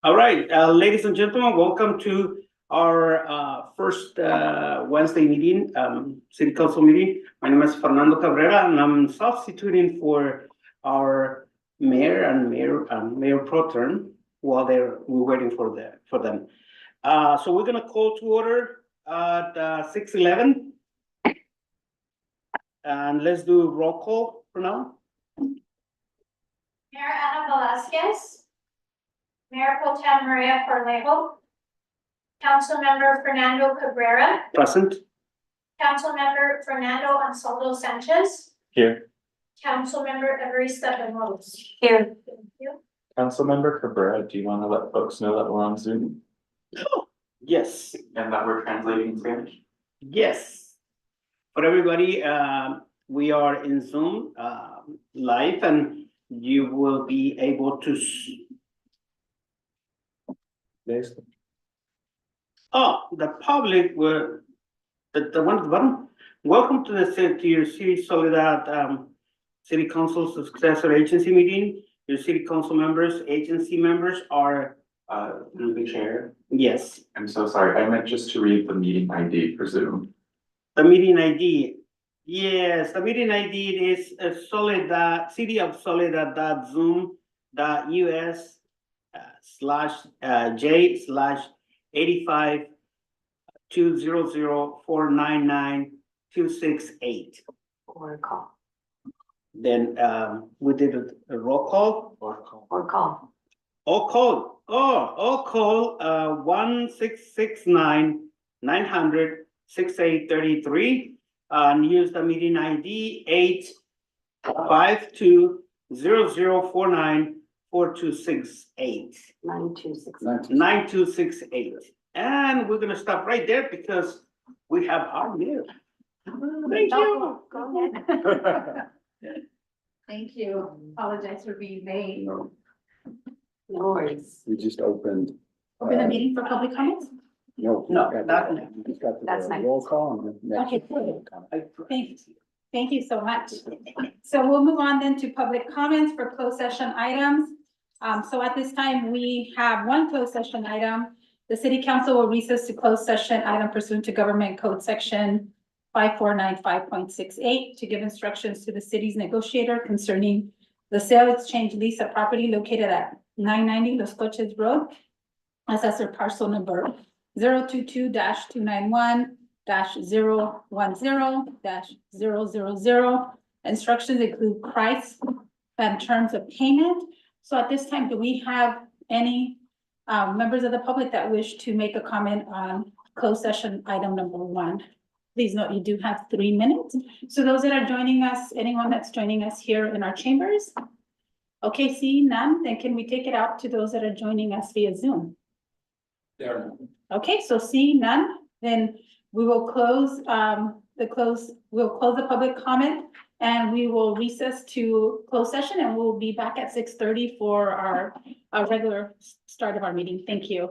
All right, ladies and gentlemen, welcome to our first Wednesday meeting, City Council meeting. My name is Fernando Cabrera, and I'm substituting for our mayor and mayor pro tem while we're waiting for them. So we're gonna call to order at 6:11, and let's do roll call for now. Mayor Ana Velasquez. Mayor Pro Tem Maria Corlejo. Councilmember Fernando Cabrera. Present. Councilmember Fernando Ansaldo Sanchez. Here. Councilmember Evarista Benrose. Here. Thank you. Councilmember Cabrera, do you want to let folks know that we're on Zoom Yes. and that we're translating in Spanish? Yes. For everybody, we are in Zoom live, and you will be able to. Yes. Oh, the public were the one at the bottom. Welcome to your City Soledad City Council Successor Agency meeting. Your City Council members, agency members are. Through the chair. Yes. I'm so sorry. I meant just to read the meeting ID for Zoom. The meeting ID. Yes, the meeting ID is Soledad, City of Soledad.zoom.us /J/85 200499268. Or call. Then we did a roll call. Or call. All call 1-669-900-6833 and use the meeting ID 852-0049-4268. 9268. And we're gonna stop right there because we have our mayor. Thank you. Go ahead. Thank you. Apologize for being late. No, No worries. We just opened. Open the meeting for public comments? No. No, we got not- the- we just got the That's nice. roll call and the next. Okay, good. public comment. Thank you so much. So we'll move on then to public comments for closed session items. So at this time, we have one closed session item. The city council will recess to closed session item pursuant to government code section 5495.68 to give instructions to the city's negotiator concerning the sale, exchange, lease of property located at 990 Los Coches Road. Assessor parcel number 022-291-010-000. Instructions include price and terms of payment. So at this time, do we have any members of the public that wish to make a comment on closed session item number 1? Please note you do have 3 minutes. So those that are joining us, anyone that's joining us here in our chambers? Okay, see none, then can we take it out to those that are joining us via Zoom? Okay, so see none, then we will close we'll close the public comment and we will recess to close session, and we'll be back at 6:30 for our regular start of our meeting. Thank you.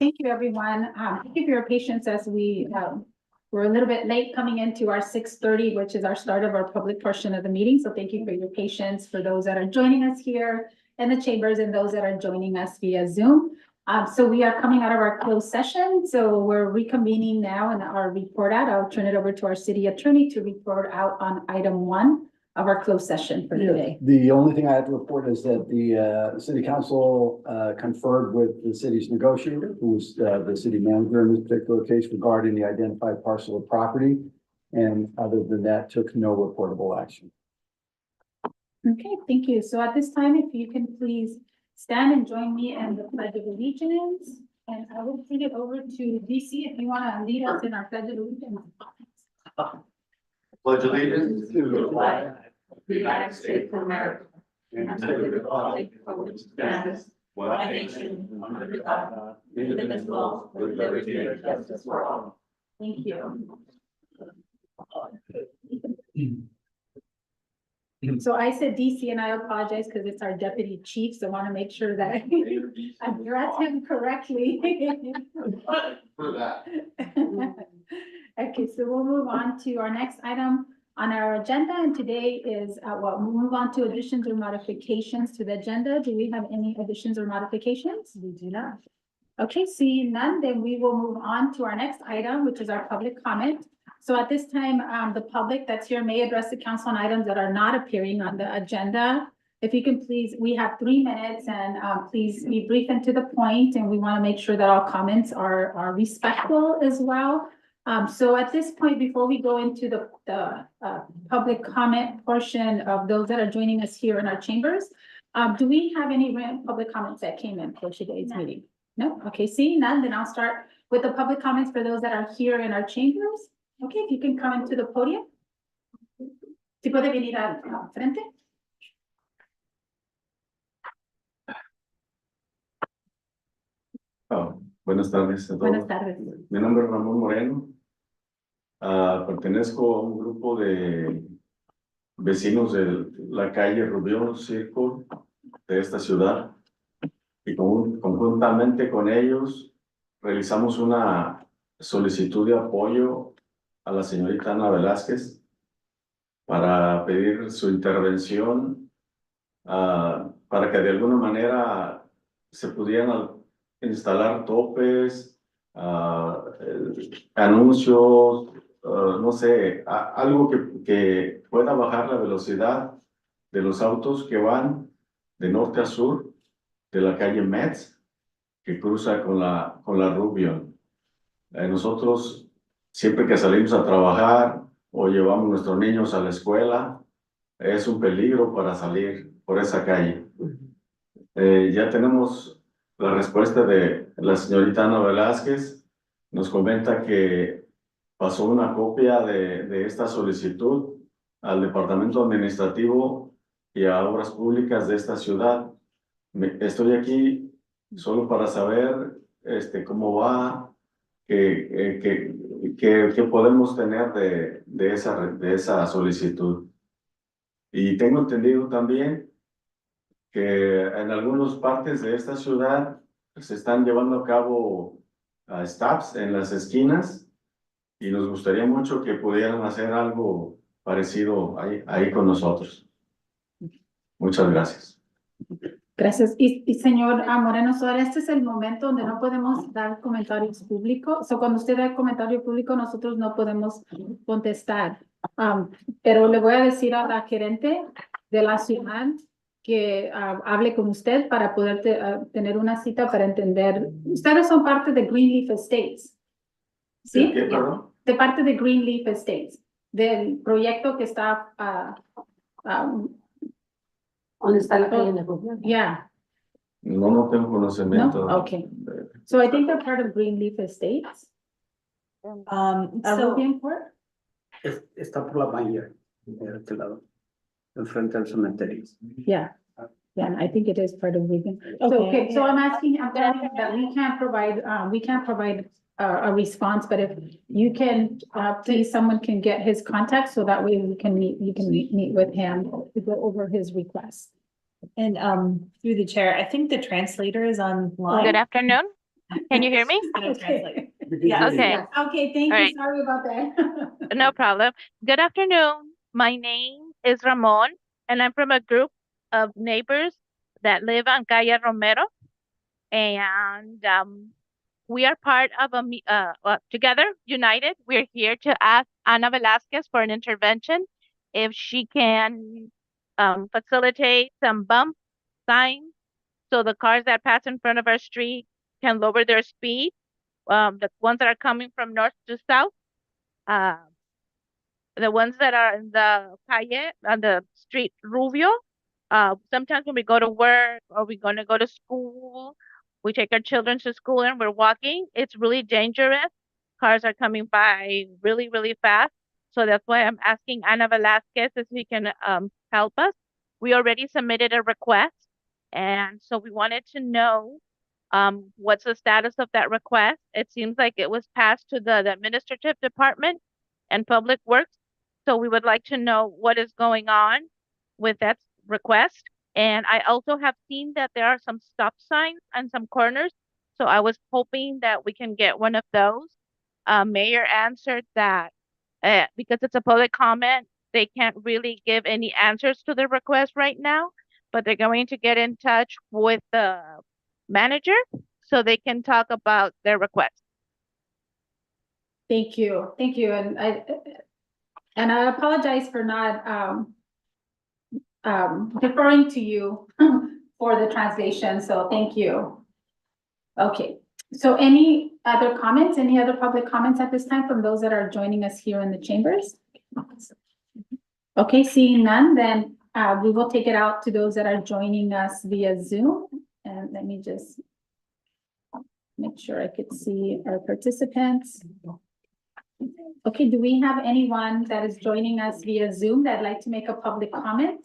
Thank you, everyone. Thank you for your patience as we're a little bit late coming into our 6:30, which is our start of our public portion of the meeting. So thank you for your patience for those that are joining us here in the chambers and those that are joining us via Zoom. So we are coming out of our closed session. So we're reconvening now in our report out. I'll turn it over to our city attorney to report out on item 1 of our closed session for today. The only thing I have to report is that the city council conferred with the city's negotiator, who was the city manager in this particular case regarding the identified parcel of property. And other than that, took no reportable action. Okay, thank you. So at this time, if you can please stand and join me in the Pledge of Allegiance. And I will turn it over to DC if you want to lead us in our Pledge of Allegiance. Pledge allegiance to the flag of the United States of America, and to the republic for which it stands, one nation, under God, indivisible, with liberty and justice for all. Thank you. So I said DC and I apologize because it's our deputy chief, so I want to make sure that I address him correctly. For that. Okay, so we'll move on to our next item on our agenda, and today is, we'll move on to additions or modifications to the agenda. Do we have any additions or modifications? We do not. Okay, seeing none, then we will move on to our next item, which is our public comment. So at this time, the public that's here may address the council on items that are not appearing on the agenda. If you can please, we have 3 minutes and please be brief and to the point, and we want to make sure that all comments are respectful as well. So at this point, before we go into the public comment portion of those that are joining us here in our chambers, do we have any public comments that came in for today's meeting? No? Okay, seeing none, then I'll start with the public comments for those that are here in our chambers. Okay, if you can come into the podium. Si puede venir al frente. Buenas tardes a todos. Buenas tardes. Mi nombre es Ramón Moreno. Pertenezco a un grupo de vecinos de la calle Rubión Circo de esta ciudad. Y conjuntamente con ellos realizamos una solicitud de apoyo a la señorita Ana Velázquez para pedir su intervención para que de alguna manera se pudieran instalar topes, anuncios, no sé, algo que pueda bajar la velocidad de los autos que van de norte a sur de la calle Metz, que cruza con la Rubión. Nosotros, siempre que salimos a trabajar o llevamos a nuestros niños a la escuela, es un peligro para salir por esa calle. Ya tenemos la respuesta de la señorita Ana Velázquez. Nos comenta que pasó una copia de esta solicitud al Departamento Administrativo y a Obras Públicas de esta ciudad. Estoy aquí solo para saber cómo va, qué podemos tener de esa solicitud. Y tengo entendido también que en algunas partes de esta ciudad se están llevando a cabo stops en las esquinas y nos gustaría mucho que pudieran hacer algo parecido ahí con nosotros. Muchas gracias. Gracias. Y señor Moreno Suárez, este es el momento donde no podemos dar comentarios públicos. Cuando usted da comentario público, nosotros no podemos contestar. Pero le voy a decir a la gerente de la ciudad que hable con usted para poder tener una cita para entender. Ustedes son parte de Greenleaf Estates. ¿Sí? ¿Qué, perdón? De parte de Greenleaf Estates, del proyecto que está ¿Dónde está la calle de Rubio? yeah. No tengo conocimiento. No? Okay. So I think they're part of Greenleaf Estates. Rubian Court? Está por la bahía, de este lado, enfrente al cementerio. Yeah. Yeah, I think it is part of Rubian. Okay, so I'm telling you that we can't provide a response, but if you can, please, someone can get his contact so that way you can meet with him to go over his request. And through the chair, I think the translator is online. Good afternoon. Can you hear me? Okay. Yeah, okay. Okay, thank All you. right. Sorry about that. No problem. Good afternoon. My name is Ramon, and I'm from a group of neighbors that live on Calle Romero. And we are part of together, united. We're here to ask Ana Velasquez for an intervention. If she can facilitate some bump signs so the cars that pass in front of our street can lower their speed. The ones that are coming from north to south. Uh, the ones that are in the calle on the street Rubio. Sometimes when we go to work or we're gonna go to school, we take our children to school and we're walking. It's really dangerous. Cars are coming by really, really fast. So that's why I'm asking Ana Velasquez if he can help us. We already submitted a request, and so we wanted to know what's the status of that request. It seems like it was passed to the administrative department and public works. So we would like to know what is going on with that request. And I also have seen that there are some stop signs and some corners. So I was hoping that we can get one of those. Mayor answered that because it's a public comment, they can't really give any answers to the request right now, but they're going to get in touch with the manager so they can talk about their request. Thank you, and I apologize for not deferring to you for the translation, so thank you. Okay, so any other comments, any other public comments at this time from those that are joining us here in the chambers? Okay, seeing none, then we will take it out to those that are joining us via Zoom. And let me just make sure I could see our participants. Okay, do we have anyone that is joining us via Zoom that'd like to make a public comment?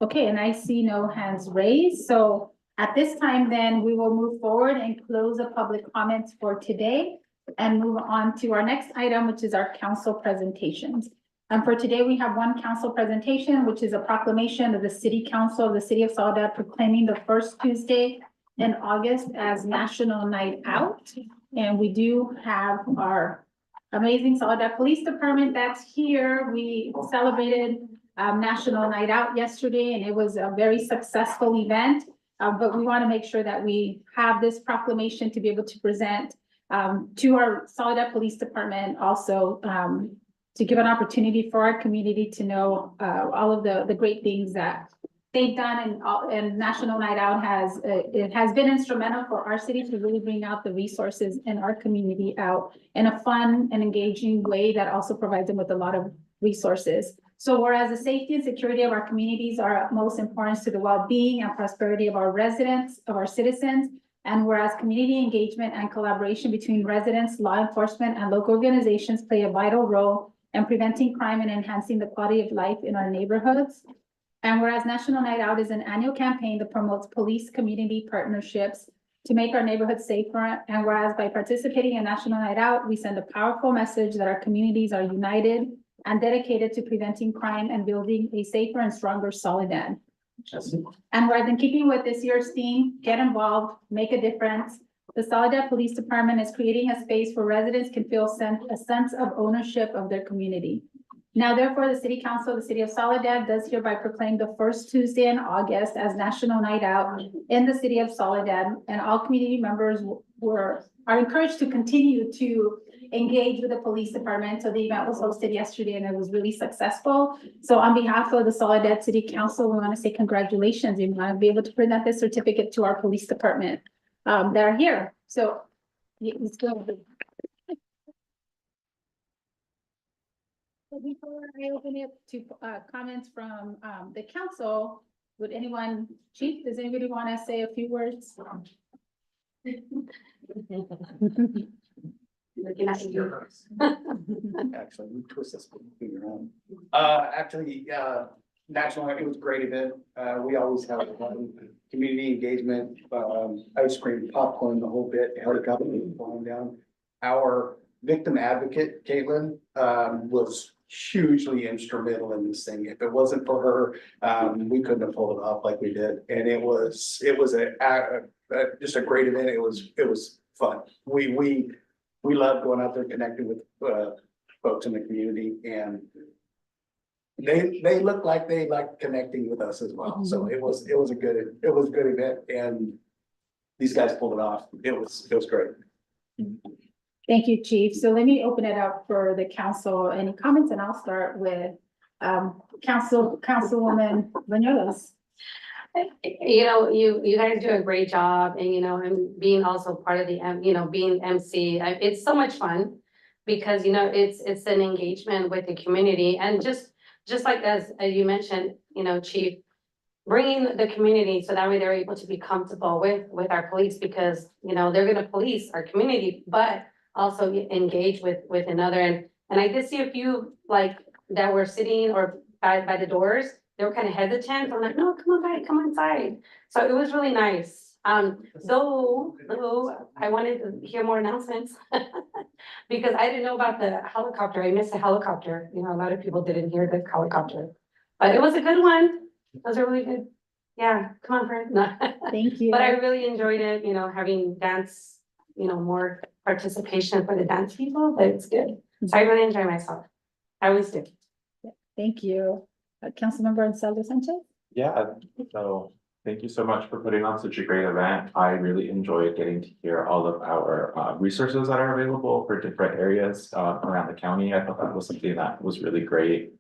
Okay, and I see no hands raised. So at this time, then we will move forward and close the public comments for today and move on to our next item, which is our council presentations. And for today, we have one council presentation, which is a proclamation of the City Council of the City of Soledad proclaiming the first Tuesday in August as National Night Out. And we do have our amazing Soledad Police Department that's here. We celebrated National Night Out yesterday, and it was a very successful event. But we want to make sure that we have this proclamation to be able to present to our Soledad Police Department, also to give an opportunity for our community to know all of the great things that they've done. And National Night Out has been instrumental for our city to really bring out the resources in our community out in a fun and engaging way that also provides them with a lot of resources. So whereas the safety and security of our communities are of most importance to the well-being and prosperity of our residents, of our citizens, and whereas community engagement and collaboration between residents, law enforcement, and local organizations play a vital role in preventing crime and enhancing the quality of life in our neighborhoods. And whereas National Night Out is an annual campaign that promotes police community partnerships to make our neighborhoods safer. And whereas by participating in National Night Out, we send a powerful message that our communities are united and dedicated to preventing crime and building a safer and stronger Soledad. And whereas in keeping with this year's theme, get involved, make a difference, the Soledad Police Department is creating a space where residents can feel a sense of ownership of their community. Now, therefore, the City Council of the City of Soledad does hereby proclaim the first Tuesday in August as National Night Out in the City of Soledad, and all community members are encouraged to continue to engage with the police department. So the event was hosted yesterday and it was really successful. So on behalf of the Soledad City Council, we want to say congratulations. We want to be able to present this certificate to our police department that are here. So let's go. So before I open it to comments from the council, would anyone, Chief, does anybody want to say a few words? Actually, we twist this finger around. National, it was a great event. We always have community engagement, ice cream, popcorn, the whole bit, helicopter flying down. Our victim advocate, Caitlin, was hugely instrumental in this thing. If it wasn't for her, we couldn't have pulled it off like we did. And it was just a great event. It was fun. We love going out there connecting with, folks in the community, and they look like they like connecting with us as well. So it was a good event, and these guys pulled it off. It was great. Thank you, Chief. So let me open it up for the council. Any comments? And I'll start with Councilwoman Bañuelos. You guys do a great job, and being also part of the, being MC, it's so much fun. Because, it's an engagement with the community, and just like as you mentioned, Chief, bringing the community so that way they're able to be comfortable with our police, because, they're gonna police our community, but also engage with another. And I did see a few like that were sitting or by the doors. They were kind of hesitant. I'm like, no, come on, guys, come inside. So it was really nice. Though I wanted to hear more announcements because I didn't know about the helicopter. I missed the helicopter. A lot of people didn't hear the helicopter, but it was a good one. It was a really good. Yeah, come on, friend. No. Thank you. But I really enjoyed it, having dance, more participation for the dance people, but it's good. So I really enjoy myself. I always do. Thank you. Councilmember Anselmo Sanchez? Yeah, so thank you so much for putting on such a great event. I really enjoyed getting to hear all of our resources that are available for different areas around the county. I thought that was something that was really great.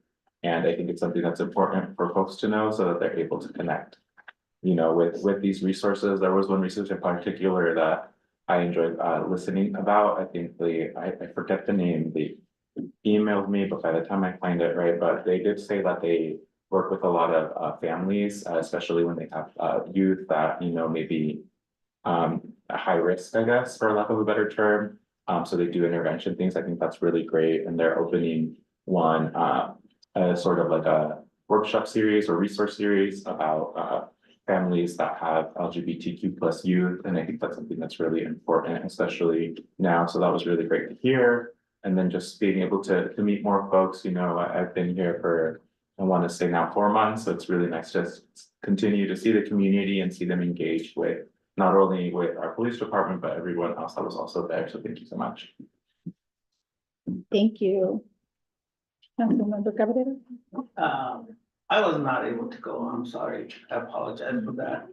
And I think it's something that's important for folks to know so that they're able to connect, with these resources. There was one resource in particular that I enjoyed listening about. I think I forget the name, they emailed me, but by the time I find it, right, but they did say that they work with a lot of families, especially when they have youth that, maybe a high risk, I guess, for lack of a better term. So they do intervention things. I think that's really great. And they're opening one sort of like a workshop series or resource series about families that have LGBTQ plus youth. And I think that's something that's really important, especially now. So that was really great to hear. And then just being able to meet more folks, I've been here for, I want to say now 4 months. So it's really nice to continue to see the community and see them engaged with not only with our police department, but everyone else that was also there. So thank you so much. Thank you. Councilmember Cabrera? I was not able to go. I'm sorry. I apologize for that.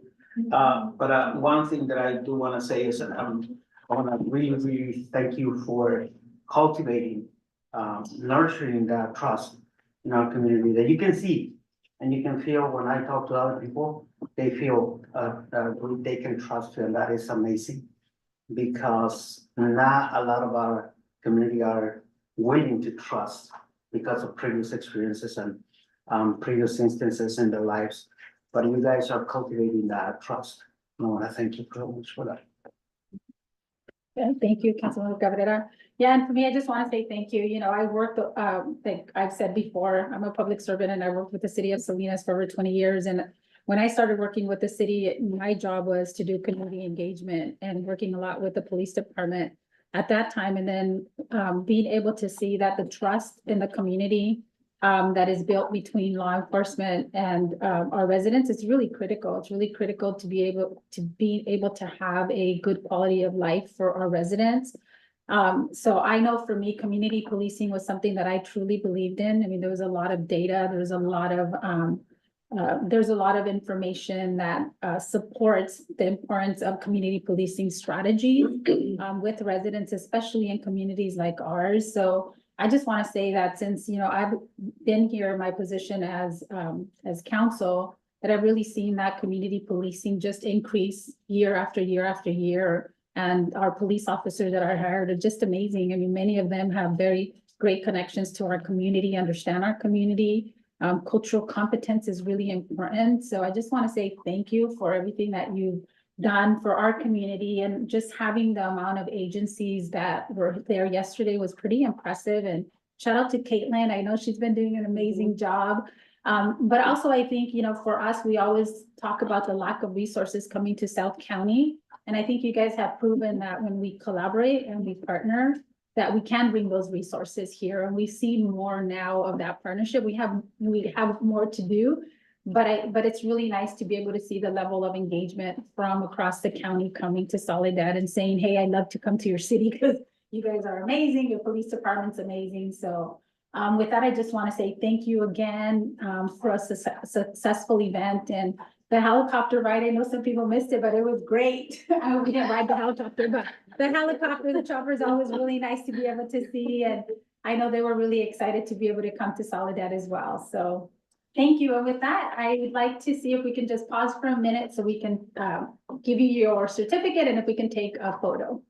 But one thing that I do want to say is I want to really, really thank you for cultivating, nurturing that trust in our community that you can see and you can feel when I talk to other people, they feel they can trust you, and that is amazing because not a lot of our community are willing to trust because of previous experiences and previous instances in their lives. But you guys are cultivating that trust. I want to thank you very much for that. Yeah, thank you, Councilmember Cabrera. Yeah, and for me, I just want to say thank you. I worked, like I've said before, I'm a public servant and I worked with the city of Salinas for over 20 years. And when I started working with the city, my job was to do community engagement and working a lot with the police department at that time. And then being able to see that the trust in the community that is built between law enforcement and our residents is really critical. It's really critical to be able to have a good quality of life for our residents. So I know for me, community policing was something that I truly believed in. I mean, there was a lot of data, there's a lot of information that supports the importance of community policing strategies with residents, especially in communities like ours. So I just want to say that since, I've been here in my position as counsel, that I've really seen that community policing just increase year after year after year. And our police officers that are hired are just amazing. I mean, many of them have very great connections to our community, understand our community. Cultural competence is really important. So I just want to say thank you for everything that you've done for our community, and just having the amount of agencies that were there yesterday was pretty impressive. And shout out to Caitlin. I know she's been doing an amazing job. But also I think, for us, we always talk about the lack of resources coming to South County. And I think you guys have proven that when we collaborate and we partner, that we can bring those resources here, and we see more now of that partnership. We have more to do, but it's really nice to be able to see the level of engagement from across the county coming to Soledad and saying, hey, I'd love to come to your city because you guys are amazing, your police department's amazing. So with that, I just want to say thank you again for a successful event, and the helicopter ride. I know some people missed it, but it was great. We didn't ride the helicopter, but the helicopter, the chopper is always really nice to be able to see. And I know they were really excited to be able to come to Soledad as well. So thank you. And with that, I would like to see if we can just pause for a minute so we can give you your certificate and if we can take a photo.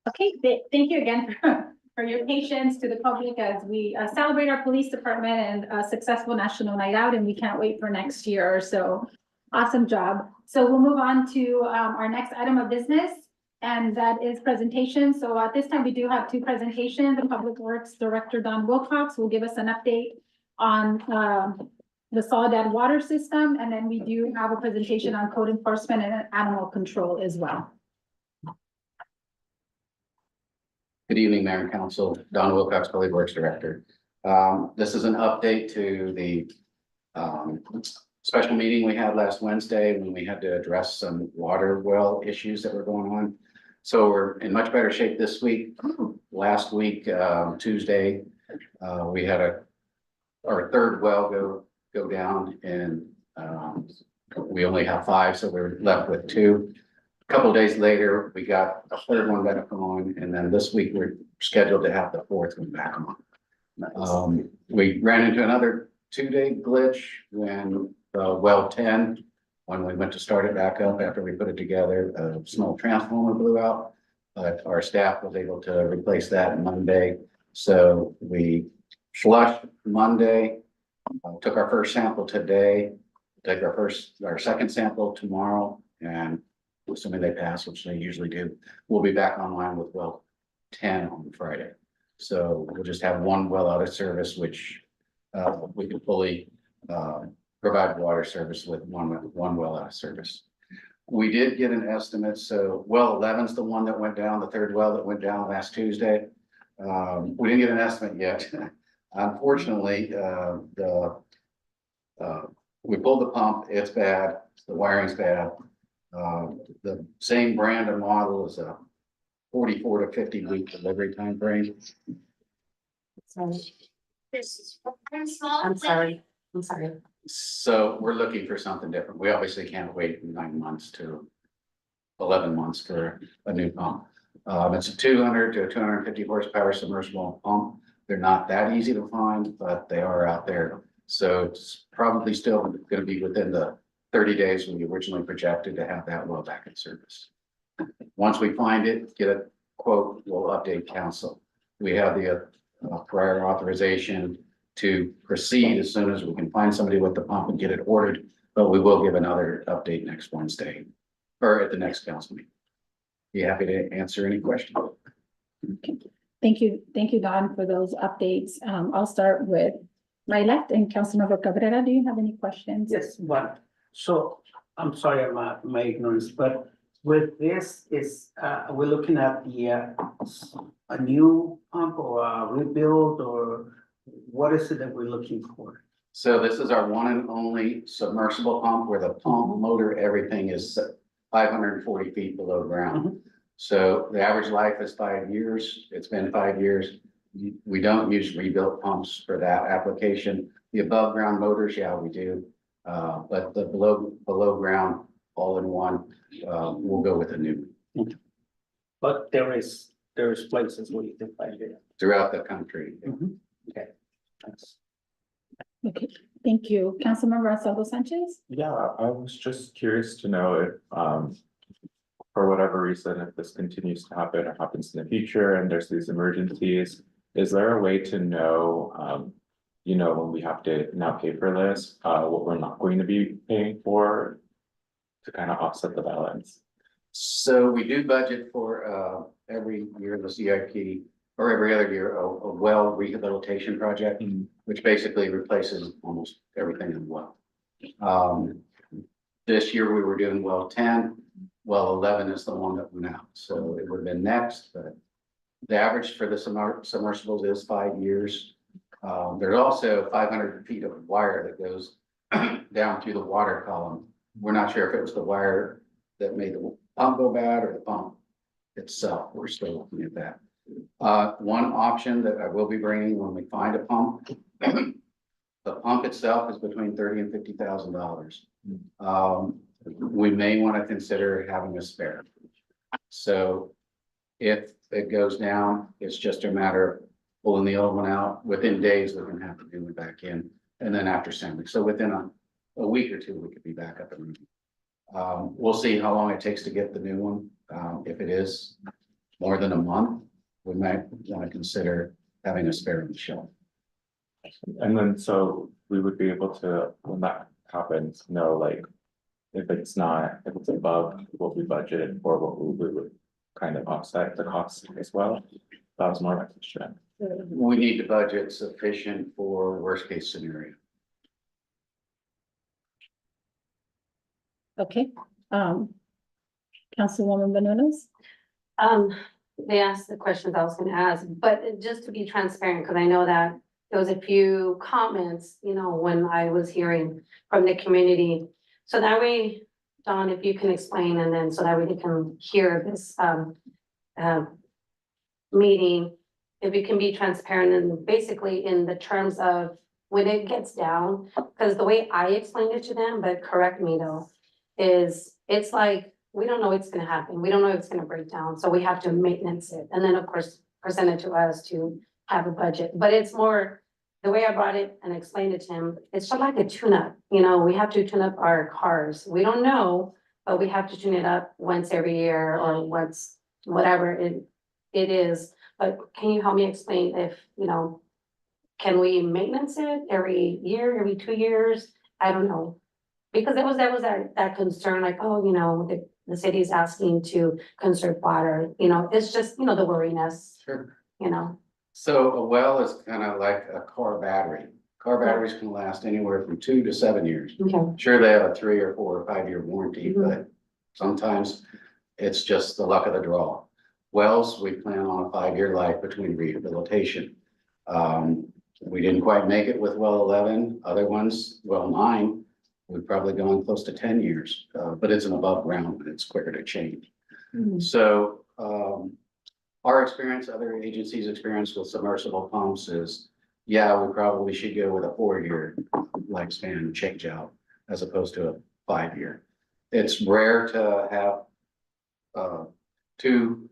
Okay, thank you again for your patience, to the public as we celebrate our police department and a successful National Night Out, and we can't wait for next year. So awesome job. So we'll move on to our next item of business, and that is presentation. So at this time, we do have two presentations. The Public Works Director, Don Wilcox, will give us an update on the Soledad water system, and then we do have a presentation on code enforcement and animal control as well. Good evening, Mayor and Council. Don Wilcox, Public Works Director. This is an update to the special meeting we had last Wednesday when we had to address some water well issues that were going on. So we're in much better shape this week. Last week, Tuesday, we had our third well go down, and we only have 5, so we're left with 2. A couple of days later, we got a third one back on, and then this week we're scheduled to have the 4th one back on. We ran into another 2-day glitch when well 10, when we went to start it back up after we put it together, a small transformer blew out. But our staff was able to replace that Monday. So we flushed Monday, took our first sample today, take our second sample tomorrow, and assuming they pass, which they usually do, we'll be back online with well 10 on Friday. So we'll just have one well out of service, which we can fully provide water service with one well out of service. We did get an estimate. So well 11's the one that went down, the third well that went down last Tuesday. We didn't get an estimate yet. Unfortunately, we pulled the pump, it's bad, the wiring's bad. The same brand and model is a 44 to 50 week delivery time frame. I'm sorry. So we're looking for something different. We obviously can't wait 9 months to 11 months for a new pump. It's a 200 to 250 horsepower submersible pump. They're not that easy to find, but they are out there. So it's probably still gonna be within the 30 days when we originally projected to have that well back in service. Once we find it, get a quote, we'll update council. We have the prior authorization to proceed as soon as we can find somebody with the pump and get it ordered, but we will give another update next Wednesday or at the next council meeting. Be happy to answer any questions. Thank you, Don, for those updates. I'll start with my left and Councilmember Cabrera. Do you have any questions? Yes, one. So I'm sorry, my ignorance, but with this we're looking at a new pump or a rebuild, or what is it that we're looking for? So this is our one and only submersible pump where the pump, motor, everything is 540 feet below ground. So the average life is 5 years. It's been 5 years. We don't use rebuilt pumps for that application. The above ground motors, yeah, we do. But the below ground, all in one, we'll go with a new But there's places where you can find it. throughout the country. Okay, thanks. Okay, thank you. Councilmember Alonso Sanchez? Yeah, I was just curious to know if, for whatever reason, if this continues to happen or happens in the future and there's these emergencies, is there a way to know, when we have to now pay for this, what we're not going to be paying for to kind of offset the balance? So we do budget for every year the CIP or every other year a well rehabilitation project, which basically replaces almost everything in the well. This year we were doing well 10, well 11 is the one that went out, so it would have been next, but the average for the submersibles is 5 years. There's also 500 feet of wire that goes down through the water column. We're not sure if it was the wire that made the pump go bad or the pump itself. We're still looking at that. One option that I will be bringing when we find a pump, the pump itself is between $30,000 and $50,000. We may want to consider having a spare. So if it goes down, it's just a matter of pulling the old one out. Within days, we're gonna have to do it back in, and then after assembly. So within a week or two, we could be back up and running. We'll see how long it takes to get the new one. If it is more than a month, we might want to consider having a spare on the shelf. And then, so we would be able to, when that happens, know like, if it's above what we budgeted or what we would kind of offset the cost as well. That was more my question. We need to budget sufficient for worst case scenario. Okay, Councilwoman Benoist? They asked the questions I was gonna ask, but just to be transparent, because I know that there was a few comments, when I was hearing from the community. So that way, Don, if you can explain, and then so that way they can hear this meeting, if you can be transparent and basically in the terms of when it gets down, because the way I explained it to them, but correct me though, is it's like, we don't know what's gonna happen. We don't know if it's gonna break down, so we have to maintenance it. And then, of course, present it to us to have a budget. But it's more, the way I brought it and explained it to him, it's sort of like a tune-up. We have to tune up our cars. We don't know, but we have to tune it up once every year or once, whatever it is. But can you help me explain if, can we maintenance it every year, every 2 years? I don't know. Because that was that concern, like, the city's asking to conserve water, it's just, the worriness, Sure. you know. So a well is kind of like a car battery. Car batteries can last anywhere from 2 to 7 years. Okay. Sure, they have a 3 or 4 or 5 year warranty, but sometimes it's just the luck of the draw. Wells, we plan on a 5-year life between rehabilitation. We didn't quite make it with well 11. Other ones, well 9, we've probably gone close to 10 years, but it's an above ground and it's quicker to change. So our experience, other agencies' experience with submersible pumps is, yeah, we probably should go with a 4-year lifespan change out as opposed to a 5-year. It's rare to have two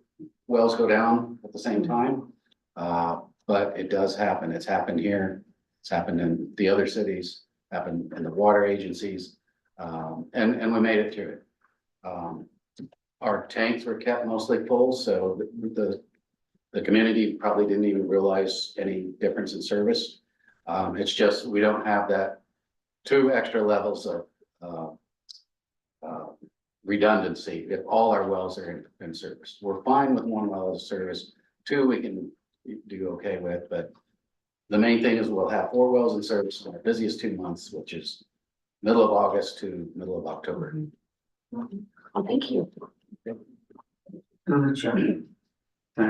wells go down at the same time. But it does happen. It's happened here. It's happened in the other cities, happened in the water agencies. And we made it through it. Our tanks were kept mostly full, so the community probably didn't even realize any difference in service. It's just, we don't have that 2 extra levels of redundancy if all our wells are in service. We're fine with 1 well as a service. 2 we can do okay with, but the main thing is we'll have 4 wells in service in our busiest 2 months, which is middle of August to middle of October. Oh, thank you. Thanks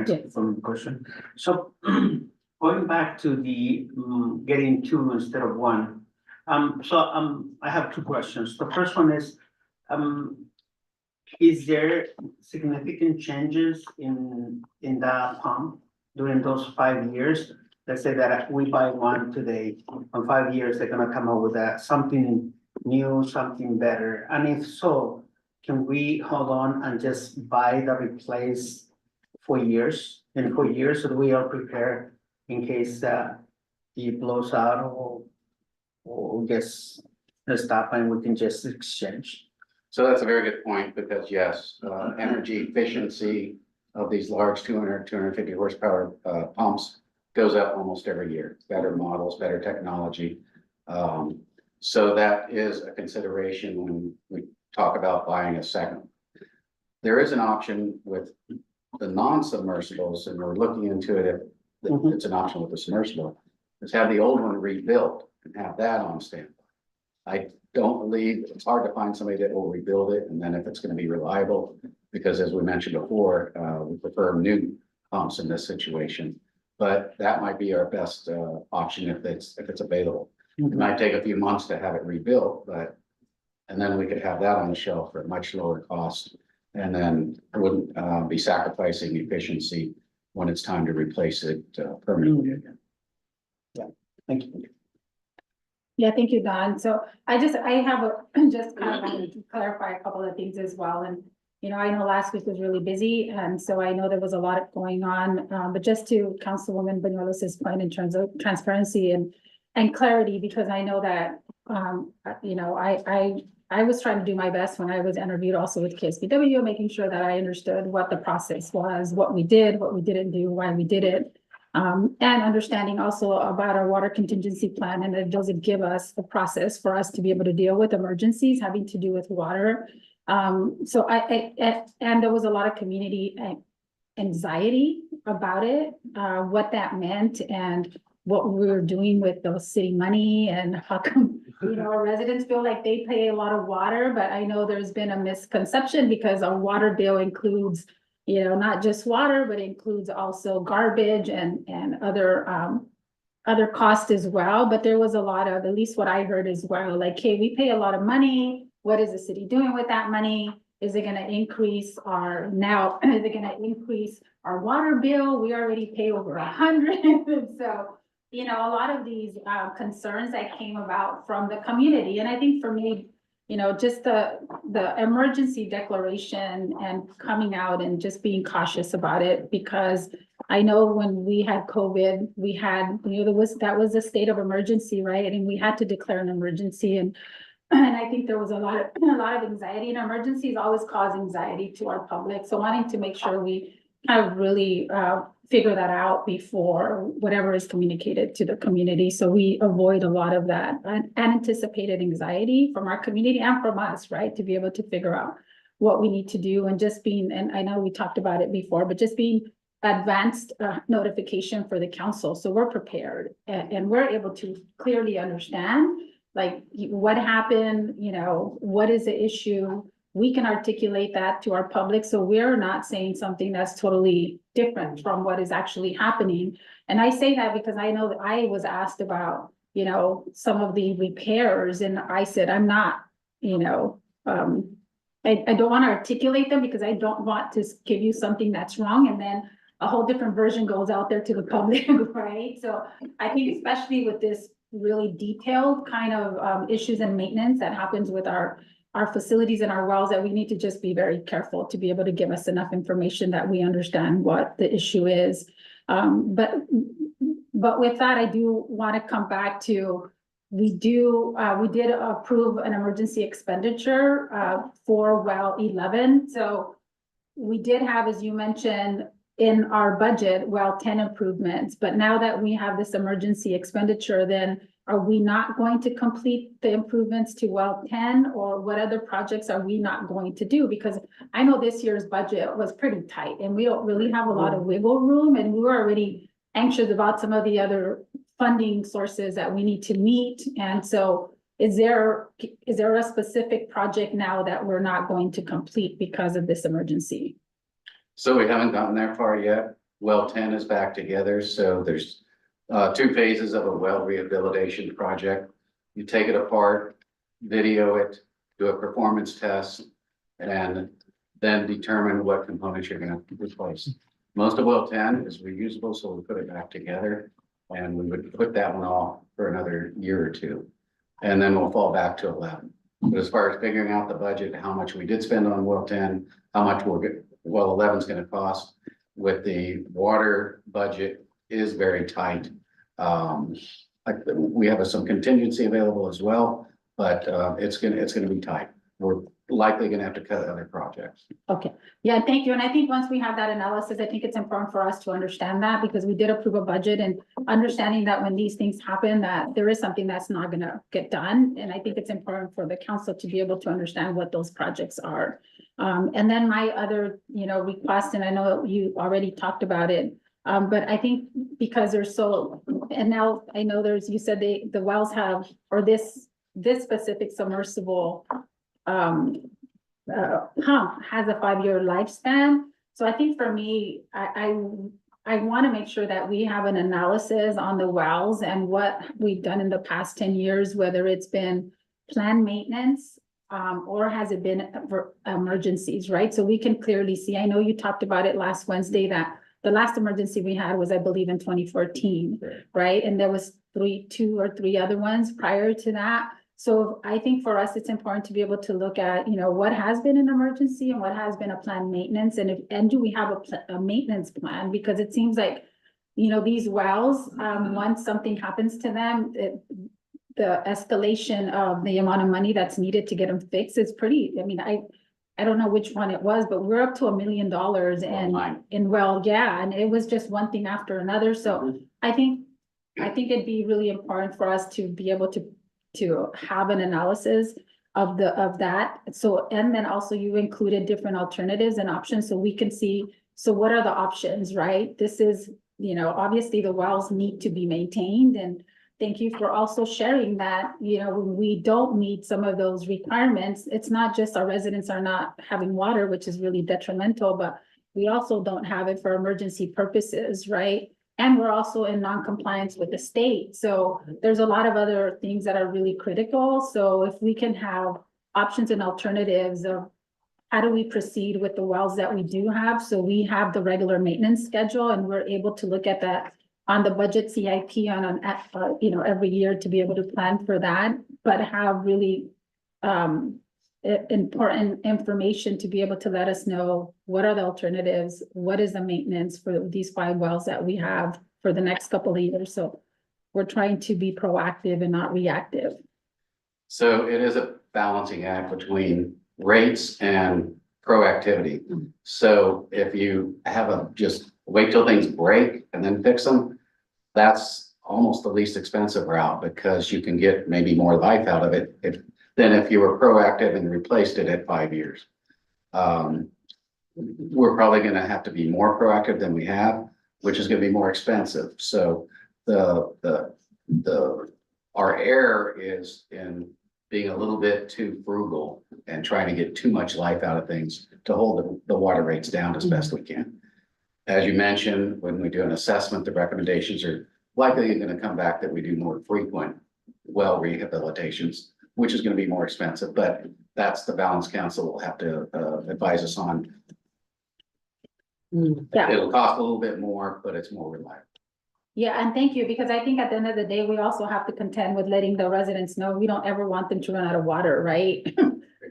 Yes. for the question. So going back to the getting 2 instead of 1. I have 2 questions. The first one is there significant changes in the pump during those 5 years? Let's say that we buy 1 today, in 5 years, they're gonna come up with something new, something better. And if so, can we hold on and just buy the replace for years, in 4 years, so that we are prepared in case it blows out or gets stopped and we can just exchange? So that's a very good point, because yes, energy efficiency of these large 250 horsepower pumps goes up almost every year. Better models, better technology. So that is a consideration when we talk about buying a second. There is an option with the non-submersibles, and we're looking into it if it's an option with the submersible, is have the old one rebuilt and have that on standby. I don't believe, it's hard to find somebody that will rebuild it, and then if it's gonna be reliable, because as we mentioned before, we prefer new pumps in this situation. But that might be our best option if it's available. It might take a few months to have it rebuilt, but, and then we could have that on the shelf for a much lower cost. And then it wouldn't be sacrificing efficiency when it's time to replace it permanently again. Thank you. Yeah, thank you, Don. So I just kind of wanted to clarify a couple of things as well. And, you know, I know last week was really busy, and so I know there was a lot going on. But just to Councilwoman Banuelos's point in terms of transparency and clarity, because I know that, you know, I was trying to do my best when I was interviewed also with KSPW, making sure that I understood what the process was, what we did, what we didn't do, why we did it. And understanding also about our water contingency plan, and it doesn't give us a process for us to be able to deal with emergencies having to do with water. So and there was a lot of community anxiety about it, what that meant and what we were doing with those city money, and how come, you know, our residents feel like they pay a lot of water, but I know there's been a misconception because our water bill includes, you know, not just water, but includes also garbage and other costs as well. But there was a lot of, at least what I heard as well, like, hey, we pay a lot of money. What is the city doing with that money? Is it gonna increase our water bill? We already pay over 100. So, you know, a lot of these concerns that came about from the community. And I think for me, you know, just the emergency declaration and coming out and just being cautious about it, because I know when we had COVID, we had, you know, that was a state of emergency, right? And we had to declare an emergency, and I think there was a lot of anxiety, and emergencies always cause anxiety to our public. So wanting to make sure we kind of really figure that out before whatever is communicated to the community. So we avoid a lot of that unanticipated anxiety from our community and from us, right? To be able to figure out what we need to do, and just being, and I know we talked about it before, but just being advanced notification for the council. So we're prepared and we're able to clearly understand like what happened, you know, what is the issue? We can articulate that to our public, so we're not saying something that's totally different from what is actually happening. And I say that because I know that I was asked about, you know, some of the repairs, and I said, I'm not, you know, I don't want to articulate them because I don't want to give you something that's wrong, and then a whole different version goes out there to the public, right? So I think especially with this really detailed kind of issues and maintenance that happens with our facilities and our wells, that we need to just be very careful to be able to give us enough information that we understand what the issue is. But with that, I do want to come back to, we did approve an emergency expenditure for well 11. So we did have, as you mentioned, in our budget, well 10 improvements, but now that we have this emergency expenditure, then are we not going to complete the improvements to well 10, or what other projects are we not going to do? Because I know this year's budget was pretty tight and we don't really have a lot of wiggle room, and we were already anxious about some of the other funding sources that we need to meet. And so is there a specific project now that we're not going to complete because of this emergency? So we haven't gotten that far yet. Well 10 is back together, so there's two phases of a well rehabilitation project. You take it apart, video it, do a performance test, and then determine what components you're gonna replace. Most of well 10 is reusable, so we put it back together, and we would put that one off for another year or two. And then we'll fall back to 11. But as far as figuring out the budget, how much we did spend on well 10, how much well 11 is going to cost with the water budget is very tight. We have some contingency available as well, but it's gonna be tight. We're likely gonna have to cut other projects. Okay, yeah, thank you. And I think once we have that analysis, I think it's important for us to understand that, because we did approve a budget, and understanding that when these things happen, that there is something that's not gonna get done. And I think it's important for the council to be able to understand what those projects are. And then my other, request, and I know you already talked about it, but I think because they're so, and now I know you said the wells have, or this specific submersible pump has a 5-year lifespan. So I think for me, I want to make sure that we have an analysis on the wells and what we've done in the past 10 years, whether it's been planned maintenance, or has it been emergencies, right? So we can clearly see, I know you talked about it last Wednesday, that the last emergency we had was, I believe, in 2014, right? And there was 2 or 3 other ones prior to that. So I think for us, it's important to be able to look at, what has been an emergency and what has been a planned maintenance, and do we have a maintenance plan? Because it seems like, these wells, once something happens to them, the escalation of the amount of money that's needed to get them fixed is pretty, I don't know which one it was, but we're up to $1 million and it was just one thing after another. So I think it'd be really important for us to be able to have an analysis of that. So, and then also you included different alternatives and options, so we can see, so what are the options, right? This is, obviously the wells need to be maintained, and thank you for also sharing that, when we don't meet some of those requirements, it's not just our residents are not having water, which is really detrimental, but we also don't have it for emergency purposes, right? And we're also in non-compliance with the state. So there's a lot of other things that are really critical. So if we can have options and alternatives of how do we proceed with the wells that we do have, so we have the regular maintenance schedule, and we're able to look at that on the budget CIP on every year to be able to plan for that, but have really important information to be able to let us know what are the alternatives, what is the maintenance for these 5 wells that we have for the next couple of years. So we're trying to be proactive and not reactive. So it is a balancing act between rates and proactivity. So if you have just wait till things break and then fix them, that's almost the least expensive route, because you can get maybe more life out of it than if you were proactive and replaced it at 5 years. We're probably going to have to be more proactive than we have, which is going to be more expensive. So our error is in being a little bit too frugal and trying to get too much life out of things to hold the water rates down as best we can. As you mentioned, when we do an assessment, the recommendations are likely going to come back that we do more frequent well rehabilitations, which is going to be more expensive, but that's the balance council will have to advise us on. Yeah. It'll cost a little bit more, but it's more reliable. Yeah, and thank you, because I think at the end of the day, we also have to contend with letting the residents know we don't ever want them to run out of water, right?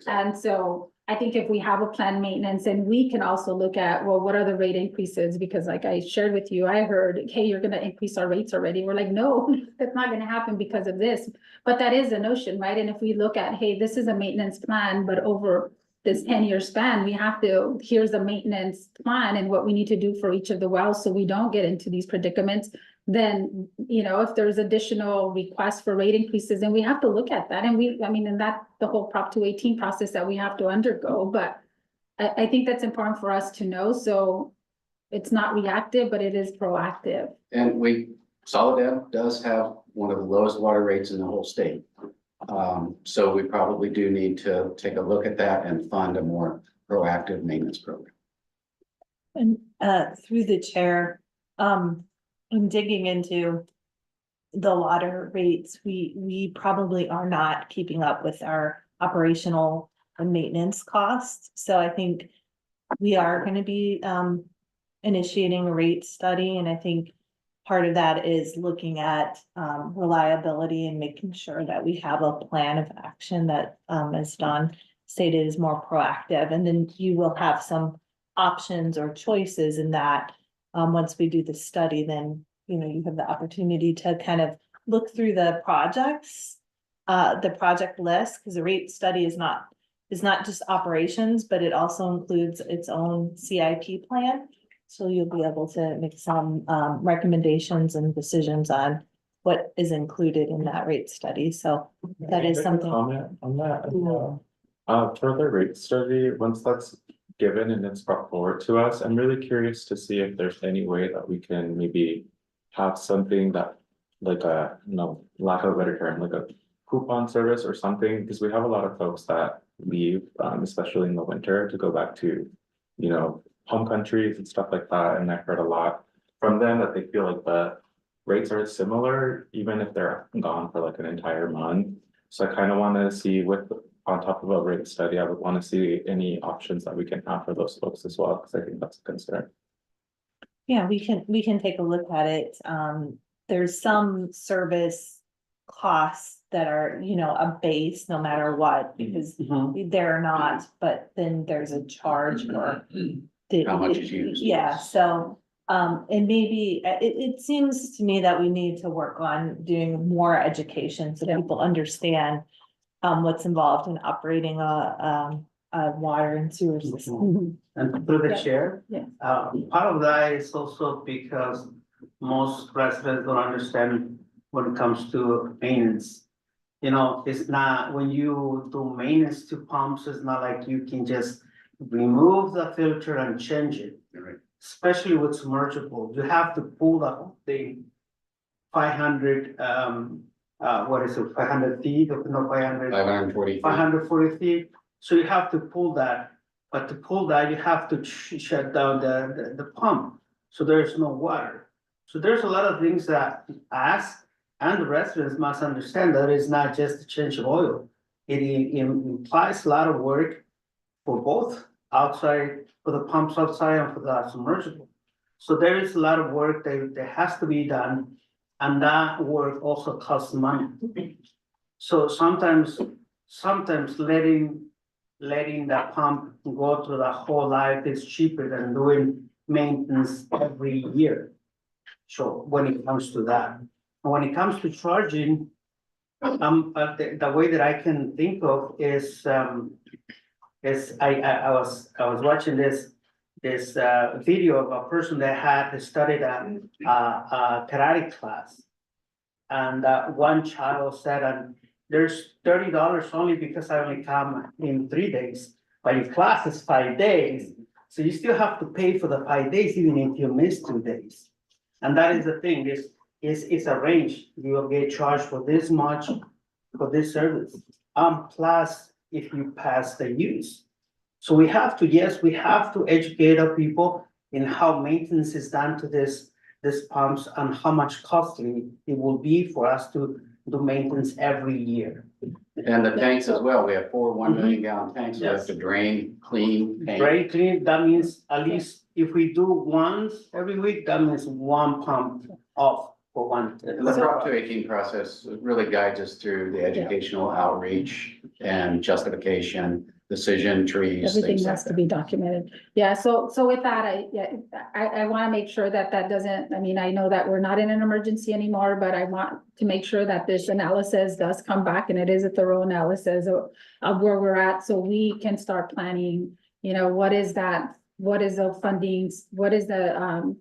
And so I think if we have a planned maintenance, and we can also look at, well, what are the rate increases? Because like I shared with you, I heard, hey, you're gonna increase our rates already. We're like, no, that's not gonna happen because of this. But that is a notion, right? And if we look at, hey, this is a maintenance plan, but over this 10-year span, we have to, here's a maintenance plan and what we need to do for each of the wells so we don't get into these predicaments. Then, you know, if there's additional requests for rate increases, then we have to look at that. And and that the whole Prop 218 process that we have to undergo. But I think that's important for us to know. So it's not reactive, but it is proactive. And Soledad does have one of the lowest water rates in the whole state. So we probably do need to take a look at that and fund a more proactive maintenance program. And through the chair, in digging into the water rates, we probably are not keeping up with our operational and maintenance costs. So I think we are going to be initiating a rate study, and I think part of that is looking at reliability and making sure that we have a plan of action that, as Don stated, is more proactive. And then you will have some options or choices in that. Once we do the study, then, you know, you have the opportunity to kind of look through the projects, the project list, because the rate study is not just operations, but it also includes its own CIP plan. So you'll be able to make some recommendations and decisions on what is included in that rate study. So that is something. Comment on that as well. For the rate study, once that's given and it's brought forward to us, I'm really curious to see if there's any way that we can maybe have something that, like a, lack of a better term, like a coupon service or something, because we have a lot of folks that leave, especially in the winter, to go back to, home countries and stuff like that. And I've heard a lot from them that they feel like the rates are similar, even if they're gone for like an entire month. So I kind of want to see on top of a rate study, I would want to see any options that we can have for those folks as well, because I think that's a concern. Yeah, we can take a look at it. There's some service costs that are, a base no matter what, because they're not, but then there's a charge for How much is used. Yeah, so, and maybe, it seems to me that we need to work on doing more education so people understand what's involved in operating a water and sewer system. And through the chair. Yeah. Part of that is also because most residents don't understand when it comes to maintenance. It's not, when you do maintenance to pumps, it's not like you can just remove the filter and change it. Right. Especially with submersible, you have to pull the whole thing 500, 500 feet, or no, 500. 540. 540 feet, so you have to pull that, but to pull that, you have to shut down the pump, so there's no water. So there's a lot of things that us and the residents must understand, that it's not just a change of oil. It implies a lot of work for both outside, for the pumps outside and for the submersible. So there is a lot of work that has to be done, and that work also costs money. So sometimes letting the pump go through the whole life is cheaper than doing maintenance every year. So when it comes to that, and when it comes to charging, the way that I can think of is I was watching this video of a person that had studied a karate class, and one child said, and there's $30 only because I only come in 3 days, but your class is 5 days, so you still have to pay for the 5 days even if you miss 2 days. And that is the thing, it's a range. You will get charged for this much for this service, plus if you pass the use. So we have to educate our people in how maintenance is done to this pumps, and how much costly it will be for us to do maintenance every year. And the tanks as well, we have 4 1 million gallon tanks, we have Yes. to drain, clean, paint. Very clean, that means at least if we do once every week, that means one pump off. for one. The Prop 218 process really guides us through the educational outreach and justification, decision trees, Everything things like has to that. be documented. Yeah, so with that, I want to make sure that that doesn't, I mean, I know that we're not in an emergency anymore, but I want to make sure that this analysis does come back and it is a thorough analysis of where we're at, so we can start planning, you know, what is that, what is the fundings, what is the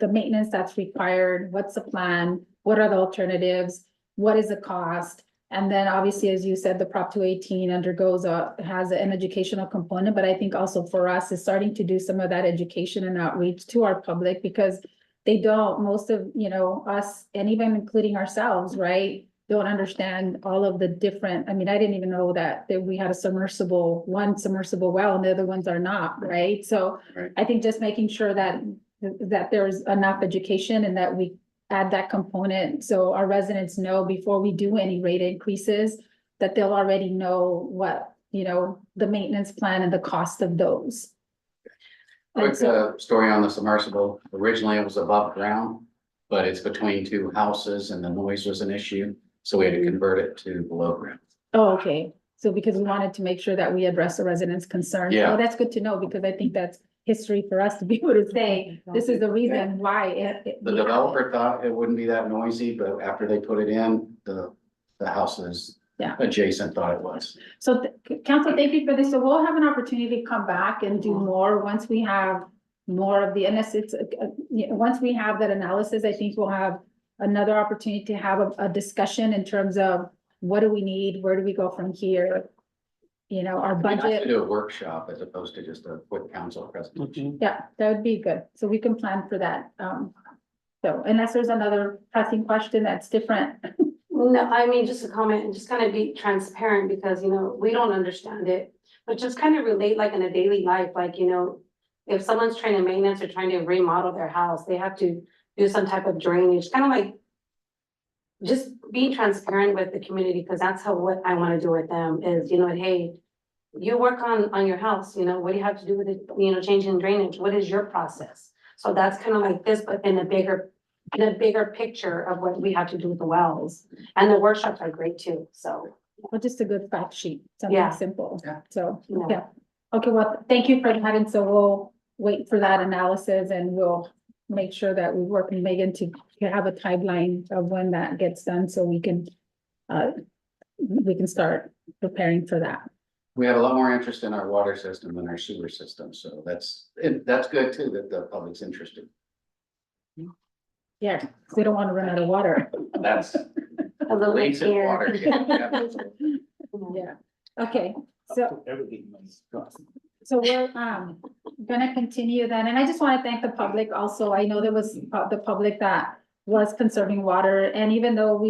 maintenance that's required, what's the plan, what are the alternatives, what is the cost? And then obviously, as you said, the Prop 218 has an educational component, but I think also for us is starting to do some of that education and outreach to our public, because they don't, most of, you know, us, and even including ourselves, right? Don't understand all of the different, I mean, I didn't even know that we had one submersible well and the other ones are not, right? So Right. I think just making sure that there's enough education and that we add that component, so our residents know before we do any rate increases, that they'll already know what, you know, the maintenance plan and the cost of those. And Quick story on the submersible. Originally, it was above ground, but it's between two houses and the noise was an issue. So we had to convert it to below ground. Oh, okay, so because we wanted to make sure that we address the residents' concerns. Yeah. Oh, that's good to know, because I think that's history for us to be able to say, this is the reason why The developer thought it wouldn't be that noisy, but after they put it in, the houses Yeah. adjacent thought it was. So, council, thank you for this. So we'll have an opportunity to come back and do more once we have more of the, and it's, once we have that analysis, I think we'll have another opportunity to have a discussion in terms of what do we need, where do we go from here? You know, our It'd be nice budget. to do a workshop as opposed to just a quick council presentation. Yeah, that would be good. So we can plan for that. So unless there's another pressing question that's different. No, I mean, just a comment and just kind of be transparent because, you know, we don't understand it. But just kind of relate like in a daily life, like, you know, if someone's trying to maintenance or trying to remodel their house, they have to do some type of drainage, kind of like just being transparent with the community, because that's what I want to do with them is, you know, hey, you work on your house, you know, what do you have to do with it, you know, changing drainage? What is your process? So that's kind of like this, but in a bigger picture of what we have to do with the wells. And the workshops are great too, so. Well, just a good fact sheet, Yeah. something simple. Yeah. So, Yeah. yeah. Okay, well, thank you for that. And so we'll wait for that analysis and we'll make sure that we work with Megan to have a timeline of when that gets done so we can start preparing for that. We have a lot more interest in our water system than our sewer system, so that's good too, that the public's interested. Yeah, 'cause we don't want to run out of water. That's A little bit leaks in here. water. Yeah. Yeah, okay, so. So we're gonna continue then, and I just want to thank the public also. I know there was the public that was conserving water, and even though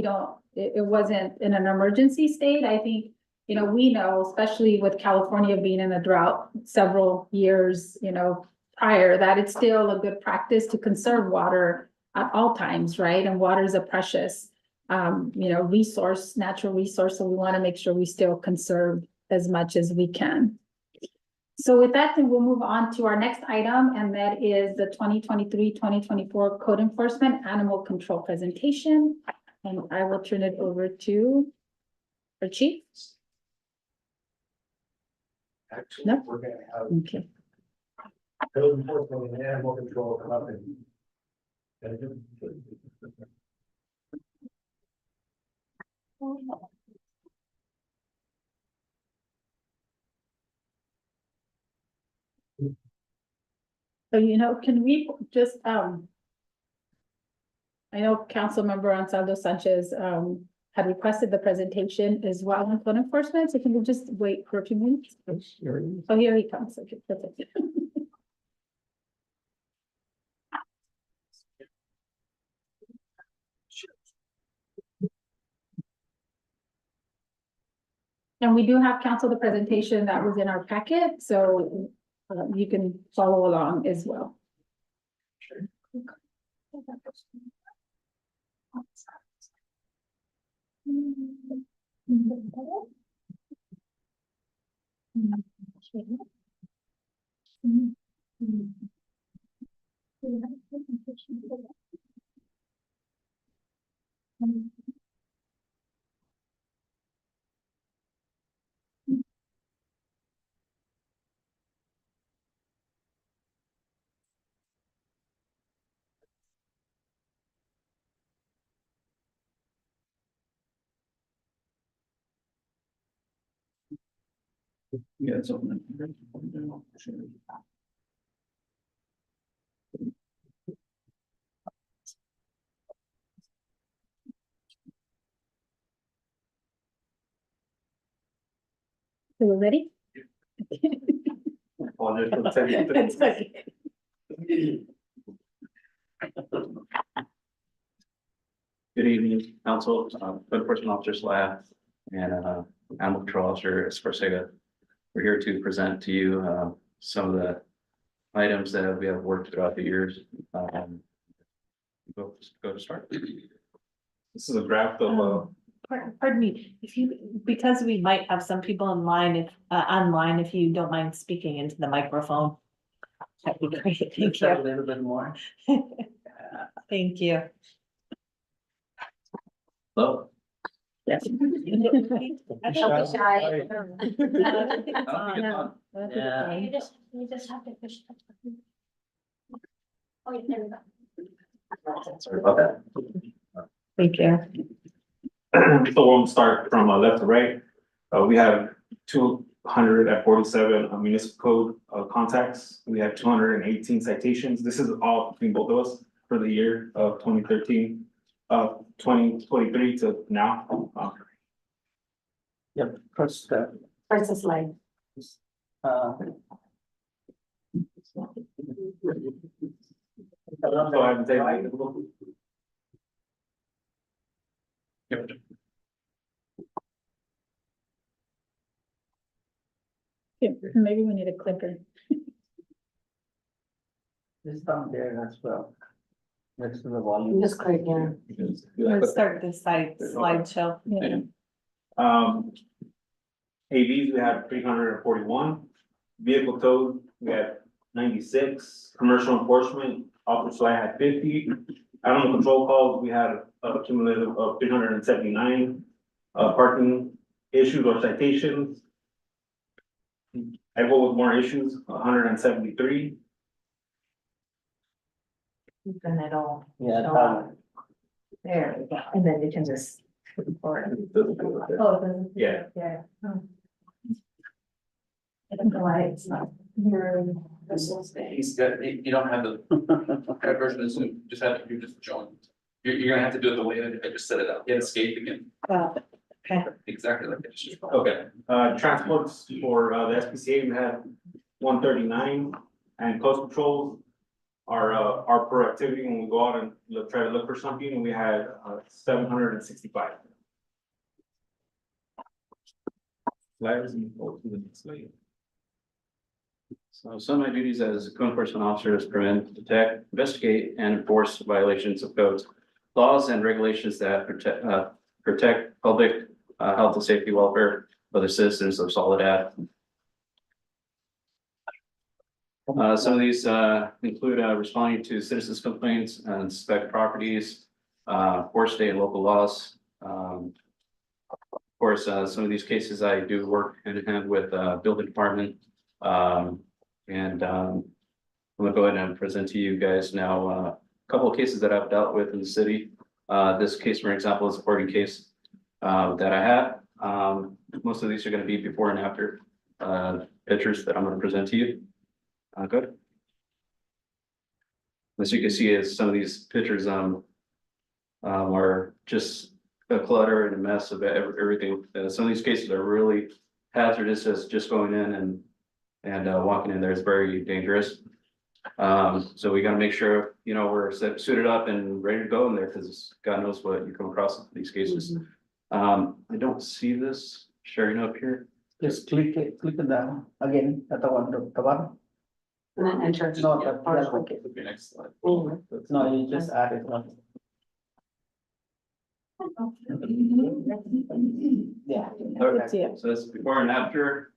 it wasn't in an emergency state, I think, you know, we know, especially with California being in a drought several years, you know, prior, that it's still a good practice to conserve water at all times, right? And water is a precious, you know, natural resource, so we want to make sure we still conserve as much as we can. So with that, then we'll move on to our next item, and that is the 2023-2024 Code Enforcement Animal Control Presentation. And I will turn it over to our chief. Actually, No. we're gonna have Okay. code enforcement and animal control come up and. So, you know, can we just, I know Councilmember Ansaldo Sanchez, had requested the presentation as well on code enforcement, so can we just wait for a few minutes? Oh, here he comes. Okay, perfect. And we do have council the presentation that was in our packet, so you can follow along as well. Yeah, it's open. So we're ready? Apologize for the technical It's okay. Good evening, council, code enforcement officer Slav and animal control officer Sparcega. We're here to present to you some of the items that we have worked throughout the years. Go to start. This is a draft of, Pardon me, if you, because we might have some people online, online, if you don't mind speaking into the microphone. That'd be great, thank A you. little bit more. Thank you. Hello. Yes. Don't be shy. Yeah. You just have to push. Oh, yeah, there we go. Sorry about that. Thank you. so we'll start from left to right. We have 247 municipal code contacts. We have 218 citations. This is all between both of us for the year of 2013, 2023 to now. Yep, first, First slide. So I have to take. Yep. Yeah, maybe we need a clicker. this down there as well. Next to the volume. Just click here. Let's start this slideshow. Yeah. AVs, we have 341. Vehicle towed, we have 96. Commercial enforcement, Officer Sly had 50. Animal control calls, we had a cumulative of 379. Parking issues or citations. I go with more issues, 173. And it'll, Yeah, show that up. one. There we go, and then you can just. Oh, Yeah. yeah. It's not. He's got, you don't have the that version of Zoom, just have, you just join. You're gonna have to do it the way that I just set it up, hit escape again, Okay. exactly like that. Just- Okay, transports for the SPCA, we had 139, and coast patrols. Our productivity when we go out and try to look for something, we had 765. Flyers and go to the next slide. So some of my duties as a code enforcement officer is prevent, detect, investigate, and enforce violations of codes, laws and regulations that protect public health and safety welfare of the citizens of Soledad. Some of these include responding to citizens' complaints and inspect properties, for state and local laws. Of course, some of these cases I do work hand in hand with building department. And I'm gonna go ahead and present to you guys now a couple of cases that I've dealt with in the city. This case, for example, is a boarding case that I had. Most of these are gonna be before and after pictures that I'm gonna present to you. Good. As you can see, is some of these pictures are just a clutter and a mess of everything. Some of these cases are really hazardous as just going in and walking in there is very dangerous. So we gotta make sure, you know, we're suited up and ready to go in there because God knows what you come across in these cases. I don't see this sharing up here. Just click on that again, at the one, the bottom. And then enter. No, that one. Okay, next slide. No, you just added one. Yeah. Okay, Yeah. so that's before and after.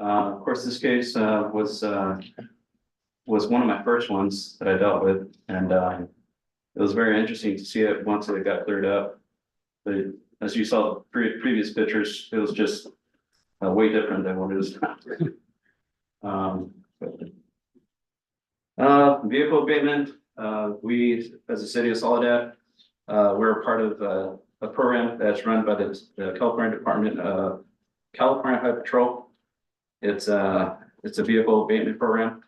Of course, this case was one of my first ones that I dealt with, and it was very interesting to see it once it got cleared up. But as you saw previous pictures, it was just way different than what it is now. Vehicle abatement, we, as the city of Soledad, we're a part of a program that's run by the California Department of California Highway Patrol. It's a vehicle abatement program.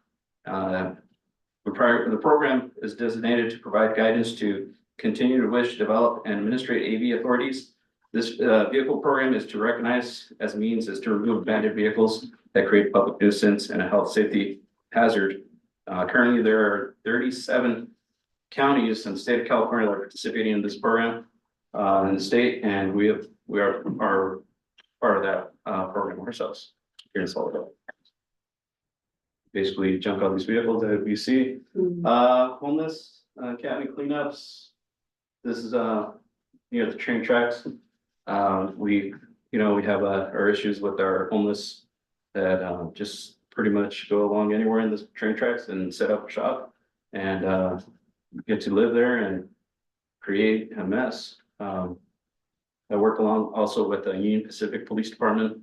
The program is designated to provide guidance to continue to wish, develop, and administrate AV authorities. This vehicle program is to recognize as means is to remove abandoned vehicles that create public nuisance and a health safety hazard. Currently, there are 37 counties in the state of California that are participating in this program in the state, and we are part of that program ourselves here in Soledad. Basically, junk all these vehicles that we see. Homeless academy cleanups. This is near the train tracks. We have our issues with our homeless that just pretty much go along anywhere in the train tracks and set up shop and get to live there and create a mess. I work along also with the Union Pacific Police Department.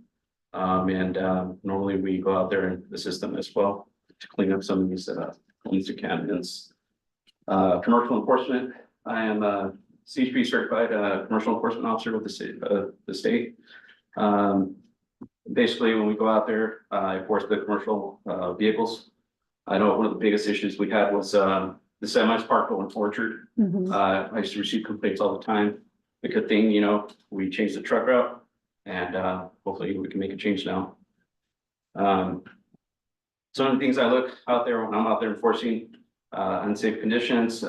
Normally we go out there and assist them as well to clean up some of these homeless encampments. Commercial enforcement. I am a CHP certified commercial enforcement officer with the state. Basically, when we go out there, I enforce the commercial vehicles. I know one of the biggest issues we had was the semis parked on Orchard. I used to receive complaints all the time. The good thing, we changed the truck route and hopefully we can make a change now. Some of the things I look out there when I'm out there enforcing unsafe conditions,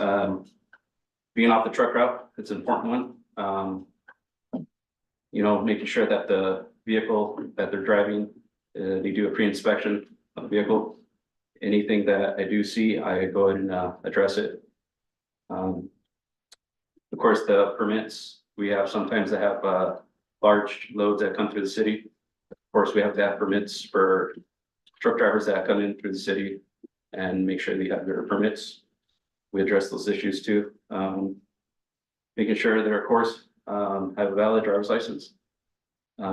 being off the truck route, it's an important one. Making sure that the vehicle that they're driving, they do a pre-inspection of the vehicle. Anything that I do see, I go ahead and address it. Of course, the permits, we have sometimes that have large loads that come through the city. Of course, we have to have permits for truck drivers that come in through the city and make sure they have their permits. We address those issues too. Making sure that, of course, have a valid driver's license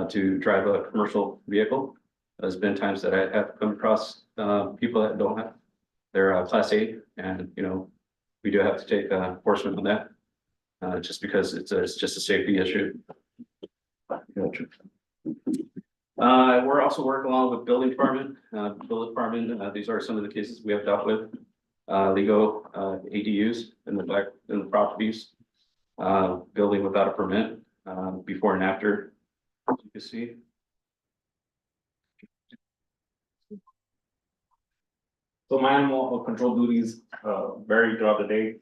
to drive a commercial vehicle. There's been times that I have come across people that don't have their Class A, and we do have to take enforcement on that, just because it's just a safety issue. We're also working along with building department. These are some of the cases we have dealt with. Legal ADUs in the properties, building without a permit, before and after, as you can see. So my animal control duties vary throughout the day.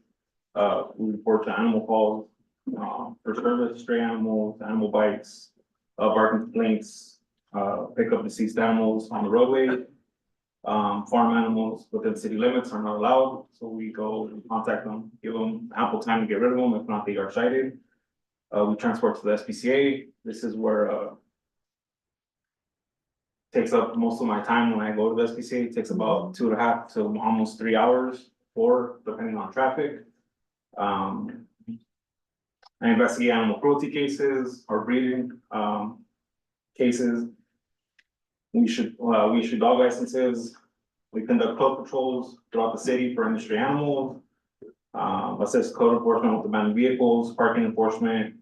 We report to animal calls for service, stray animals, animal bites, barking complaints, pick up deceased animals on the roadway. Farm animals within city limits are not allowed, so we go and contact them, give them ample time to get rid of them. If not, they are cited. We transport to the SPCA. This is where takes up most of my time when I go to the SPCA. It takes about 2.5 to almost 3 hours, or depending on traffic. I investigate animal cruelty cases or breeding cases. We issue dog licenses. We conduct code patrols throughout the city for industry animals. Assist code enforcement with abandoned vehicles, parking enforcement,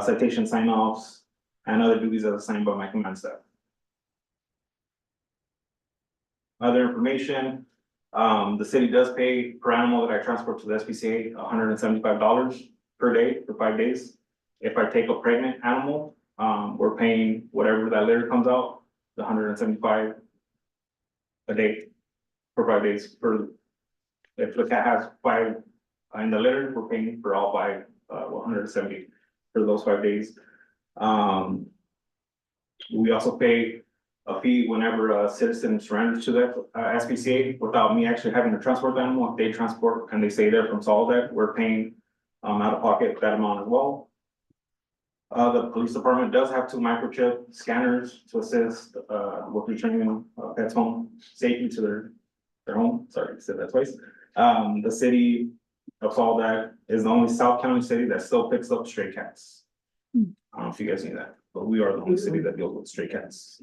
citation sign-offs, and other duties as assigned by my command staff. Other information, the city does pay per animal that I transport to the SPCA $175 per day for 5 days. If I take a pregnant animal, we're paying whatever that litter comes out, the $175 a day for 5 days. If the cat has 5 in the litter, we're paying for all 5, 170 for those 5 days. We also pay a fee whenever a citizen surrenders to the SPCA without me actually having to transport the animal. If they transport and they stay there from Soledad, we're paying out of pocket that amount as well. The police department does have 2 microchip scanners to assist with returning pets home safely to their home. Sorry, I said that twice. The city of Soledad is the only South County city that still picks up stray cats. I don't know if you guys knew that, but we are the only city that deals with stray cats.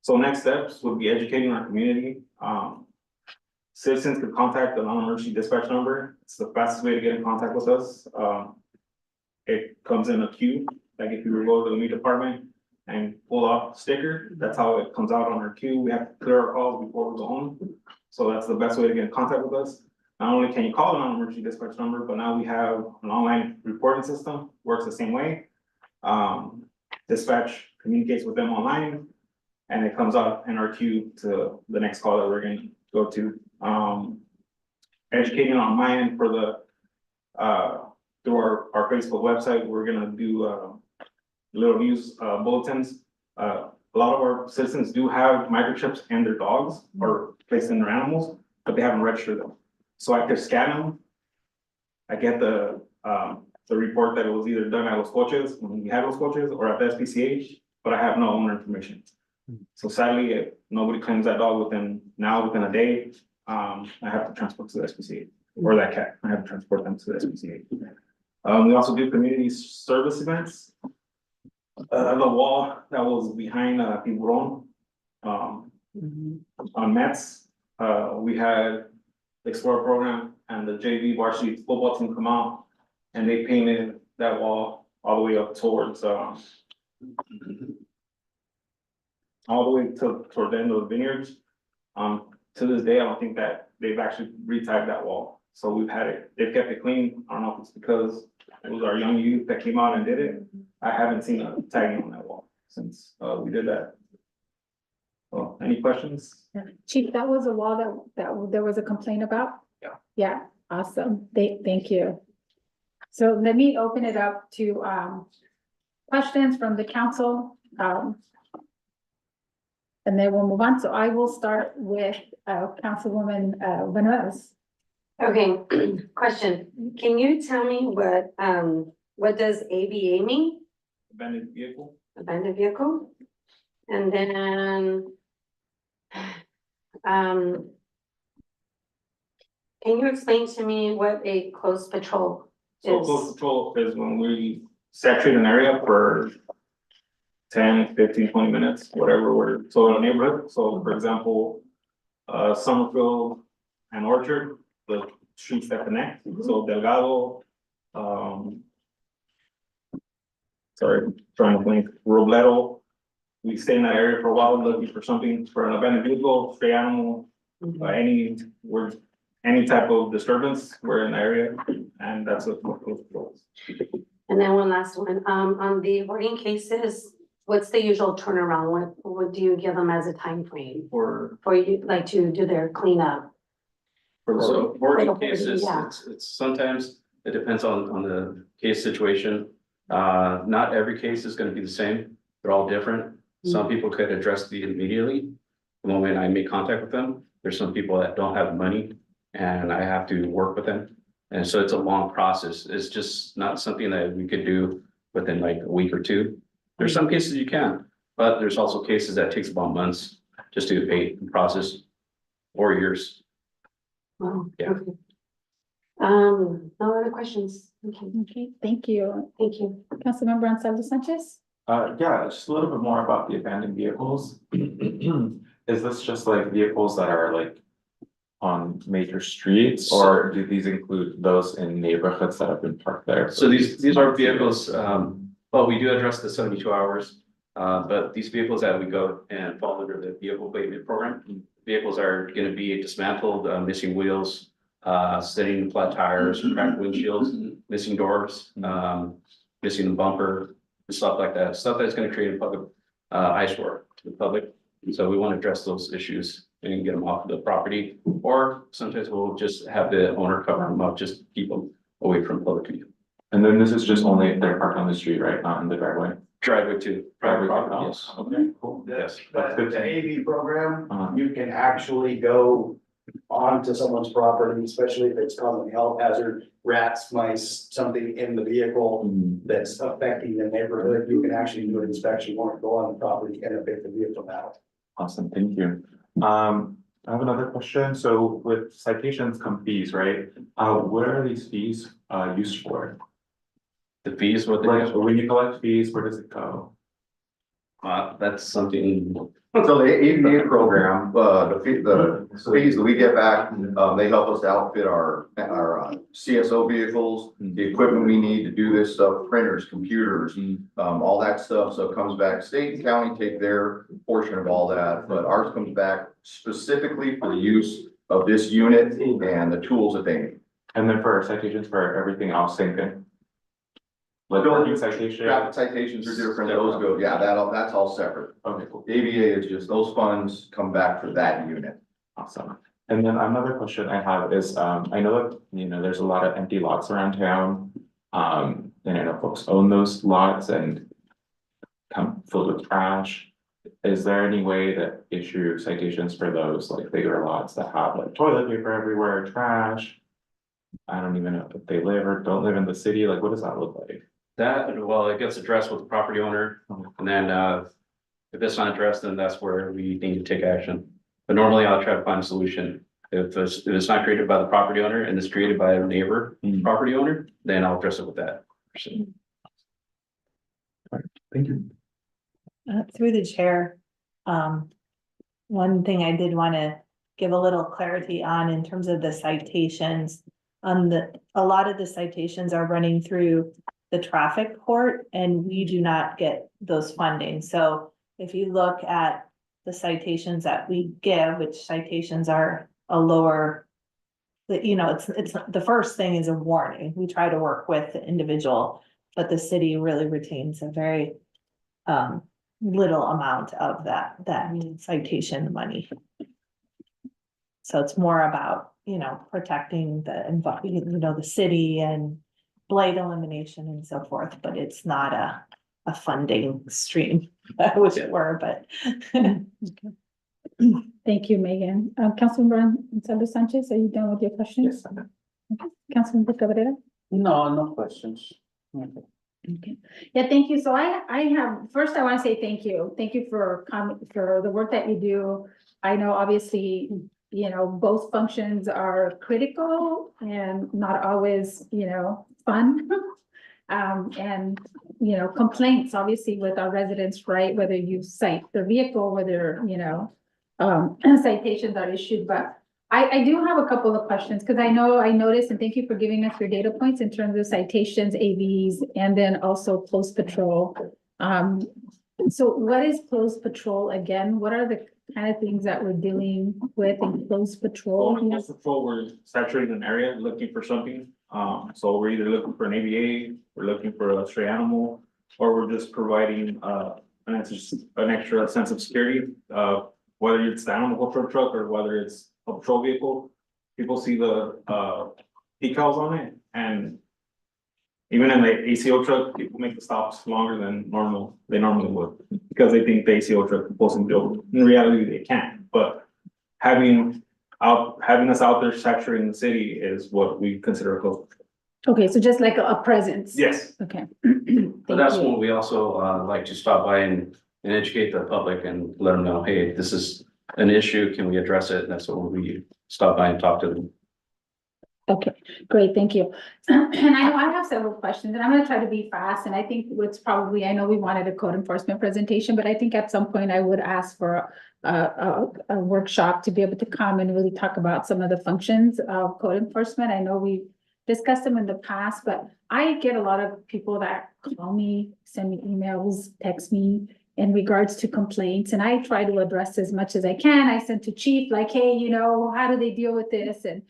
So next steps would be educating our community. Citizens could contact the non-emergency dispatch number. It's the fastest way to get in contact with us. It comes in a queue, like if you were to go to the meat department and pull off a sticker, that's how it comes out on our queue. We have to clear our calls before we go home. So that's the best way to get in contact with us. Not only can you call the non-emergency dispatch number, but now we have an online reporting system, works the same way. Dispatch communicates with them online, and it comes out in our queue to the next call that we're gonna go to. Educating on my end for the, through our Facebook website, we're gonna do, little news, bulletins. A lot of our citizens do have microchips in their dogs or placed in their animals, but they haven't registered them. So I could scan them. I get the report that it was either done at Los Coches, when we had Los Coches, or at the SPCH, but I have no owner information. So sadly, if nobody claims that dog within a day, I have to transport to the SPCA, or that cat, I have to transport them to the SPCA. We also do community service events. The wall that was behind Tiburon, on Mets, we had the Explorer program and the JV varsity football team come out, and they painted that wall all the way up towards all the way toward the end of the vineyards. To this day, I don't think that they've actually re-tagged that wall. So they've kept it clean. I don't know if it's because it was our young youth that came out and did it. I haven't seen a tagging on that wall since we did that. Well, any questions? Chief, that was a wall that there was a complaint about? Yeah. Yeah, awesome. Thank you. So let me open it up to questions from the council. And then we'll move on. So I will start with Councilwoman Venegas. Okay, question. Can you tell me what does ABA mean? Abandoned vehicle? Abandoned vehicle? And then can you explain to me what a close patrol So is? close patrol is when we saturate an area for 10, 15, 20 minutes, whatever so in a neighborhood. So for example, Summerfield and Orchard, the streets that connect, so Delgado, trying to think, Robledo. We stay in that area for a while, looking for something, for an abandoned vehicle, stray animal, any type of disturbance, we're in the area, and that's what close patrol is. And then one last one, on the hoarding cases, what's the usual turnaround? What do you give them as a time frame For you, like to do their cleanup? So hoarding Hoarding, cases, yeah. it's sometimes, it depends on the case situation. Not every case is gonna be the same, they're all different. Some people could address it immediately, the moment I make contact with them. There's some people that don't have money and I have to work with them. And so it's a long process, it's just not something that we could do within like a week or two. There's some cases you can, but there's also cases that takes about months just to pay the process, or years. Wow, Yeah. okay. No other questions? Okay, Okay, thank you. thank you. Councilmember Ansaldo Sanchez? Yeah, just a little bit more about the abandoned vehicles. Is this just like vehicles that are like on major streets, or do these include those in neighborhoods that have been parked there? So these are vehicles, well, we do address the 72 hours, but these vehicles that we go and fall under the vehicle abatement program, vehicles are gonna be dismantled, missing wheels, sitting flat tires, cracked windshields, missing doors, missing the bumper, stuff like that, stuff that's gonna create a public eyesore to the public. So we want to address those issues and get them off the property, or sometimes we'll just have the owner cover them up, just keep them away from public view. And then this is just only if they're parked on the street, right, not in the driveway? Driveway to private property, yes. Okay, cool. Yes. That's good The to AV program, Uh-huh. you can actually go onto someone's property, especially if it's causing a health hazard, rats, mice, something in the vehicle that's affecting the neighborhood, you can actually do an inspection warrant, go on the property and evict the vehicle out. Awesome, thank you. I have another question. So with citations come fees, right? What are these fees used for? The fees, what Like, when you collect fees, where does it go? that's something. So the ADA program, the fees that we get back, they help us outfit our CSO vehicles, the equipment we need to do this stuff, printers, computers, all that stuff. So it comes back, state and county take their portion of all that, but ours comes back specifically for the use of this unit and the tools that they need. And then for citations for everything else, same thing? Like parking citation? Traffic citations are different, those go, yeah, that's all separate. Okay, cool. ABA is just, those funds come back for that unit. Awesome. And then another question I have is, I know that, there's a lot of empty lots around town. And I know folks own those lots and come filled with trash. Is there any way that issue citations for those like bigger lots that have like toilet paper everywhere, trash? I don't even know if they live or don't live in the city. Like, what does that look like? That, well, it gets addressed with the property owner, and then, if it's not addressed, then that's where we need to take action. But normally I'll try to find a solution. If it's not created by the property owner and it's created by a neighbor property owner, then I'll address it with that person. Thank you. Through the chair, one thing I did want to give a little clarity on in terms of the citations. A lot of the citations are running through the traffic court and we do not get those funding. So if you look at the citations that we give, which citations are a lower, it's the first thing is a warning. We try to work with the individual, but the city really retains a very little amount of that citation money. So it's more about, protecting the city and blight elimination and so forth, but it's not a funding stream. I wish it were, but. Thank you, Megan. Councilmember Gonzalo Sanchez, are you done with your questions? Yes. Okay. Councilmember Cabrera? No questions. Okay, yeah, thank you. So I want to say thank you. Thank you for the work that you do. I know obviously, both functions are critical and not always, fun. And, complaints obviously with our residents, right? Whether you cite the vehicle, whether, citations are issued, but I do have a couple of questions because I noticed, and thank you for giving us your data points in terms of citations, AVs, and then also closed patrol. So what is closed patrol again? What are the kind of things that we're dealing with in closed patrol? Closed patrol, we're saturating an area, looking for something. So we're either looking for an AVA, we're looking for a stray animal, or we're just providing an extra sense of security. Whether it's the animal control truck or whether it's a patrol vehicle, people see the decals on it, and even in the ACO truck, people make the stops longer than they normally would, because they think the ACO truck can pull some bill. In reality, they can't, but having us out there saturating the city is what we consider a close. Okay, so just like a presence. Yes. Okay. But that's when we also like to stop by and educate the public and let them know, hey, this is an issue, can we address it? And that's what we stop by and talk to them. Okay, great, thank you. And I know I have several questions and I'm gonna try to be fast. And I think I know we wanted a code enforcement presentation, but I think at some point I would ask for a workshop to be able to come and really talk about some of the functions of code enforcement. I know we discussed them in the past, but I get a lot of people that call me, send me emails, text me in regards to complaints, and I try to address as much as I can. I send to chief like, hey, how do they deal with this? And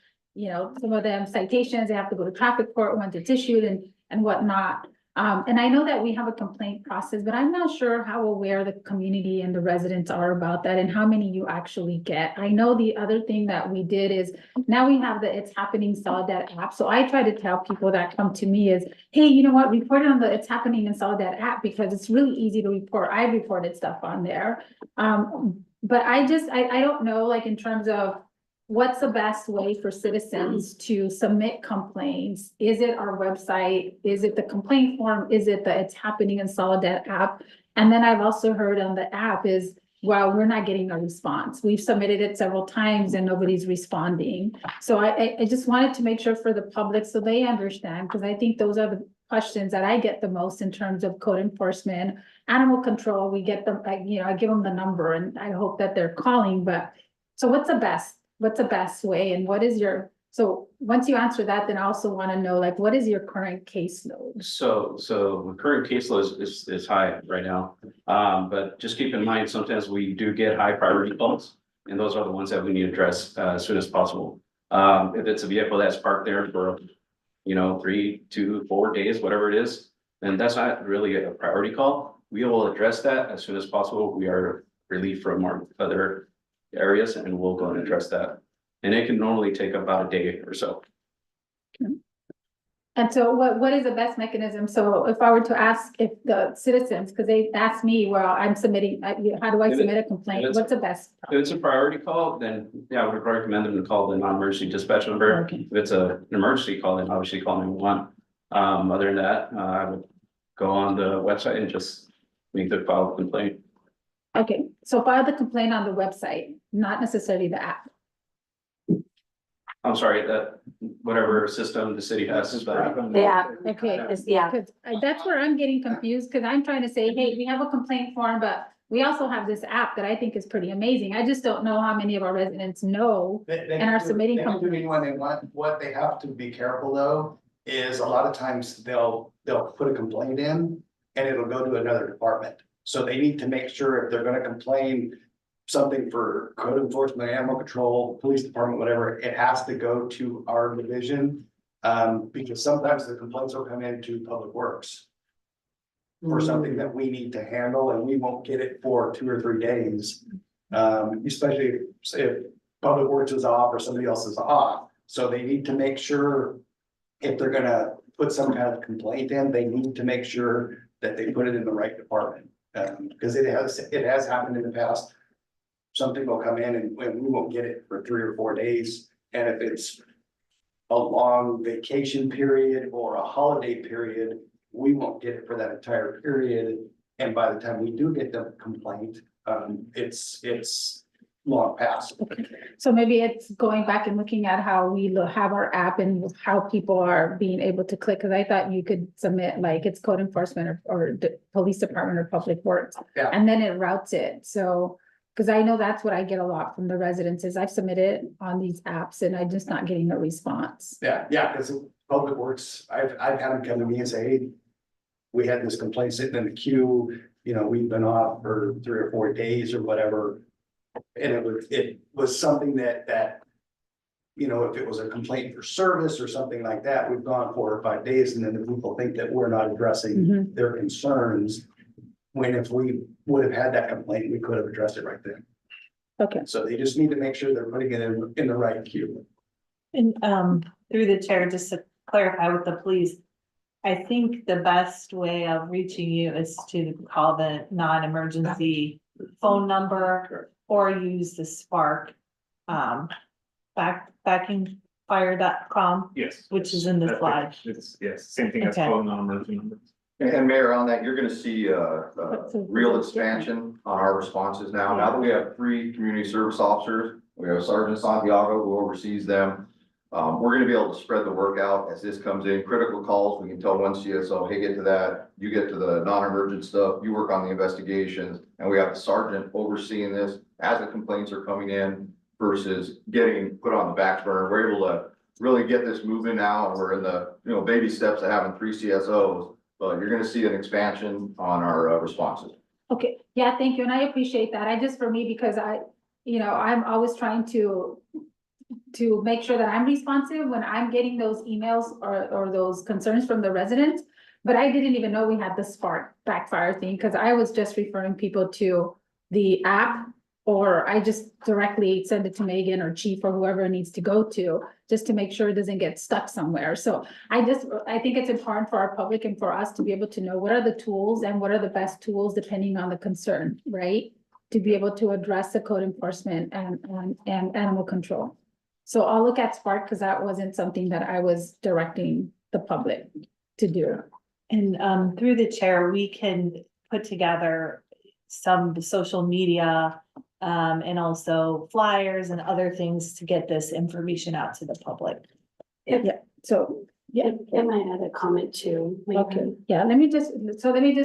some of them citations, they have to go to traffic court once it's issued and whatnot. And I know that we have a complaint process, but I'm not sure how aware the community and the residents are about that and how many you actually get. I know the other thing that we did is now we have the It's Happening Soledad app. So I try to tell people that come to me is, hey, you know what, report it on the It's Happening in Soledad app because it's really easy to report. I reported stuff on there. But I don't know, like in terms of what's the best way for citizens to submit complaints? Is it our website? Is it the complaint form? Is it the It's Happening in Soledad app? And then I've also heard on the app is well, we're not getting a response. We've submitted it several times and nobody's responding. So I just wanted to make sure for the public so they understand, because I think those are the questions that I get the most in terms of code enforcement, animal control. We get them, I give them the number and I hope that they're calling, but so what's the best way and what is your, so once you answer that, then I also want to know, like, what is your current caseload? So the current caseload is high right now. But just keep in mind, sometimes we do get high priority calls. And those are the ones that we need to address as soon as possible. If it's a vehicle that's parked there for, 3, 2, 4 days, whatever it is, then that's not really a priority call. We will address that as soon as possible. We are relieved from our other areas and we'll go and address that. And it can normally take about a day or so. And so what is the best mechanism? So if I were to ask if the citizens, because they asked me, well, I'm submitting, how do I submit a complaint? What's the best? If it's a priority call, then yeah, I would recommend them to call the non-emergency dispatch number. Okay. If it's an emergency call, then obviously call 911. Other than that, I would go on the website and just make the file complaint. Okay, so file the complaint on the website, not necessarily the app. I'm sorry, that whatever system the city has is better. Yeah, Okay, it's, yeah. because that's where I'm getting confused, because I'm trying to say, hey, we have a complaint form, but we also have this app that I think is pretty amazing. I just don't know how many of our residents know. And are submitting They can do it when they want. What they have to be careful though, is a lot of times they'll put a complaint in and it'll go to another department. So they need to make sure if they're gonna complain something for code enforcement, animal control, police department, whatever, it has to go to our division. Because sometimes the complaints will come into public works for something that we need to handle and we won't get it for 2 or 3 days. Especially if public works is off or somebody else is off. So they need to make sure if they're gonna put some kind of complaint in, they need to make sure that they put it in the right department. Because it has happened in the past. Something will come in and we won't get it for 3 or 4 days. And if it's a long vacation period or a holiday period, we won't get it for that entire period. And by the time we do get the complaint, it's long past. So maybe it's going back and looking at how we have our app and how people are being able to click, because I thought you could submit like it's code enforcement or the police department or public works. Yeah. And then it routes it. So, because I know that's what I get a lot from the residents is I've submitted on these apps and I'm just not getting a response. Yeah, because public works, I've had them come to me and say, hey, we had this complaint sitting in the queue, we've been off for 3 or 4 days or whatever. And it was something that, if it was a complaint for service or something like that, we've gone 4 or 5 days and then the people think that we're not addressing their concerns. When if we would have had that complaint, we could have addressed it right then. Okay. So they just need to make sure they're putting it in the right queue. And through the chair, just to clarify with the police, I think the best way of reaching you is to call the non-emergency phone number or use the Spark backingfire.com, Yes. which is in the slide. Yes, same thing as Okay. phone non-emergency numbers. And Mayor, on that, you're gonna see That's a- real expansion on our responses now. Now that we have 3 community service officers, we have Sergeant Santiago who oversees them. We're gonna be able to spread the work out as this comes in. Critical calls, we can tell one CSO, hey, get to that. You get to the non-emergent stuff, you work on the investigations. And we have the sergeant overseeing this as the complaints are coming in versus getting put on the back burner. We're able to really get this moving now, and we're in the, baby steps of having 3 CSOs. But you're gonna see an expansion on our responses. Okay, yeah, thank you. And I appreciate that. For me, because I'm always trying to make sure that I'm responsive when I'm getting those emails or those concerns from the residents. But I didn't even know we had the Spark backfire thing, because I was just referring people to the app, or I just directly send it to Megan or Chief or whoever it needs to go to, just to make sure it doesn't get stuck somewhere. So I think it's important for our public and for us to be able to know what are the tools and what are the best tools depending on the concern, right? To be able to address the code enforcement and animal control. So I'll look at Spark, because that wasn't something that I was directing the public to do. And through the chair, we can put together some social media, and also flyers and other things to get this information out to the public. So, yeah. Can I add a comment too? Okay, yeah, let me just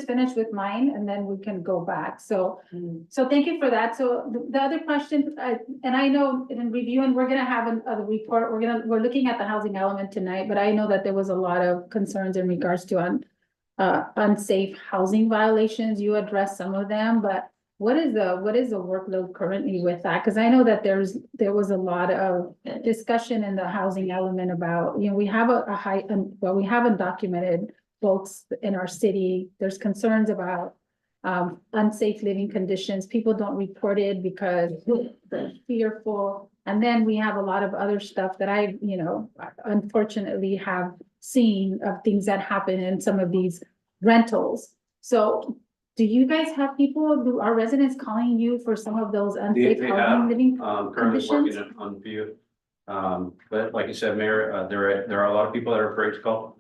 finish with mine and then we can go back. So thank you for that. So the other question, and I know in review, and we're gonna have a report, we're looking at the housing element tonight, but I know that there was a lot of concerns in regards to unsafe housing violations. You addressed some of them, but what is the workload currently with that? Cause I know that there was a lot of discussion in the housing element about, we have we have undocumented folks in our city. There's concerns about unsafe living conditions. People don't report it because they're fearful. And then we have a lot of other stuff that I, unfortunately have seen of things that happen in some of these rentals. So do you guys have are residents calling you for some of those unsafe housing living Currently working conditions? on few. But like you said, Mayor, there are a lot of people that are afraid to call.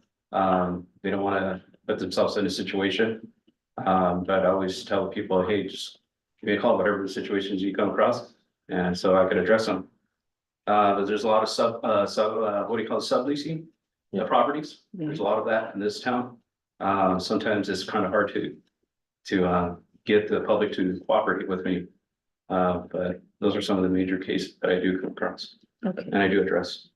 They don't wanna put themselves in a situation. But I always tell people, hey, just give me a call, whatever the situations you come across, and so I could address them. But there's a lot of subleasing the properties. There's a lot of that in this town. Sometimes it's kind of hard to get the public to cooperate with me. But those are some of the major cases that I do come across Okay. and I do address.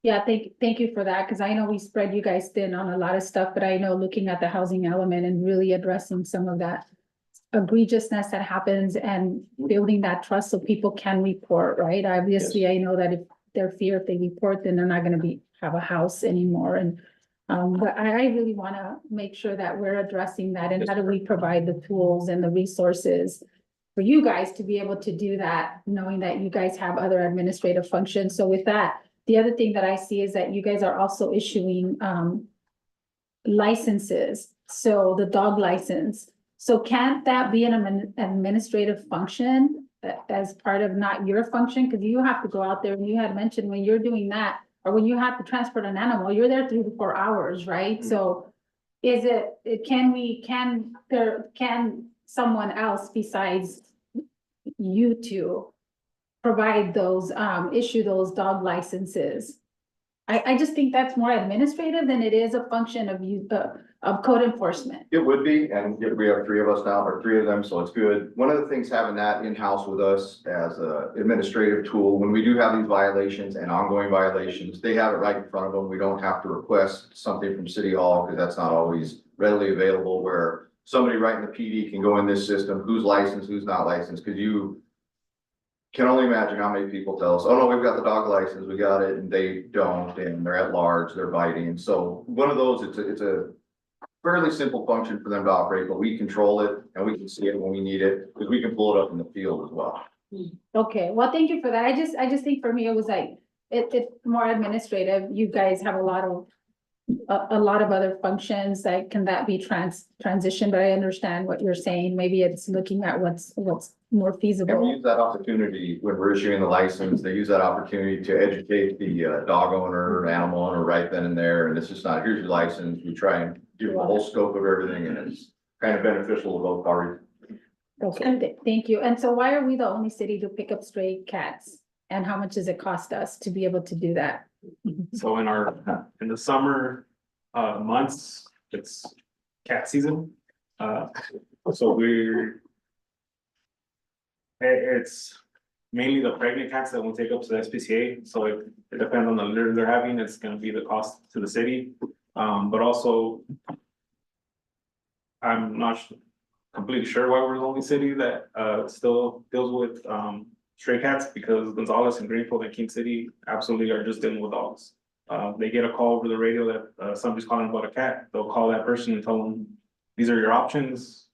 Yeah, thank you for that, because I know we spread you guys thin on a lot of stuff, but I know looking at the housing element and really addressing some of that egregiousness that happens and building that trust so people can report, right? Obviously, I know that if if they report, then they're not gonna have a house anymore. And but I really wanna make sure that we're addressing that, and how do we provide the tools and the resources for you guys to be able to do that, knowing that you guys have other administrative functions. So with that, the other thing that I see is that you guys are also issuing licenses, so the dog license. So can't that be an administrative function as part of not your function? Because you have to go out there, and you had mentioned when you're doing that, or when you have to transport an animal, you're there 3 to 4 hours, right? So can someone else besides you two provide those, issue those dog licenses? I just think that's more administrative than it is a function of code enforcement. It would be, and we have 3 of us now, or 3 of them, so it's good. One of the things having that in-house with us as a administrative tool, when we do have these violations and ongoing violations, they have it right in front of them. We don't have to request something from City Hall, because that's not always readily available, where somebody right in the PD can go in this system, who's licensed, who's not licensed, because you can only imagine how many people tell us, oh no, we've got the dog license, we got it, and they don't, and they're at large, they're biting. So one of those, it's a fairly simple function for them to operate, but we control it and we can see it when we need it, because we can pull it up in the field as well. Okay, well, thank you for that. I just think for me, it was like, it's more administrative. You guys have a lot of other functions, like, can that be transitioned? But I understand what you're saying. Maybe it's looking at what's more And we feasible. use that opportunity when we're issuing the license, they use that opportunity to educate the dog owner, animal owner right then and there, and it's just not, here's your license, we try and give the whole scope of everything, and it's kind of beneficial to both parties. Okay, thank you. And so why are we the only city to pick up stray cats? And how much does it cost us to be able to do that? So in the summer months, it's cat season. So it's mainly the pregnant cats that will take up to the SPCA. So it depends on the litter they're having. It's gonna be the cost to the city. But also, I'm not completely sure why we're the only city that still deals with stray cats, because Gonzales and Greenfield and King City absolutely are just dealing with dogs. They get a call over the radio that somebody's calling about a cat. They'll call that person and tell them, these are your options.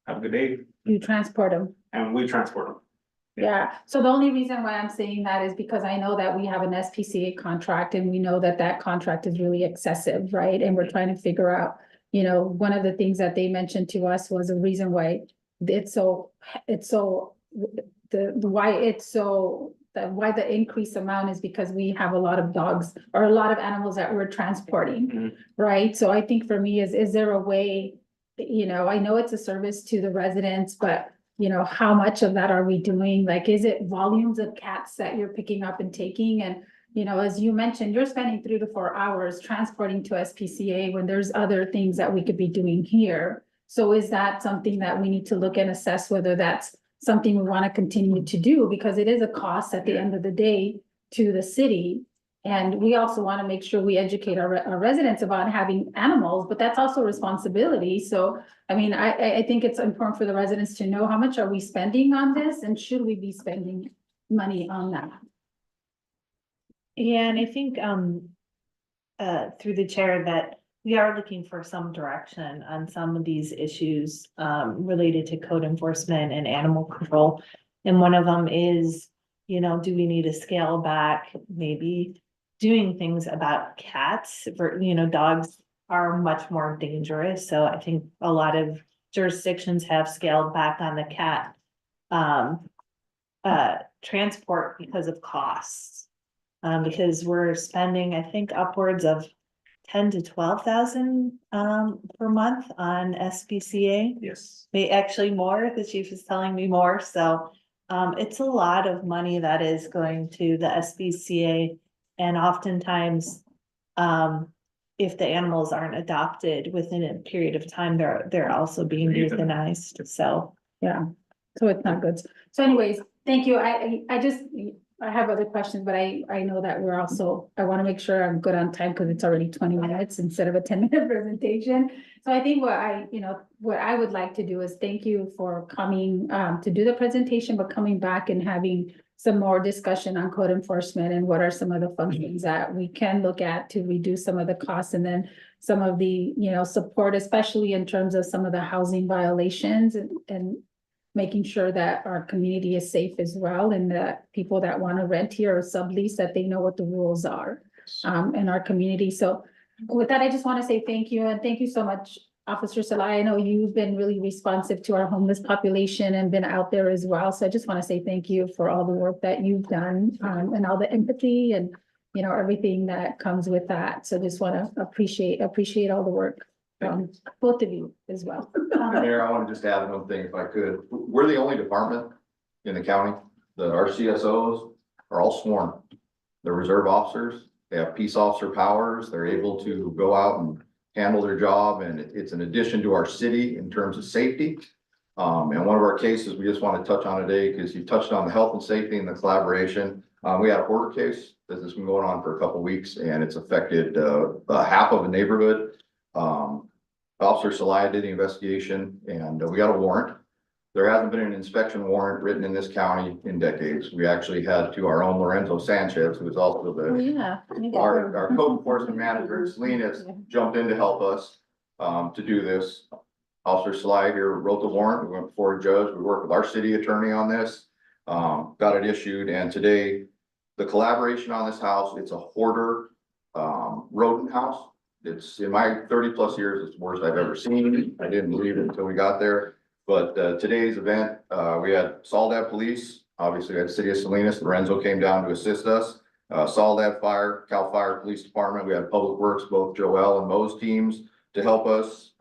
Have a good day. You transport them. And we transport them. Yeah, so the only reason why I'm saying that is because I know that we have an SPCA contract, and we know that that contract is really excessive, right? And we're trying to figure out, one of the things that they mentioned to us was a reason why why the increased amount is because we have a lot of dogs or a lot of animals that we're transporting, right? So I think for me is there a way, I know it's a service to the residents, but you know, how much of that are we doing? Like, is it volumes of cats that you're picking up and taking? And, you know, as you mentioned, you're spending 3 to 4 hours transporting to SPCA when there's other things that we could be doing here. So is that something that we need to look and assess whether that's something we want to continue to do? Because it is a cost at the end of the day to the city. And we also want to make sure we educate our residents about having animals, but that's also a responsibility. So, I mean, I think it's important for the residents to know how much are we spending on this and should we be spending money on that? Yeah, and I think, through the chair that we are looking for some direction on some of these issues, related to code enforcement and animal control. And one of them is, you know, do we need to scale back, maybe doing things about cats? For, you know, dogs are much more dangerous, so I think a lot of jurisdictions have scaled back on the cat transport because of costs. Because we're spending, I think, upwards of 10 to 12,000 per month on SPCA. Yes. Actually more, the chief is telling me more, so it's a lot of money that is going to the SPCA. And oftentimes, if the animals aren't adopted within a period of time, they're also being euthanized, so. Yeah, so it's not good. So anyways, thank you. I have other questions, but I know that we're also, I want to make sure I'm good on time because it's already 20 minutes instead of a 10-minute presentation. So I think what I would like to do is thank you for coming to do the presentation, but coming back and having some more discussion on code enforcement and what are some of the functions that we can look at to reduce some of the costs, and then some of the, you know, support, especially in terms of some of the housing violations and making sure that our community is safe as well, and that people that want to rent here or sublease, that they know what the rules are in our community. So with that, I just want to say thank you, and thank you so much, Officer Celaya. I know you've been really responsive to our homeless population and been out there as well. So I just want to say thank you for all the work that you've done and all the empathy and, you know, everything that comes with that. So just want to appreciate all the work from both of you as well. Mayor, I want to just add one thing if I could. We're the only department in the county that our CSOs are all sworn. They're reserve officers. They have peace officer powers. They're able to go out and handle their job, and it's an addition to our city in terms of safety. And one of our cases we just want to touch on today, because you touched on the health and safety and the collaboration. We had a hoarder case that has been going on for a couple of weeks, and it's affected half of a neighborhood. Officer Celaya did the investigation, and we got a warrant. There hasn't been an inspection warrant written in this county in decades. We actually had to our own Lorenzo Sanchez, who is also our code enforcement manager in Salinas, jumped in to help us to do this. Officer Celaya here wrote the warrant. We went before a judge. We worked with our city attorney on this, got it issued, and today the collaboration on this house, it's a hoarder rodent house. It's in my 30+ years, it's the worst I've ever seen. I didn't believe it until we got there. But today's event, we had Soledad Police, obviously we had City of Salinas. Lorenzo came down to assist us. Soledad Fire, Cal Fire Police Department. We had Public Works, both Joel and Mo's teams to help us.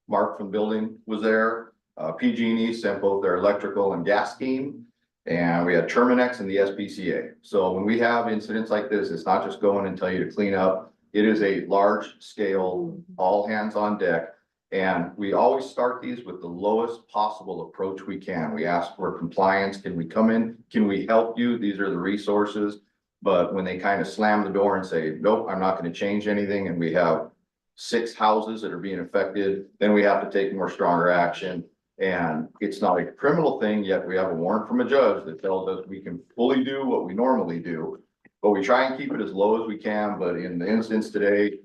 Mark from building was there. PG&E sent both their electrical and gas team. And we had Terminex and the SPCA. So when we have incidents like this, it's not just going and tell you to clean up. It is a large scale, all hands on deck. And we always start these with the lowest possible approach we can. We ask for compliance. Can we come in? Can we help you? These are the resources. But when they kind of slam the door and say, nope, I'm not going to change anything, and we have 6 houses that are being affected, then we have to take more stronger action. And it's not a criminal thing, yet we have a warrant from a judge that tells us we can fully do what we normally do. But we try and keep it as low as we can. But in the instance today,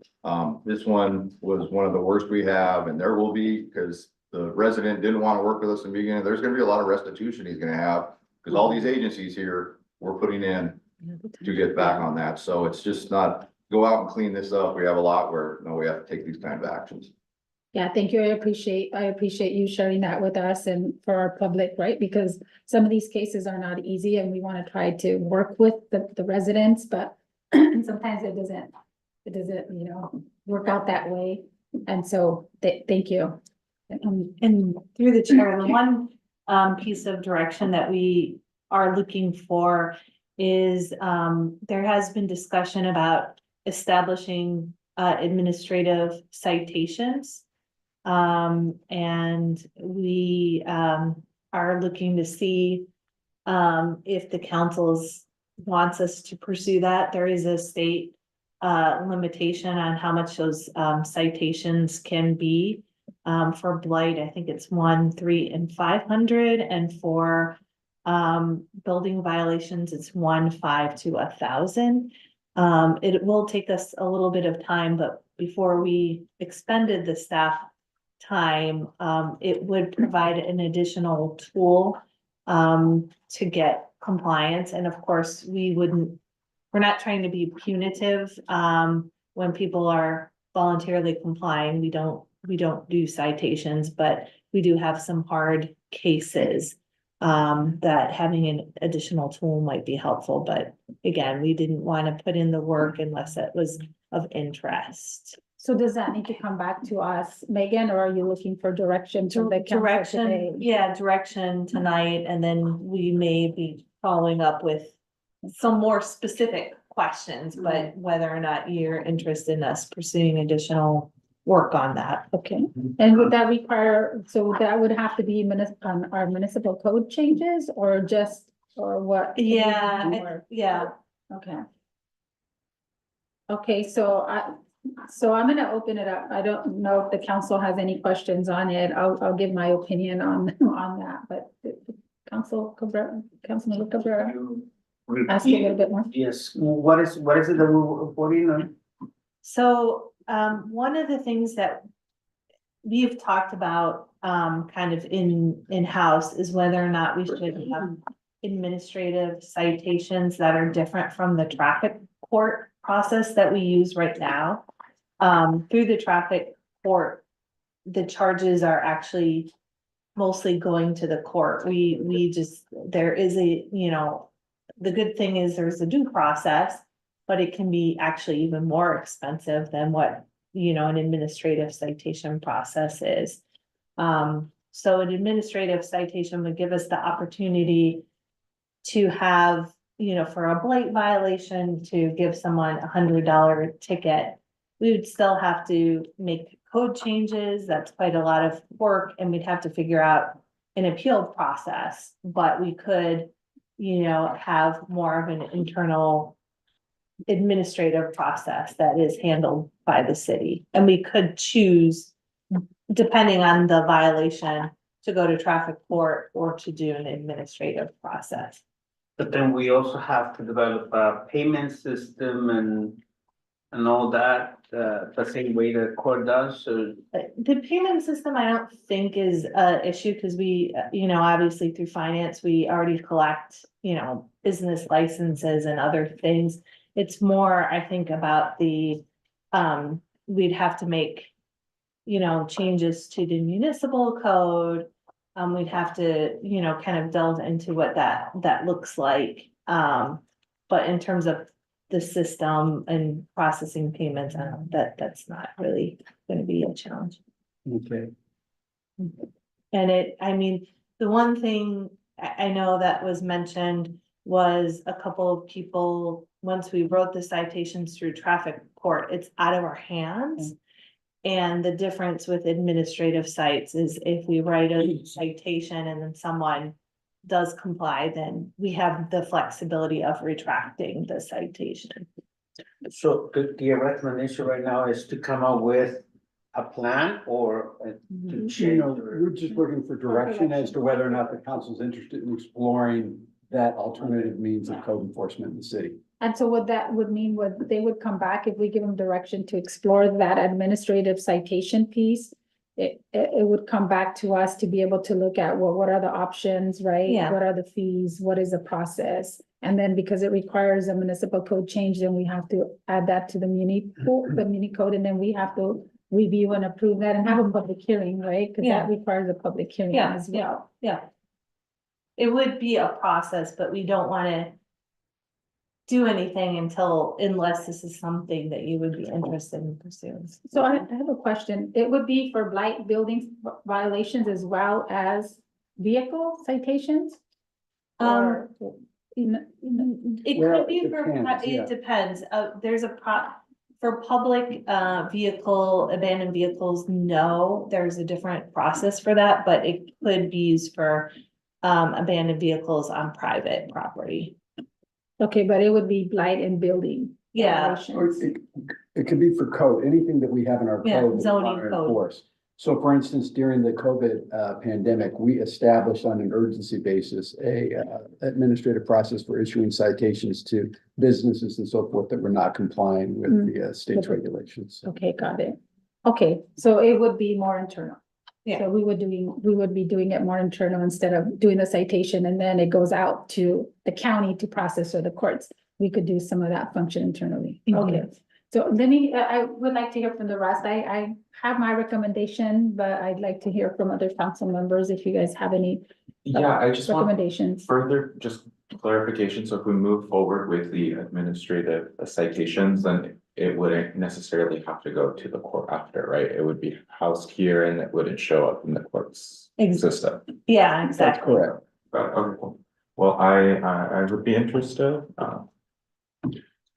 this one was one of the worst we have, and there will be, because the resident didn't want to work with us in the beginning. There's going to be a lot of restitution he's going to have, because all these agencies here we're putting in to get back on that. So it's just not go out and clean this up. We have a lot where no, we have to take these kind of actions. Yeah, thank you. I appreciate you sharing that with us and for our public, right? Because some of these cases are not easy, and we want to try to work with the residents, but sometimes it doesn't, you know, work out that way. And so thank you. And through the chair, the one piece of direction that we are looking for is, there has been discussion about establishing, administrative citations. And we, are looking to see, if the council's wants us to pursue that. There is a state, limitation on how much those, citations can be. For blight, I think it's 1, 3, and 500, and for building violations, it's 1, 5 to 1,000. It will take us a little bit of time, but before we expended the staff time, it would provide an additional tool to get compliance. And of course, we're not trying to be punitive when people are voluntarily complying. We don't do citations, but we do have some hard cases that having an additional tool might be helpful. But again, we didn't want to put in the work unless it was of interest. So does that need to come back to us, Megan, or are you looking for direction from the council today? Direction tonight, and then we may be following up with some more specific questions, but whether or not you're interested in us pursuing additional work on that. Okay, and would that require, so that would have to be on our municipal code changes or what? Yeah. Okay. Okay, so I'm gonna open it up. I don't know if the council has any questions on it. I'll give my opinion on that, but Councilman Cabrera, ask you a little bit more. Yes, what is it that we're voting on? So, one of the things that we've talked about, kind of in-house is whether or not we should have administrative citations that are different from the traffic court process that we use right now. Through the traffic court, the charges are actually mostly going to the court. There is the good thing is there's a due process, but it can be actually even more expensive than what, an administrative citation process is. So an administrative citation would give us the opportunity to have, for a blight violation, to give someone $100 ticket. We would still have to make code changes. That's quite a lot of work, and we'd have to figure out an appeal process, but we could, have more of an internal administrative process that is handled by the city. And we could choose, depending on the violation, to go to traffic court or to do an administrative process. But then we also have to develop a payment system and all that, the same way the court does, so. The payment system, I don't think is a issue, because we, obviously through finance, we already collect, business licenses and other things. It's more, I think, about we'd have to make, changes to the municipal code. We'd have to, kind of delve into what that looks like. But in terms of the system and processing payments, that's not really gonna be a challenge. Okay. And the one thing I know that was mentioned was a couple of people, once we wrote the citations through traffic court, it's out of our hands. And the difference with administrative cites is if we write a citation and then someone does comply, then we have the flexibility of retracting the citation. So the recommendation right now is to come up with a plan or to change. We're just looking for direction as to whether or not the council's interested in exploring that alternative means of code enforcement in the city. And so what that would mean, they would come back if we give them direction to explore that administrative citation piece. It would come back to us to be able to look at, well, what are the options, right? Yeah. What are the fees? What is the process? And then because it requires a municipal code change, then we have to add that to the muni code, and then we have to review and approve that and have a public hearing, right? Because that requires a public hearing as well. Yeah. It would be a process, but we don't want to do anything unless this is something that you would be interested in pursuing. So I have a question. It would be for blight building violations as well as vehicle citations? Um, Or, It Well, could be it for, depends, yeah. it depends, there's a for public, vehicle, abandoned vehicles, no, there's a different process for that, but it could be used for. Abandoned vehicles on private property. okay, but it would be blight and building. Yeah, Or violations. it could be for code, anything that we have in our Yeah, code. that we zoning want to code. enforce. So for instance, during the COVID pandemic, we established on an urgency basis a administrative process for issuing citations to businesses and so forth that were not complying with the state's Okay. regulations. Okay, got it. Okay, so it would be more internal. Yeah. So we would be doing it more internal instead of doing the citation and then it goes out to the county to process or the courts. We could do some of that function internally. Okay. So let me, I would like to hear from the rest. I have my recommendation, but I'd like to hear from other council members if you guys have any Yeah, I just want recommendations. further just clarification. So if we move forward with the administrative citations, then it wouldn't necessarily have to go to the court after, right? It would be housed here and it wouldn't show up in the court's system. Yeah, That's exactly. correct. Okay, cool. Well, I would be interested.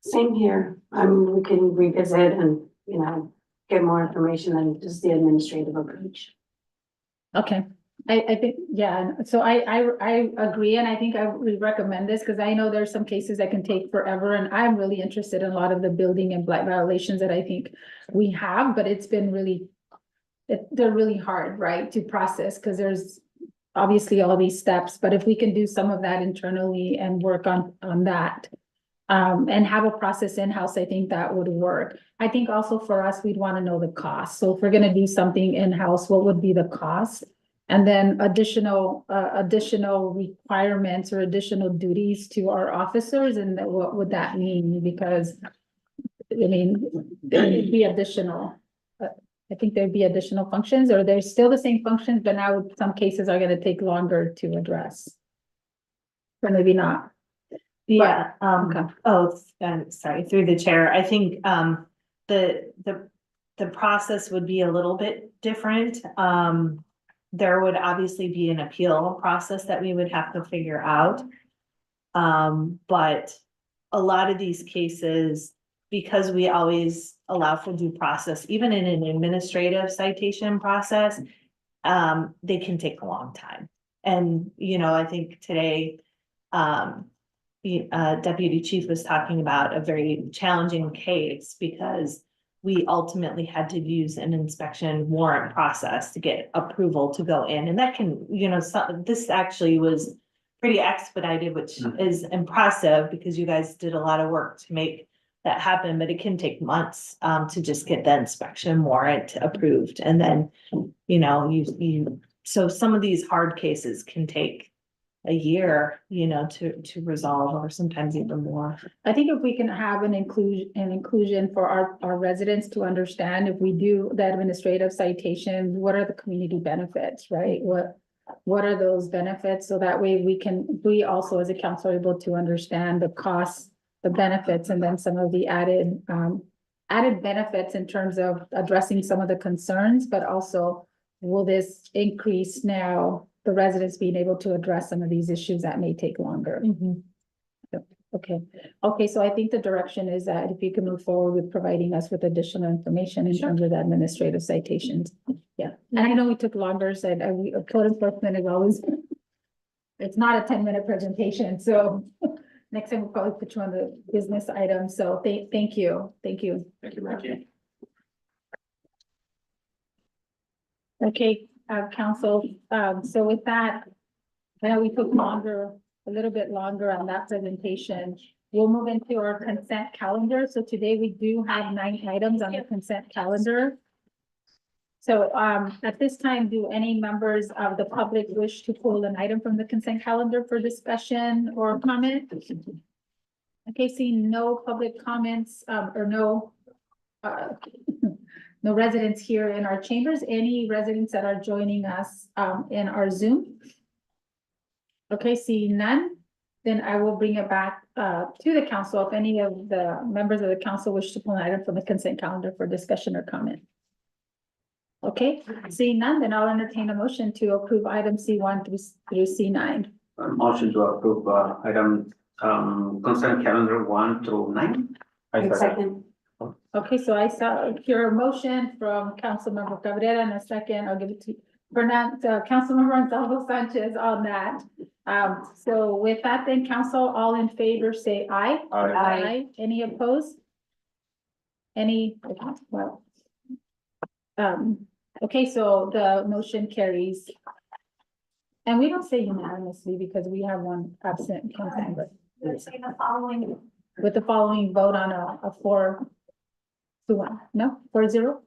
Same here. We can revisit and, get more information than just the administrative approach. Okay, I think, yeah, so I agree, and I think I would recommend this, because I know there's some cases that can take forever, and I'm really interested in a lot of the building and blight violations that I think we have, but it's been really, they're really hard, right, to process, because there's obviously all these steps, but if we can do some of that internally and work on that, and have a process in-house, I think that would work. I think also for us, we'd want to know the cost. So if we're gonna do something in-house, what would be the cost? And then additional requirements or additional duties to our officers, and then what would that mean? Because, I mean, it'd be additional. I think there'd be additional functions, or there's still the same functions, but now some cases are gonna take longer to address. Or maybe not. Yeah, Okay. sorry, through the chair, I think, the process would be a little bit different. There would obviously be an appeal process that we would have to figure out. But a lot of these cases, because we always allow for due process, even in an administrative citation process, they can take a long time. And, I think today, Deputy Chief was talking about a very challenging case because we ultimately had to use an inspection warrant process to get approval to go in. And that can, this actually was pretty expedited, which is impressive because you guys did a lot of work to make that happen, but it can take months to just get the inspection warrant approved. And then, so some of these hard cases can take a year, to resolve, or sometimes even more. I think if we can have an inclusion for our residents to understand, if we do the administrative citation, what are the community benefits, right? What are those benefits? So that way we also as a council are able to understand the costs, the benefits, and then some of the added benefits in terms of addressing some of the concerns, but also will this increase now the residents being able to address some of these issues that may take longer? Okay, so I think the direction is that if you can move forward with providing us with additional information in terms of the administrative citations. Yeah, and I know we took longer, said code enforcement is always, it's not a 10-minute presentation, so next time we'll probably put you on the business item. So thank you. Thank you, Ricky. Okay, council, so with that, I know we took a little bit longer on that presentation. We'll move into our consent calendar. So today we do have 9 items on the consent calendar. So at this time, do any members of the public wish to pull an item from the consent calendar for discussion or comment? Okay, seeing no public comments or no residents here in our chambers. Any residents that are joining us in our Zoom? Okay, seeing none, then I will bring it back to the council if any of the members of the council wish to pull an item from the consent calendar for discussion or comment. Okay, seeing none, then I'll entertain a motion to approve item C1 through C9. Motion to approve, item, consent calendar 1 through 9. I second. Okay, so I saw your motion from Councilmember Cabrera and a second, I'll give it to Councilmember Gonzalo Sanchez on that. So with that then, council, all in favor, say aye. Aye. Any opposed? Any, well. Okay, so the motion carries. And we don't say unanimously because we have one absent council member. Let's say the following. With the following vote on a 4-1, no, 4-0?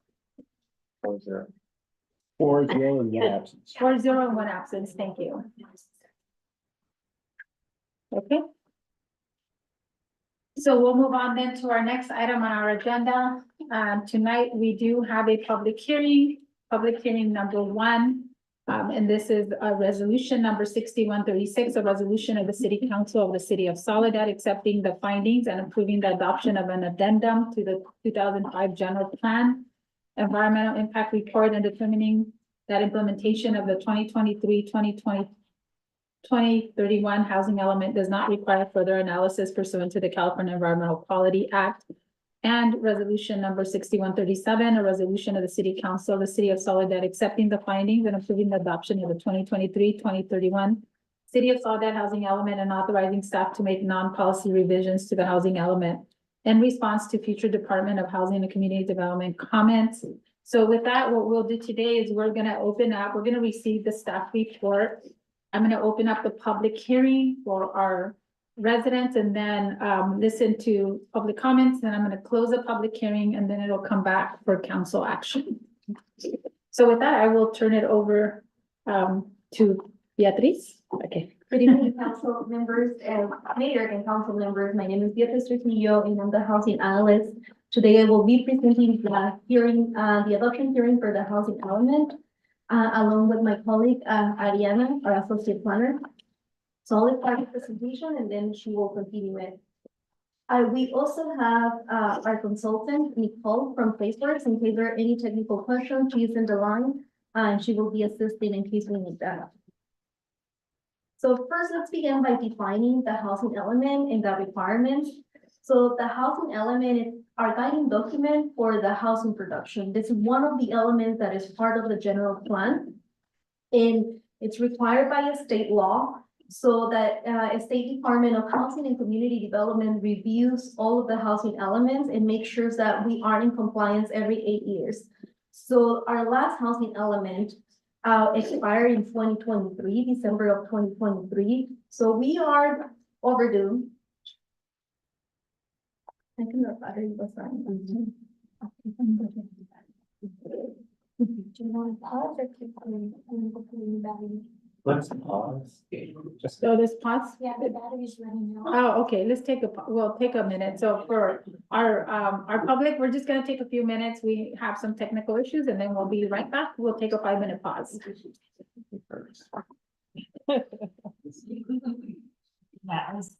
4-0 and one absence. 4-0 and one absence, thank you. Okay. So we'll move on then to our next item on our agenda. Tonight, we do have a public hearing number 1. And this is a resolution number 6136, a resolution of the City Council of the City of Soledad accepting the findings and approving the adoption of an addendum to the 2005 General Plan Environmental Impact Report and determining that implementation of the 2023-2031 housing element does not require further analysis pursuant to the California Environmental Quality Act. And resolution number 6137, a resolution of the City Council of the City of Soledad accepting the findings and approving the adoption of the 2023-2031 City of Soledad housing element and authorizing staff to make non-policy revisions to the housing element in response to future Department of Housing and Community Development comments. So with that, what we'll do today is we're gonna receive the staff report. I'm gonna open up the public hearing for our residents and then listen to public comments. Then I'm gonna close the public hearing and then it'll come back for council action. So with that, I will turn it over to Beatriz. Okay. Good evening, council members and mayor and council members. My name is Beatriz Trujillo and I'm the housing analyst. Today I will be presenting the hearing, the adoption hearing for the housing element, along with my colleague, Ariana, our associate planner. So I'll start the presentation and then she will continue it. We also have our consultant, Nicole from Placeworks. In case there are any technical questions, she is in the line and she will be assisting in case we need that. So first, let's begin by defining the housing element and the requirements. So the housing element is our guiding document for the housing production. This is one of the elements that is part of the general plan. And it's required by a state law. So that a State Department of Housing and Community Development reviews all of the housing elements and makes sure that we are in compliance every 8 years. So our last housing element expired in 2023, December of 2023. So we are overdue. I think the battery was on. Let's pause. So this pause? Yeah, the battery's running out. Oh, okay, we'll take a minute. So for our public, we're just gonna take a few minutes. We have some technical issues and then we'll be right back. We'll take a 5-minute pause. That was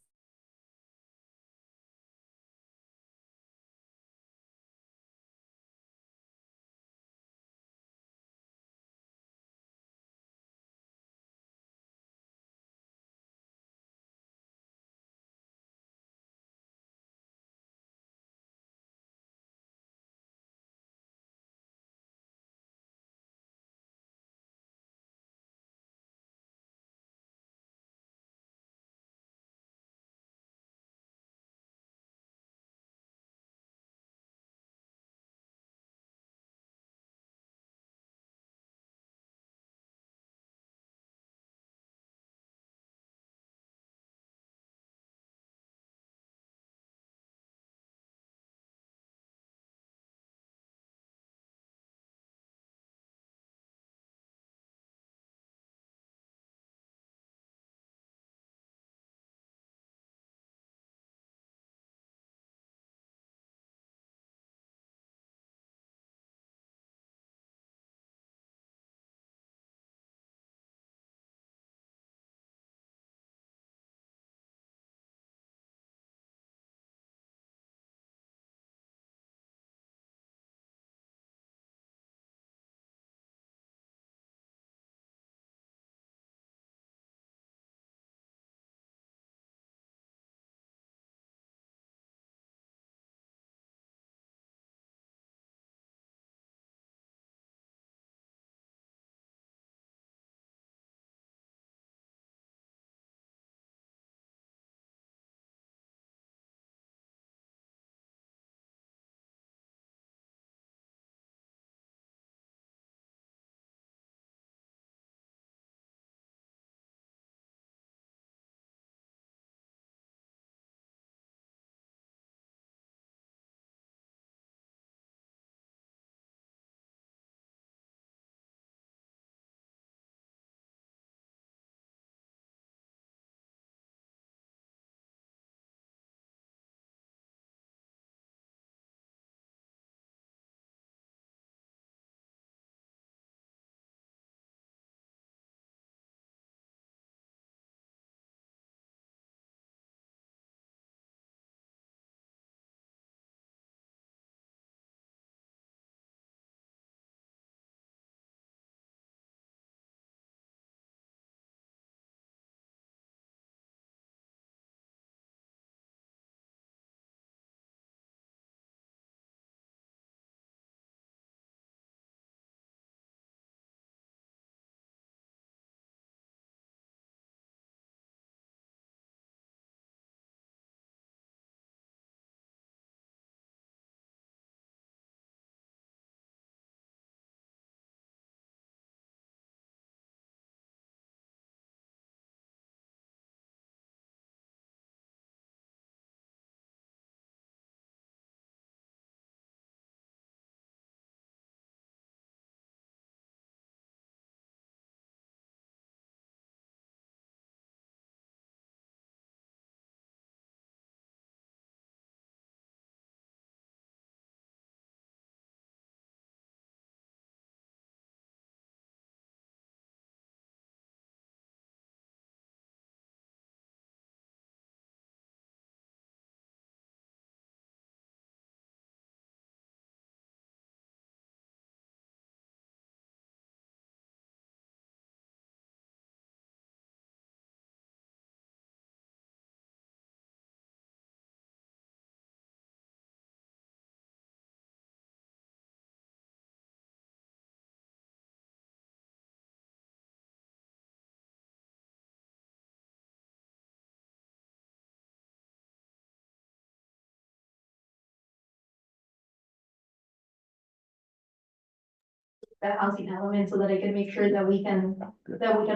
the housing element so that I can make sure that we can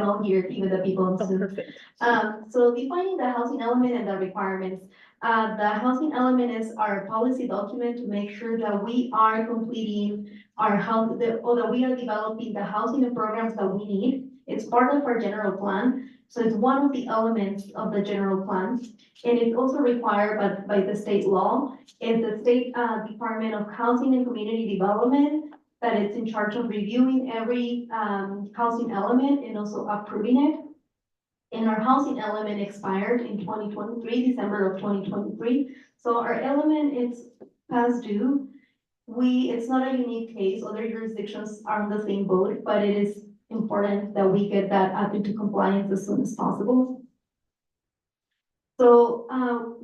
all hear, even the people on Zoom. Perfect. So defining the housing element and the requirements. The housing element is our policy document to make sure that we are completing our or that we are developing the housing and programs that we need. It's part of our general plan, so it's one of the elements of the general plan. And it's also required by the state law. It's the State Department of Housing and Community Development that it's in charge of reviewing every housing element and also approving it. And our housing element expired in 2023, December of 2023. So our element is past due. It's not a unique case. Other jurisdictions are on the same boat, but it is important that we get that up into compliance as soon as possible. So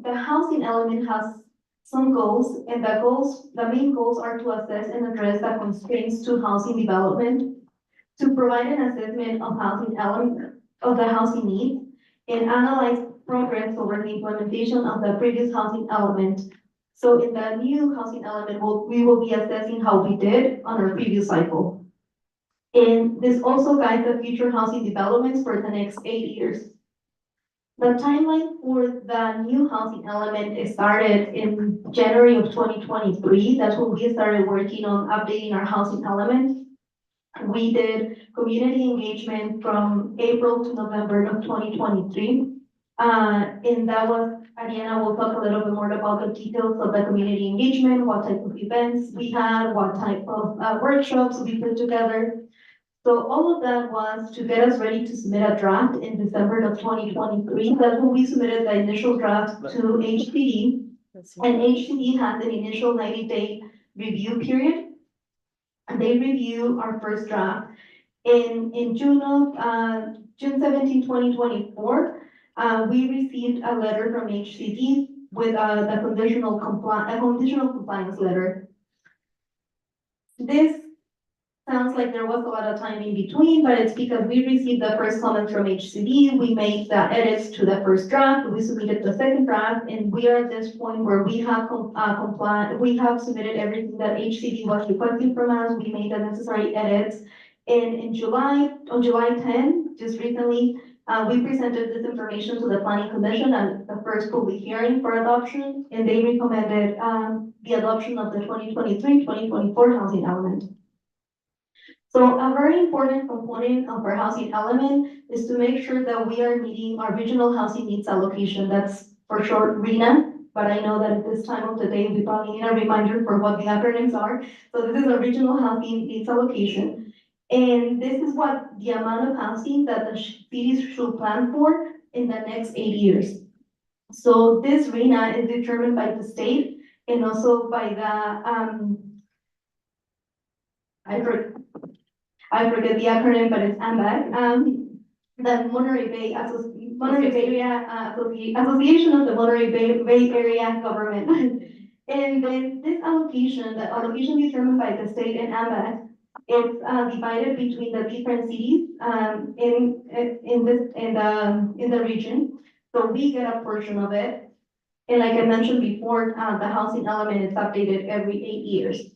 the housing element has some goals, and the main goals are to assess and address the constraints to housing development, to provide an assessment of housing element of the housing needs, and analyze progress over the implementation of the previous housing element. So in the new housing element, we will be assessing how we did on our previous cycle. And this also guides the future housing developments for the next 8 years. The timeline for the new housing element started in January of 2023. That's when we started working on updating our housing element. We did community engagement from April to November of 2023. And that was, Ariana will talk a little bit more about the details of the community engagement, what type of events we had, what type of workshops we put together. So all of that was to get us ready to submit a draft in December of 2023. That's when we submitted the initial draft to HCD. And HCD has an initial 90-day review period. And they review our first draft. In June 17, 2024, we received a letter from HCD with the conditional compliance letter. This sounds like there was a lot of time in between, but it's because we received the first comments from HCD, we made the edits to the first draft, we submitted the second draft, and we are at this point where we have submitted everything that HCD was requesting from us, we made the necessary edits. And on July 10, just recently, we presented this information to the Planning Commission at the first public hearing for adoption, and they recommended the adoption of the 2023-2024 housing element. So a very important component of our housing element is to make sure that we are meeting our regional housing needs allocation. That's for short RHNA, but I know that at this time of the day, we probably need a reminder for what the acronyms are. So this is a regional housing needs allocation. And this is what the amount of housing that the cities should plan for in the next 8 years. So this RHNA is determined by the state and also by the, I forget the acronym, but it's AMBAC, the Monterey Bay Area Association of the Monterey Bay Area Government. And then this allocation, the allocation determined by the state and AMBAC, is divided between the different cities in the region. So we get a portion of it. And like I mentioned before, the housing element is updated every 8 years.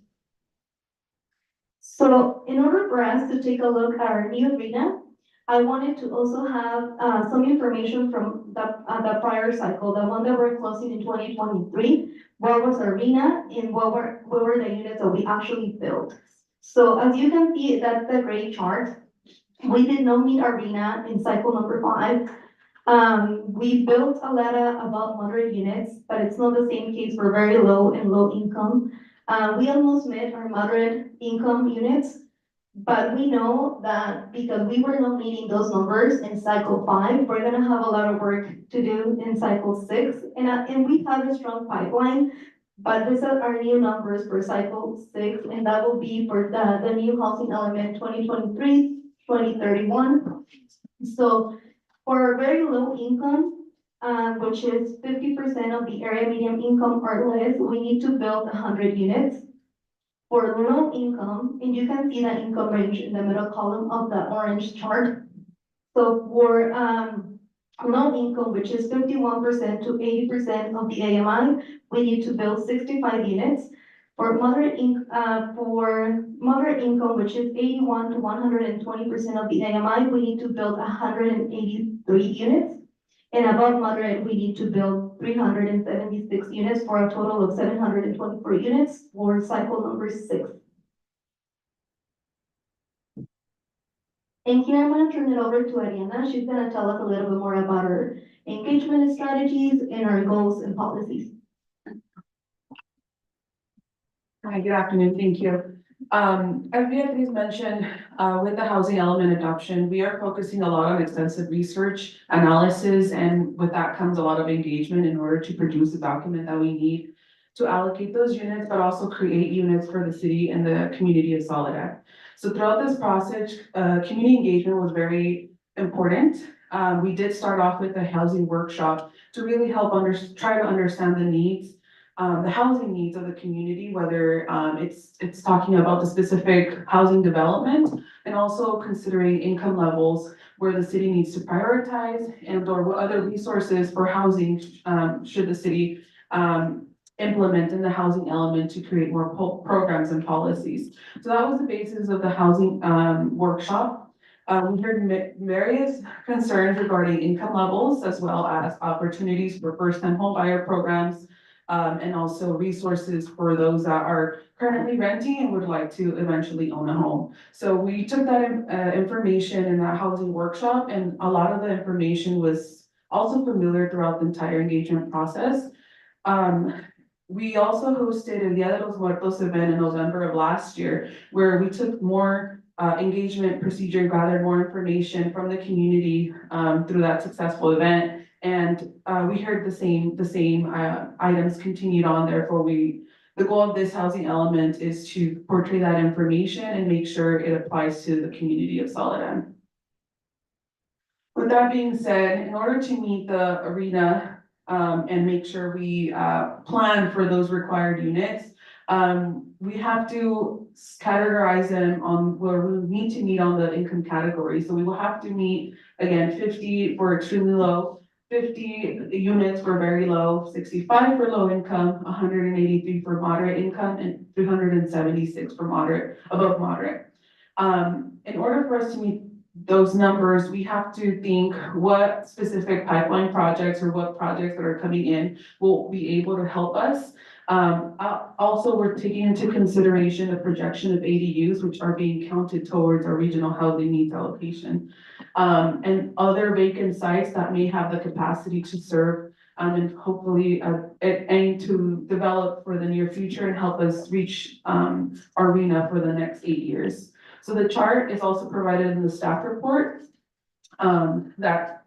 So in order for us to take a look at our new RHNA, I wanted to also have some information from the prior cycle, the one that we're closing in 2023. What was our RHNA and what were the units that we actually built? So as you can see, that's the gray chart. We did not meet our RHNA in cycle number 5. We built a lot of about 100 units, but it's not the same case for very low and low income. We almost met our moderate income units, but we know that because we were not meeting those numbers in cycle 5, we're gonna have a lot of work to do in cycle 6. And we have a strong pipeline, but these are our new numbers for cycle 6, and that will be for the new housing element 2023, 2031. So for very low income, which is 50% of the area median income or less, we need to build 100 units. For low income, and you can see the income range in the middle column of the orange chart. So for low income, which is 51% to 80% of the AMI, we need to build 65 units. For moderate income, which is 81 to 120% of the AMI, we need to build 183 units. And above moderate, we need to build 376 units for a total of 724 units for cycle number 6. And here I'm gonna turn it over to Ariana. She's gonna tell us a little bit more about her engagement strategies and our goals and policies. Hi, good afternoon, thank you. As Beatriz mentioned, with the housing element adoption, we are focusing a lot on extensive research, analysis, and with that comes a lot of engagement in order to produce the document that we need to allocate those units, but also create units for the city and the community of Soledad. So throughout this process, community engagement was very important. We did start off with a housing workshop to really help try to understand the needs, the housing needs of the community, whether it's talking about the specific housing development and also considering income levels where the city needs to prioritize and or what other resources for housing should the city implement in the housing element to create more programs and policies. So that was the basis of the housing workshop. We heard various concerns regarding income levels as well as opportunities for first-time home buyer programs and also resources for those that are currently renting and would like to eventually own a home. So we took that information in that housing workshop, and a lot of the information was also familiar throughout the entire engagement process. We also hosted a Dia de los Muertos event in November of last year, where we took more engagement procedure, gathered more information from the community through that successful event. And we heard the same items continued on. Therefore, the goal of this housing element is to portray that information and make sure it applies to the community of Soledad. With that being said, in order to meet the arena and make sure we plan for those required units, we have to categorize them on where we need to meet on the income category. So we will have to meet, again, 50 for extremely low, 50 units for very low, 65 for low income, 183 for moderate income, and 376 for moderate, above moderate. In order for us to meet those numbers, we have to think what specific pipeline projects or what projects that are coming in will be able to help us. Also, we're taking into consideration the projection of ADUs, which are being counted towards our regional housing needs allocation. And other vacant sites that may have the capacity to serve and hopefully aim to develop for the near future and help us reach our arena for the next 8 years. So the chart is also provided in the staff report that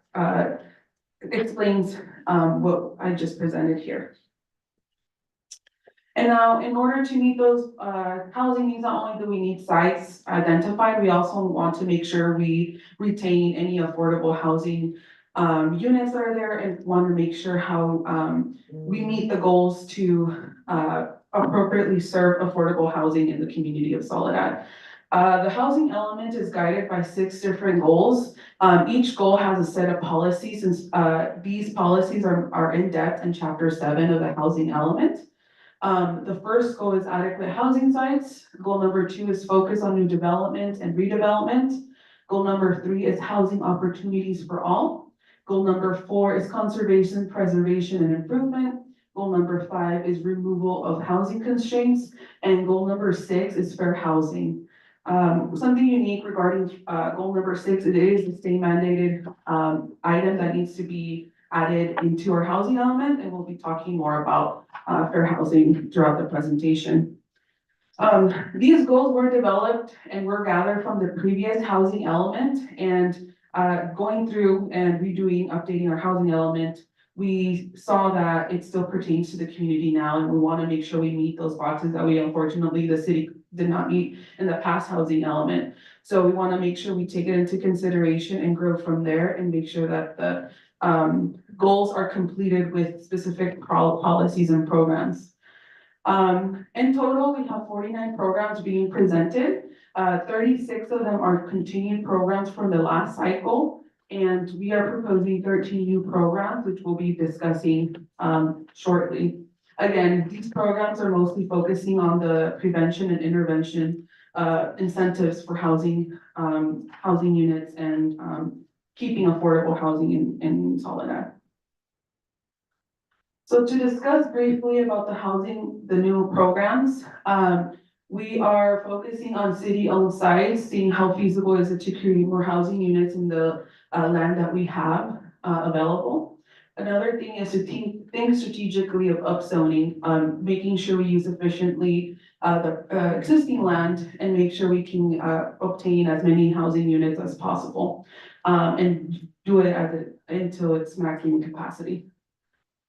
explains what I just presented here. And now, in order to meet those housing needs, not only do we need sites identified, we also want to make sure we retain any affordable housing units that are there, and want to make sure how we meet the goals to appropriately serve affordable housing in the community of Soledad. The housing element is guided by 6 different goals. Each goal has a set of policies, and these policies are in depth in chapter 7 of the housing element. The first goal is adequate housing sites. Goal number 2 is focus on new development and redevelopment. Goal number 3 is housing opportunities for all. Goal number 4 is conservation, preservation, and improvement. Goal number 5 is removal of housing constraints. And goal number 6 is fair housing. Something unique regarding goal number 6, it is the state mandated item that needs to be added into our housing element, and we'll be talking more about fair housing throughout the presentation. These goals were developed and were gathered from the previous housing element, and going through and redoing, updating our housing element, we saw that it still pertains to the community now, and we want to make sure we meet those boxes that we unfortunately the city did not meet in the past housing element. So we want to make sure we take it into consideration and grow from there and make sure that the goals are completed with specific policies and programs. In total, we have 49 programs being presented. 36 of them are continued programs from the last cycle, and we are proposing 13 new programs, which we'll be discussing shortly. Again, these programs are mostly focusing on the prevention and intervention incentives for housing, housing units and keeping affordable housing in Soledad. So to discuss briefly about the housing, the new programs, we are focusing on city-owned sites, seeing how feasible is it to create more housing units in the land that we have available. Another thing is to think strategically of upzoning, making sure we use efficiently the existing land and make sure we can obtain as many housing units as possible, and do it until its maximum capacity.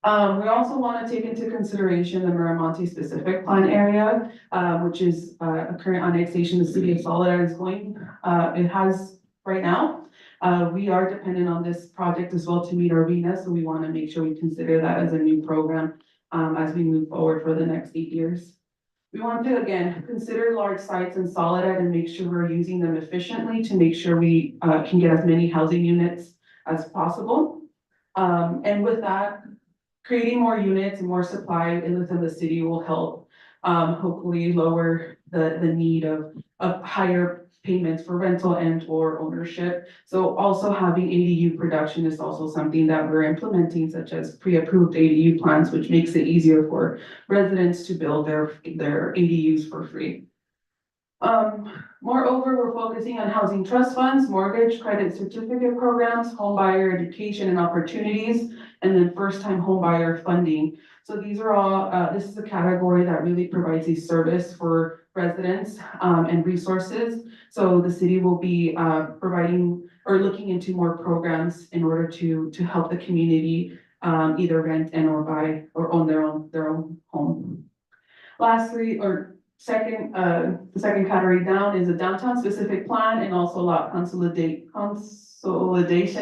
We also want to take into consideration the Miramonte specific plan area, which is a current annexation the city of Soledad is going, it has right now. We are dependent on this project as well to meet our RHNA, so we want to make sure we consider that as a new program as we move forward for the next 8 years. We want to, again, consider large sites in Soledad and make sure we're using them efficiently to make sure we can get as many housing units as possible. And with that, creating more units and more supply within the city will help hopefully lower the need of higher payments for rental and or ownership. So also having ADU production is also something that we're implementing, such as pre-approved ADU plans, which makes it easier for residents to build their ADUs for free. Moreover, we're focusing on housing trust funds, mortgage credit certificate programs, home buyer education and opportunities, and then first-time home buyer funding. So these are all, this is a category that really provides a service for residents and resources. So the city will be providing or looking into more programs in order to help the community either rent and or buy or own their own home. Lastly, or second, the second category down is a downtown specific plan and also lot consolidation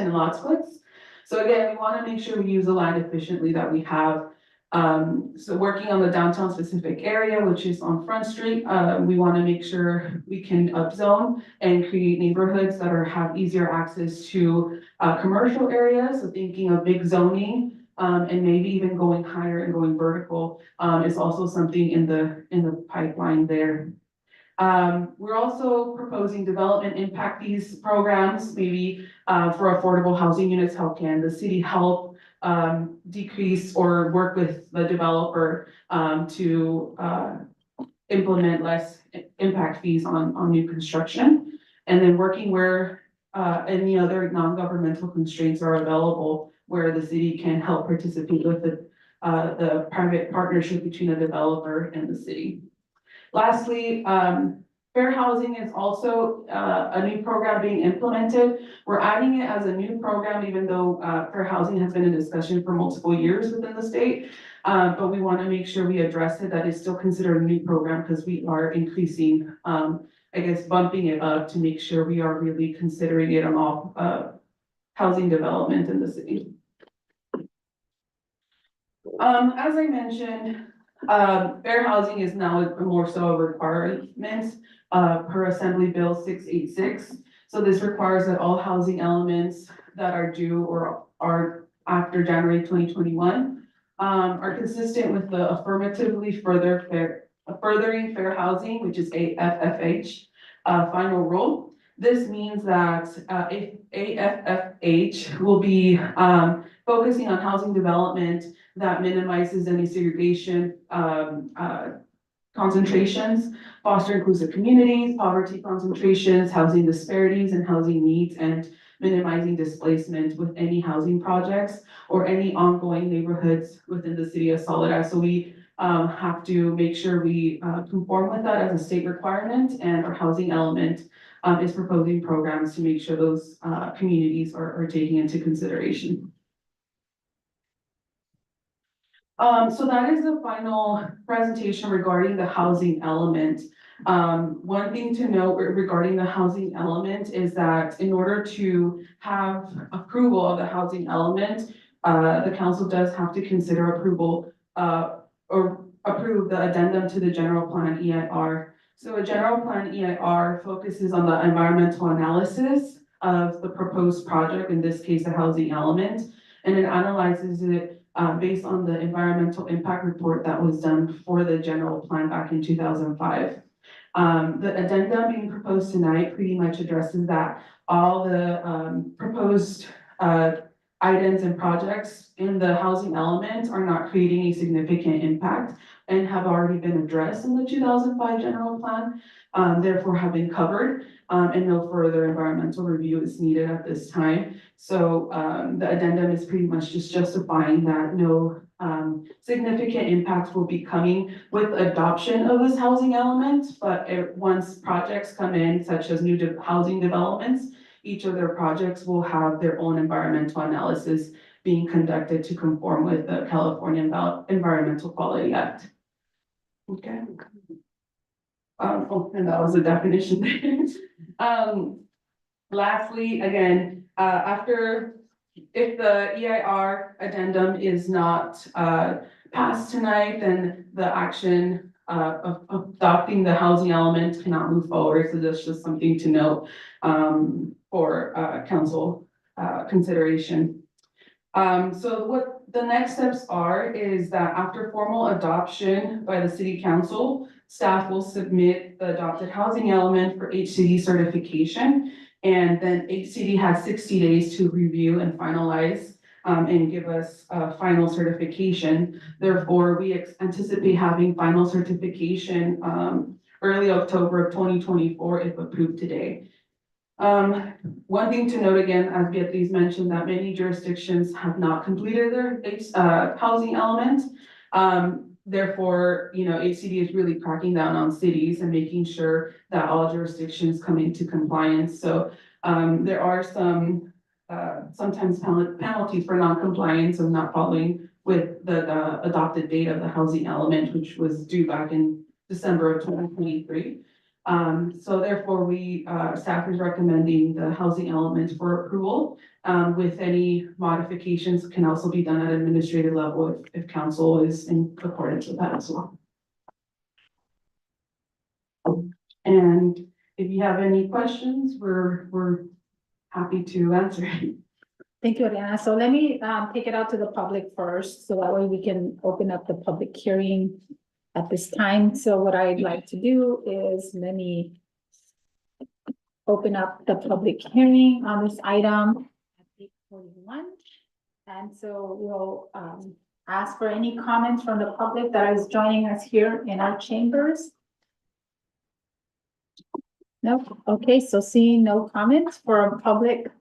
and lot splits. So again, we want to make sure we use the land efficiently that we have. So working on the downtown specific area, which is on Front Street, we want to make sure we can upzone and create neighborhoods that have easier access to commercial areas. So thinking of big zoning, and maybe even going higher and going vertical is also something in the pipeline there. We're also proposing development impact fees programs, maybe for affordable housing units. How can the city help decrease or work with the developer to implement less impact fees on new construction, and then working where any other non-governmental constraints are available where the city can help participate with the private partnership between the developer and the city. Lastly, fair housing is also a new program being implemented. We're adding it as a new program, even though fair housing has been in discussion for multiple years within the state. But we want to make sure we address it, that it's still considered a new program because we are increasing, I guess, bumping it up to make sure we are really considering it on all housing development in the city. As I mentioned, fair housing is now more so a requirement per Assembly Bill 686. So this requires that all housing elements that are due or are after January 2021 are consistent with the affirmatively furthering fair housing, which is AFFH final rule. This means that AFFH will be focusing on housing development that minimizes any segregation concentrations, foster inclusive communities, poverty concentrations, housing disparities and housing needs, and minimizing displacement with any housing projects or any ongoing neighborhoods within the city of Soledad. So we have to make sure we conform with that as a state requirement, and our housing element is proposing programs to make sure those communities are taken into consideration. So that is the final presentation regarding the housing element. One thing to note regarding the housing element is that in order to have approval of the housing element, the council does have to consider approval or approve the addendum to the general plan EIR. So a general plan EIR focuses on the environmental analysis of the proposed project, in this case, the housing element, and it analyzes it based on the environmental impact report that was done for the general plan back in 2005. The addendum being proposed tonight pretty much addresses that. All the proposed items and projects in the housing element are not creating a significant impact and have already been addressed in the 2005 general plan, therefore have been covered, and no further environmental review is needed at this time. So the addendum is pretty much just justifying that no significant impacts will be coming with adoption of this housing element, but once projects come in, such as new housing developments, each of their projects will have their own environmental analysis being conducted to conform with the California Environmental Quality Act. Okay. And that was a definition. Lastly, again, if the EIR addendum is not passed tonight, then the action of adopting the housing element cannot move forward. So that's just something to note for council consideration. So what the next steps are is that after formal adoption by the city council, staff will submit the adopted housing element for HCD certification. And then HCD has 60 days to review and finalize and give us a final certification. Therefore, we anticipate having final certification early October of 2024 if approved today. One thing to note again, as Beatriz mentioned, that many jurisdictions have not completed their housing element. Therefore, HCD is really cracking down on cities and making sure that all jurisdictions come into compliance. So there are some sometimes penalties for non-compliance of not following with the adopted date of the housing element, which was due back in December of 2023. So therefore, staff is recommending the housing element for approval, with any modifications can also be done at administrative level if council is in accordance with that as well. And if you have any questions, we're happy to answer. Thank you, Ariana. So let me take it out to the public first, so that way we can open up the public hearing at this time. So what I'd like to do is let me open up the public hearing on this item at 8:41. And so we'll ask for any comments from the public that is joining us here in our chambers. No, okay, so seeing no comments for public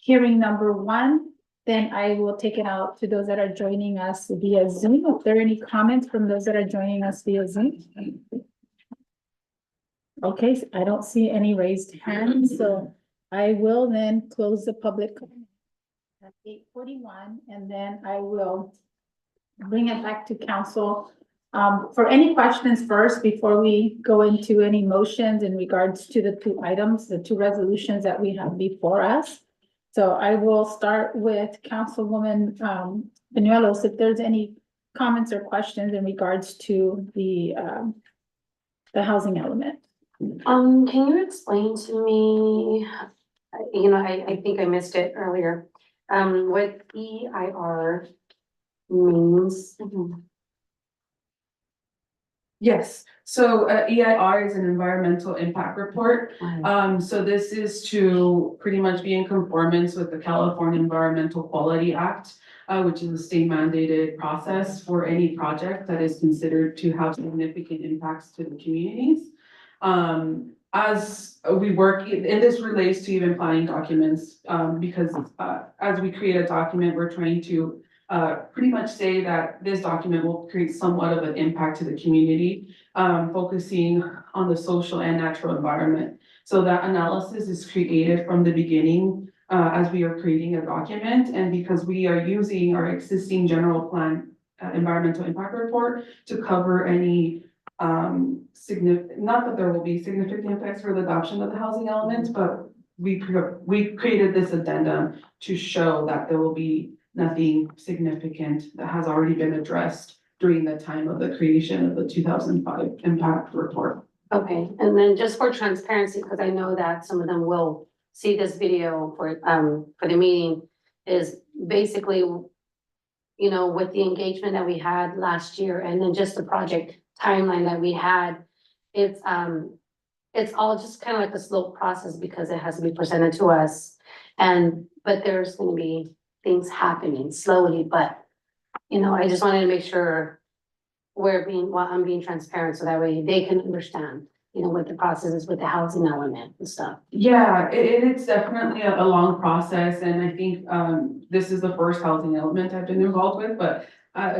hearing number 1, then I will take it out to those that are joining us via Zoom. If there are any comments from those that are joining us via Zoom. Okay, so I don't see any raised hands, so I will then close the public comment at 8:41, and then I will bring it back to council. For any questions first, before we go into any motions in regards to the 2 items, the 2 resolutions that we have before us. So I will start with Councilwoman Bañuelos, if there's any comments or questions in regards to the housing element. Can you explain to me, I think I missed it earlier, what EIR means? Yes, so EIR is an environmental impact report. So this is to pretty much be in conformance with the California Environmental Quality Act, which is a state mandated process for any project that is considered to have significant impacts to the communities. As we work, and this relates to even planning documents, because as we create a document, we're trying to pretty much say that this document will create somewhat of an impact to the community, focusing on the social and natural environment. So that analysis is created from the beginning as we are creating a document, and because we are using our existing general plan environmental impact report to cover any not that there will be significant impacts for the adoption of the housing elements, but we created this addendum to show that there will be nothing significant that has already been addressed during the time of the creation of the 2005 impact report. Okay, and then just for transparency, because I know that some of them will see this video for the meeting, is basically you know, with the engagement that we had last year and then just the project timeline that we had, it's all just kind of like a slow process because it has to be presented to us. But there's gonna be things happening slowly, but, you know, I just wanted to make sure I'm being transparent so that way they can understand, you know, what the process is with the housing element and stuff. Yeah, it's definitely a long process, and I think, this is the first housing element I've been involved with, but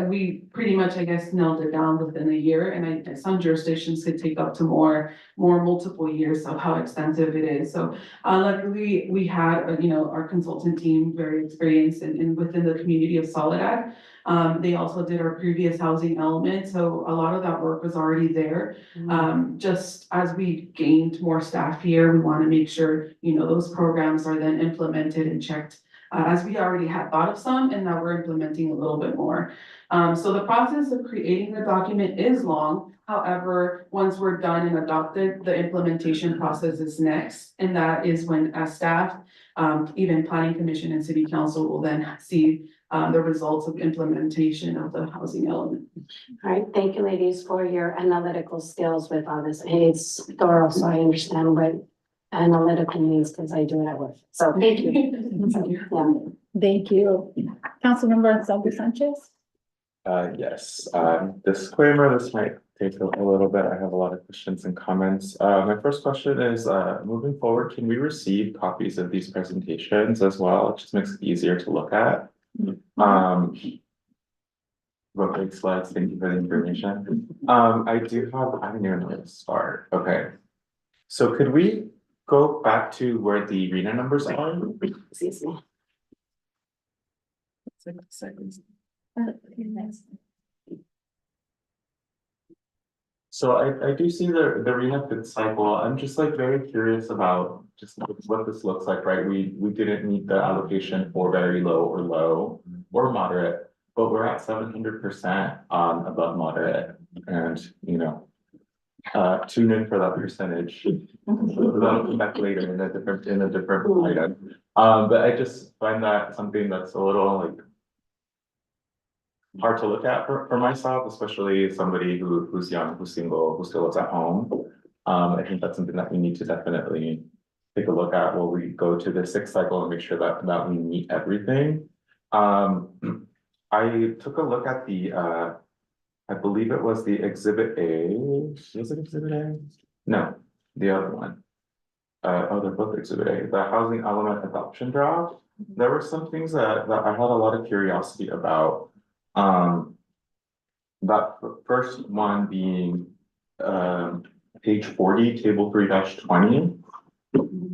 we pretty much, I guess, nailed it down within a year, and some jurisdictions could take up to more multiple years of how extensive it is. So, luckily, we had, you know, our consultant team very experienced and within the community of Soledad. They also did our previous housing element, so a lot of that work was already there. Just as we gained more staff here, we want to make sure, you know, those programs are then implemented and checked. As we already had thought of some and now we're implementing a little bit more. So the process of creating the document is long. However, once we're done and adopted, the implementation process is next. And that is when as staff, even planning commission and city council will then see the results of implementation of the housing element. All right, thank you, ladies, for your analytical skills with all this. It's thorough, so I understand what analytical means because I do it at work. So thank you. Thank you. Councilmember Selby Sanchez? Yes, disclaimer, this might take a little bit. I have a lot of questions and comments. My first question is, moving forward, can we receive copies of these presentations as well? It just makes it easier to look at. Real big slides, thank you for the information. I don't even know where to start. Okay. So could we go back to where the arena numbers are? Excuse me. So I do see the arena bid cycle. I'm just like very curious about just what this looks like, right? We didn't meet the allocation for very low or moderate, but we're at 700% on above moderate, and you know, tune in for that percentage. That'll come back later in a different item. But I just find that something that's a little like hard to look at for myself, especially somebody who's young, who's single, who still lives at home. I think that's something that we need to definitely take a look at when we go to the 6th cycle and make sure that we meet everything. I took a look at the I believe it was the Exhibit A. Was it Exhibit A? No, the other one. Oh, they're both Exhibit A, the housing element adoption draft. There were some things that I had a lot of curiosity about. That first one being page 40, table 3-20,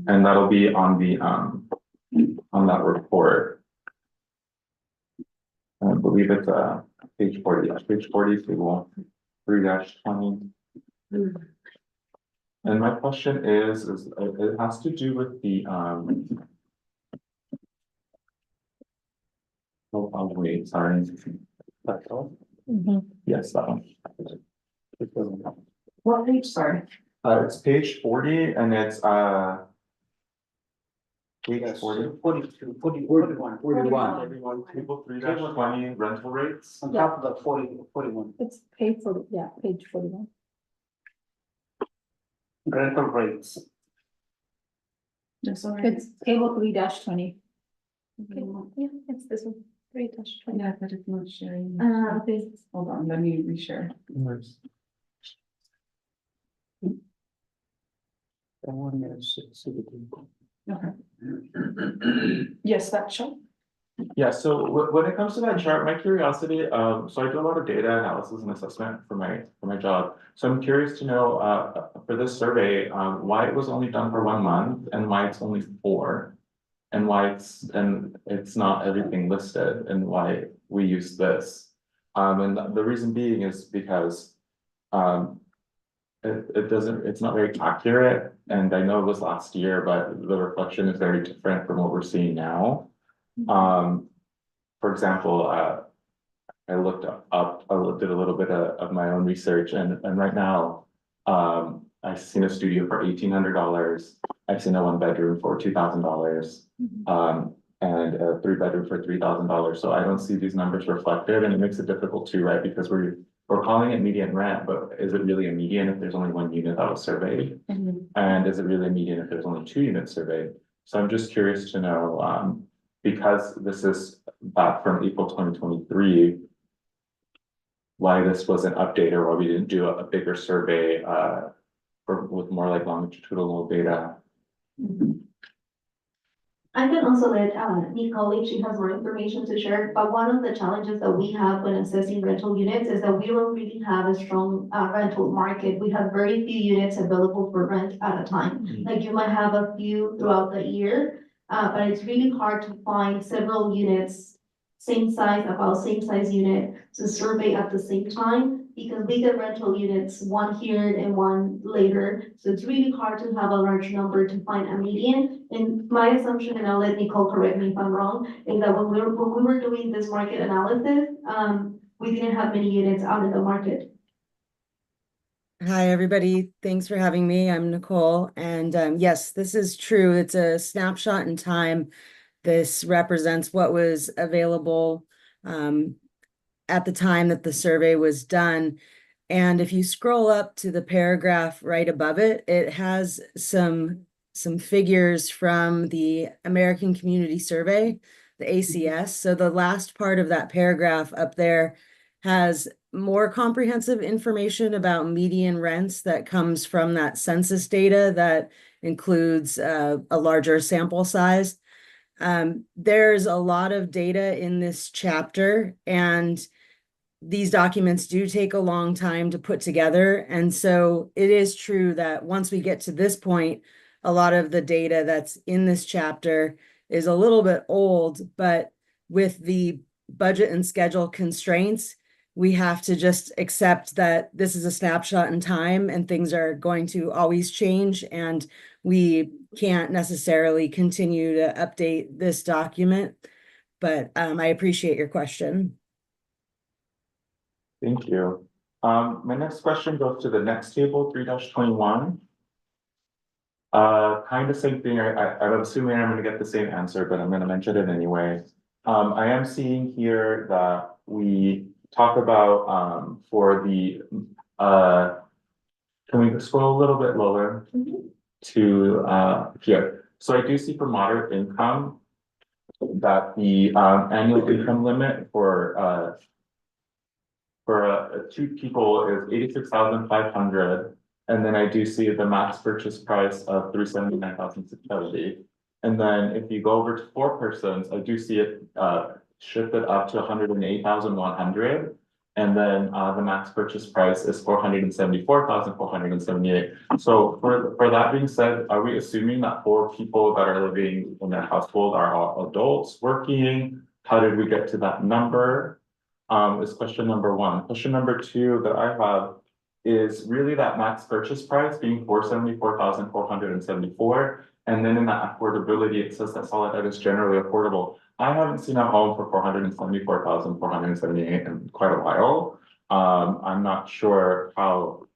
and that'll be on the on that report. I believe it's page 40, yes, page 40, table 3-20. And my question is it has to do with the oh wait, sorry. That's all? Yes, that one. What page, sorry? It's page 40 and it's page 40. 42, 41. Everyone, table 3-20 rental rates. On top of the 41. It's page 40, yeah, page 41. Rental rates. Yes, sorry. It's table 3-20. Okay, yeah, it's this one, 3-20. Yeah, but it's not sharing. Okay. Hold on, let me reshare. That one is Okay. Yes, that show. Yeah, so when it comes to that chart, my curiosity, so I do a lot of data analysis and assessment for my job. So I'm curious to know, for this survey, why it was only done for 1 month and why it's only 4, and why it's not everything listed, and why we use this. And the reason being is because it's not very accurate, and I know it was last year, but the reflection is very different from what we're seeing now. For example, I looked up, did a little bit of my own research, and right now, I've seen a studio for $1,800. I've seen a 1-bedroom for $2,000. and a 3-bedroom for $3,000. So I don't see these numbers reflected, and it makes it difficult too, right? Because we're calling it median rent, but is it really a median if there's only 1 unit that was surveyed? And is it really a median if there's only 2 units surveyed? So I'm just curious to know, because this is back from April 2023, why this wasn't updated, or why we didn't do a bigger survey with more like longitudinal data. I can also let Nicole, if she has more information to share, but one of the challenges that we have when assessing rental units is that we don't really have a strong rental market. We have very few units available for rent at a time. Like you might have a few throughout the year, but it's really hard to find several units, same size, about same size unit to survey at the same time, because we get rental units, one here and one later. So it's really hard to have a large number to find a median. And my assumption, and I'll let Nicole correct me if I'm wrong, is that when we were doing this market analysis, we didn't have many units out in the market. Hi, everybody. Thanks for having me. I'm Nicole. And yes, this is true. It's a snapshot in time. This represents what was available at the time that the survey was done. And if you scroll up to the paragraph right above it, it has some figures from the American Community Survey, the ACS. So the last part of that paragraph up there has more comprehensive information about median rents that comes from that census data that includes a larger sample size. There's a lot of data in this chapter, and these documents do take a long time to put together. And so it is true that once we get to this point, a lot of the data that's in this chapter is a little bit old, but with the budget and schedule constraints, we have to just accept that this is a snapshot in time and things are going to always change, and we can't necessarily continue to update this document. But I appreciate your question. Thank you. My next question goes to the next table, 3-21. Kind of same thing. I'm assuming I'm going to get the same answer, but I'm going to mention it anyway. I am seeing here that we talk about for the can we scroll a little bit lower to here? So I do see for moderate income that the annual income limit for 2 people is 86,500, and then I do see the max purchase price of 379,670. And then if you go over to 4 persons, I do see it shifted up to 108,100, and then the max purchase price is 474,478. So for that being said, are we assuming that 4 people that are living in their household are all adults working? How did we get to that number? Is question number 1. Question number 2 that I have is really that max purchase price being 474,474, and then in that affordability, it says that Soledad is generally affordable. I haven't seen a home for 474,478 in quite a while. I'm not sure how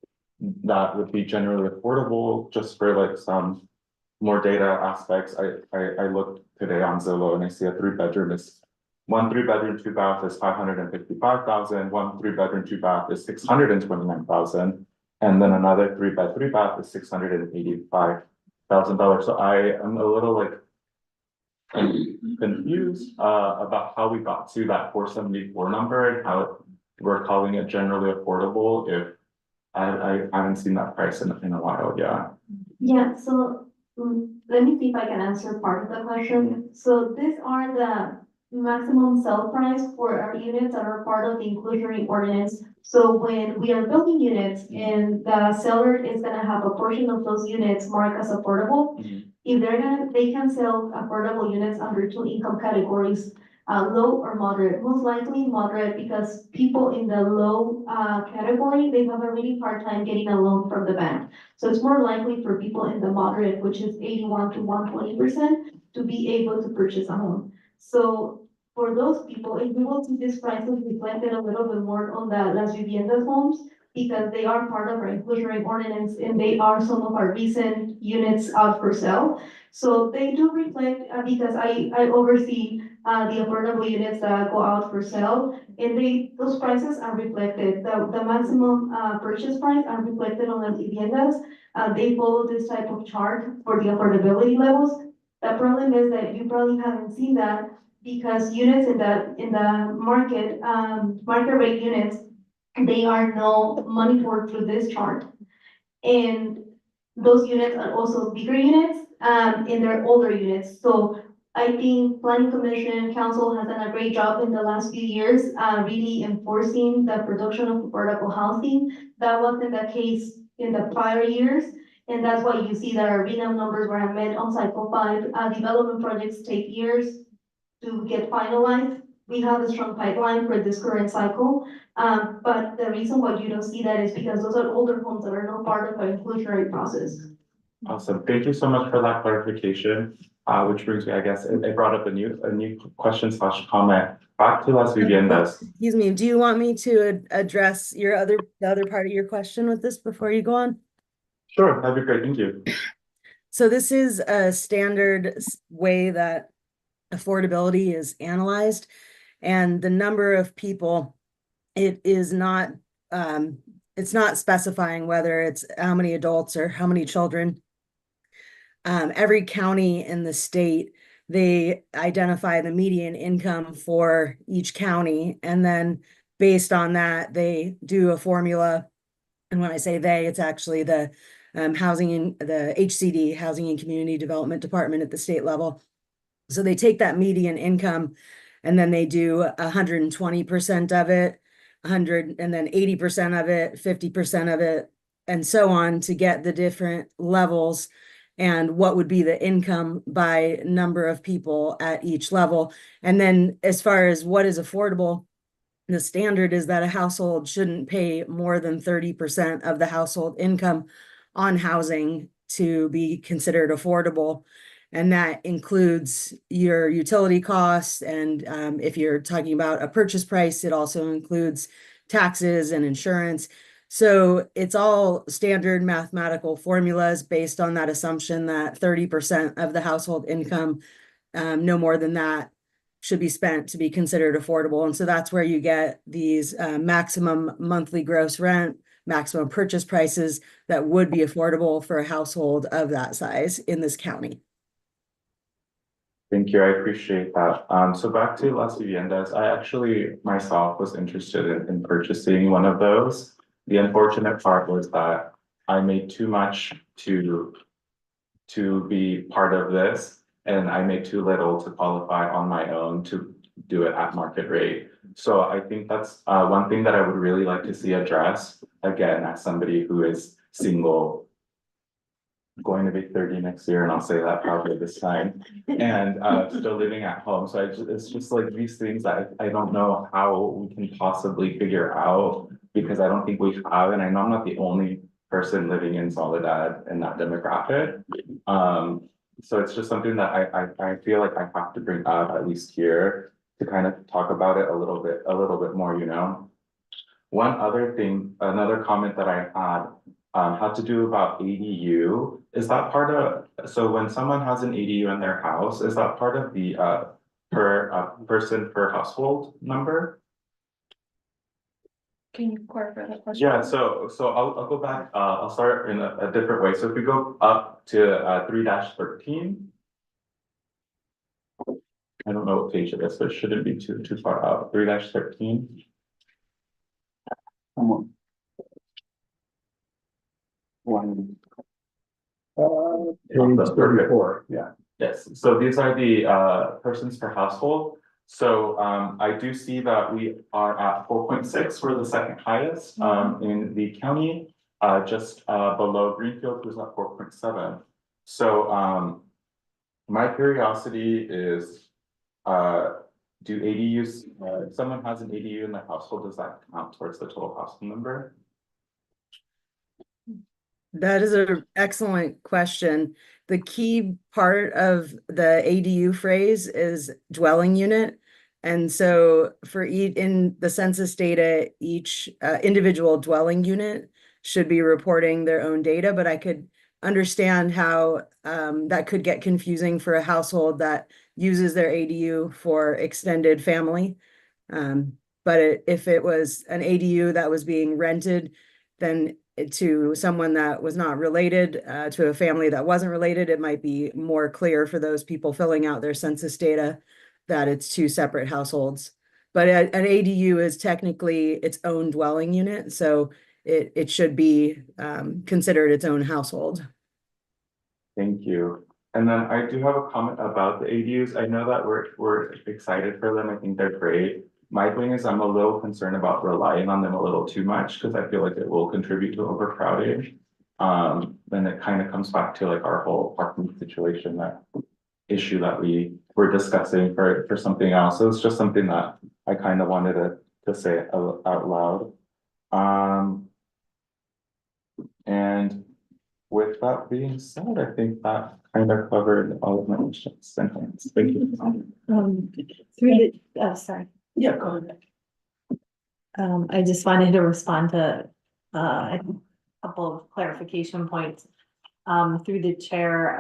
that would be generally affordable. Just for like some more data aspects, I looked today on Zillow and I see a 3-bedroom is 1 3-bedroom, 2 bath is 555,000. 1 3-bedroom, 2 bath is 629,000, and then another 3-bed, 3 bath is $685,000. So I am a little like confused about how we got to that 474 number and how we're calling it generally affordable if I haven't seen that price in a while. Yeah, so let me see if I can answer part of the question. So these are the maximum sale price for our units that are part of the inclusionary ordinance. So when we are building units and the seller is gonna have a portion of those units marked as affordable, if they can sell affordable units under 2 income categories, low or moderate. Most likely moderate, because people in the low category, they have a really hard time getting a loan from the bank. So it's more likely for people in the moderate, which is 81 to 120%, to be able to purchase a home. So for those people, if we will see these prices reflected a little bit more on the Las Viviendas homes, because they are part of our inclusionary ordinance and they are some of our recent units out for sale. So they do reflect, because I oversee, the affordable units that go out for sale. And those prices are reflected, the maximum, purchase price are reflected on the viviendas. They follow this type of chart for the affordability levels. The problem is that you probably haven't seen that because units in the market, market rate units, they are no monitored through this chart. And those units are also bigger units, and they're older units. So I think planning commission council has done a great job in the last few years, really enforcing the production of affordable housing. That wasn't the case in the prior years. And that's why you see that our RENAM numbers were met on cycle 5. Development projects take years to get finalized. We have a strong pipeline for this current cycle. But the reason why you don't see that is because those are older homes that are not part of our inclusionary process. Awesome. Thank you so much for that clarification. Which brings me, I guess, it brought up a new question / comment. Back to Las Viviendas. Excuse me, do you want me to address the other part of your question with this before you go on? Sure, that'd be great. Thank you. So this is a standard way that affordability is analyzed, and the number of people, it is not, it's not specifying whether it's how many adults or how many children. Every county in the state, they identify the median income for each county, and then based on that, they do a formula. And when I say they, it's actually the the HCD, Housing and Community Development Department at the state level. So they take that median income and then they do 120% of it, 100, and then 80% of it, 50% of it, and so on to get the different levels and what would be the income by number of people at each level. And then as far as what is affordable, the standard is that a household shouldn't pay more than 30% of the household income on housing to be considered affordable. And that includes your utility costs. And if you're talking about a purchase price, it also includes taxes and insurance. So it's all standard mathematical formulas based on that assumption that 30% of the household income, no more than that, should be spent to be considered affordable. And so that's where you get these maximum monthly gross rent, maximum purchase prices that would be affordable for a household of that size in this county. Thank you, I appreciate that. So back to Las Viviendas, I actually myself was interested in purchasing one of those. The unfortunate part was that I made too much to be part of this, and I made too little to qualify on my own to do it at market rate. So I think that's one thing that I would really like to see addressed, again, as somebody who is single, going to be 30 next year, and I'll say that probably this time, and still living at home. So it's just like these things that I don't know how we can possibly figure out, because I don't think we have, and I know I'm not the only person living in Soledad in that demographic. So it's just something that I feel like I have to bring up, at least here, to kind of talk about it a little bit more, you know. One other thing, another comment that I had to do about ADU. Is that part of, so when someone has an ADU in their house, is that part of the person per household number? Can you clarify that question? Yeah, so I'll go back, I'll start in a different way. So if we go up to 3-13. I don't know what page it is, but it shouldn't be too far out. 3-13. One. Page 34, yeah. Yes, so these are the persons per household. So I do see that we are at 4.6, we're the second highest in the county, just below Greenfield, who's at 4.7. So my curiosity is, do ADUs, if someone has an ADU in their household, does that count towards the total household number? That is an excellent question. The key part of the ADU phrase is dwelling unit. And so for in the census data, each individual dwelling unit should be reporting their own data, but I could understand how that could get confusing for a household that uses their ADU for extended family. But if it was an ADU that was being rented, then to someone that was not related, to a family that wasn't related, it might be more clear for those people filling out their census data that it's two separate households. But an ADU is technically its own dwelling unit, so it should be considered its own household. Thank you. And then I do have a comment about the ADUs. I know that we're excited for them. I think they're great. My thing is I'm a little concerned about relying on them a little too much because I feel like it will contribute to overcrowding. Then it kind of comes back to like our whole parking situation, that issue that we were discussing for something else. So it's just something that I kind of wanted to say out loud. And with that being said, I think that kind of covered all of my questions and comments. Thank you. Sorry. Yeah, go ahead. I just wanted to respond to a couple of clarification points through the chair.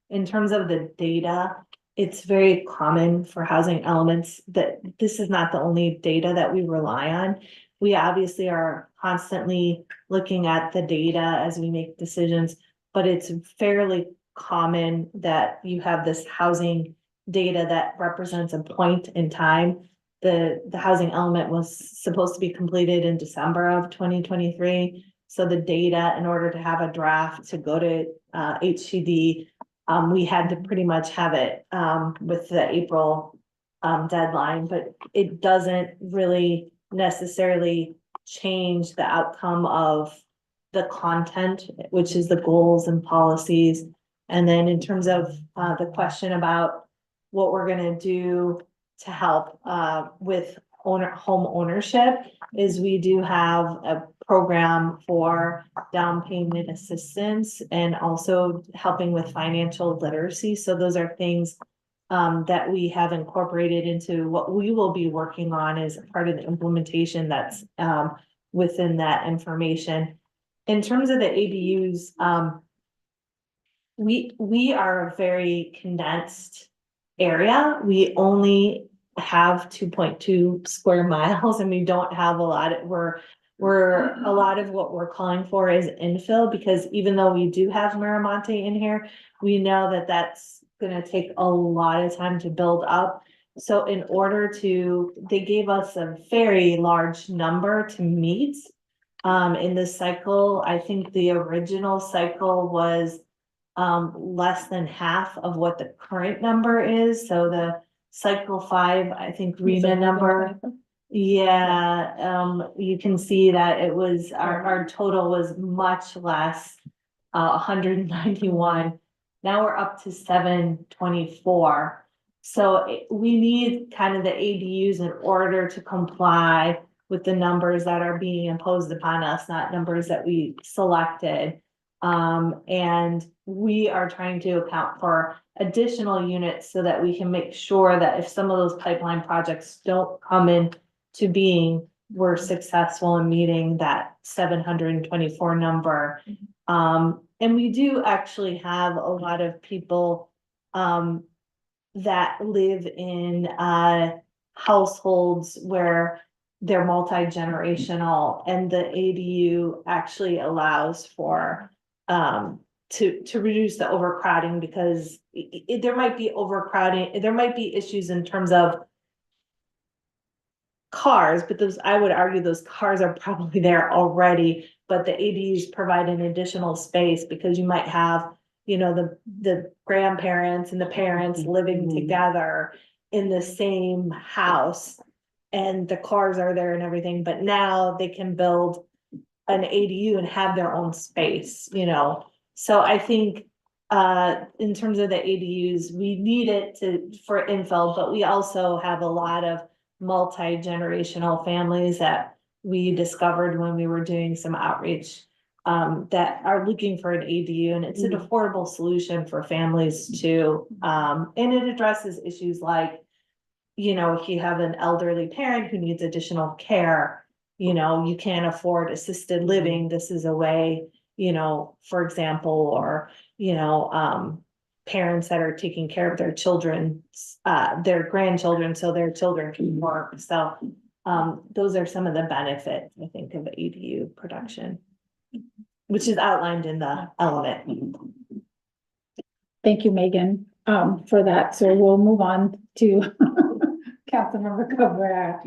In terms of the data, it's very common for housing elements that this is not the only data that we rely on. We obviously are constantly looking at the data as we make decisions, but it's fairly common that you have this housing data that represents a point in time. The housing element was supposed to be completed in December of 2023. So the data, in order to have a draft to go to HCD, we had to pretty much have it with the April deadline, but it doesn't really necessarily change the outcome of the content, which is the goals and policies. And then in terms of the question about what we're gonna do to help with home ownership, is we do have a program for down payment assistance and also helping with financial literacy. So those are things that we have incorporated into what we will be working on as part of the implementation that's within that information. In terms of the ADUs, we are a very condensed area. We only have 2.2 square miles and we don't have a lot of, we're a lot of what we're calling for is infill, because even though we do have Miramonte in here, we know that that's gonna take a lot of time to build up. So in order to, they gave us a very large number to meet in this cycle. I think the original cycle was less than half of what the current number is. So the cycle 5, I think REMA number. Yeah, you can see that it was, our total was much less, 191. Now we're up to 724. So we need kind of the ADUs in order to comply with the numbers that are being imposed upon us, not numbers that we selected. And we are trying to account for additional units so that we can make sure that if some of those pipeline projects don't come in to being, we're successful in meeting that 724 number. And we do actually have a lot of people that live in households where they're multi-generational, and the ADU actually allows for to reduce the overcrowding, because there might be overcrowding, there might be issues in terms of cars, but those, I would argue those cars are probably there already, but the ADUs provide an additional space because you might have, you know, the grandparents and the parents living together in the same house, and the cars are there and everything, but now they can build an ADU and have their own space, you know. So I think in terms of the ADUs, we need it for infill, but we also have a lot of multi-generational families that we discovered when we were doing some outreach that are looking for an ADU, and it's an affordable solution for families too. And it addresses issues like you know, if you have an elderly parent who needs additional care, you know, you can't afford assisted living, this is a way, you know, for example, or, you know, parents that are taking care of their children, their grandchildren, so their children can work. So, those are some of the benefits, I think, of ADU production, which is outlined in the element. Thank you, Megan, for that. So we'll move on to Councilmember Cabrera.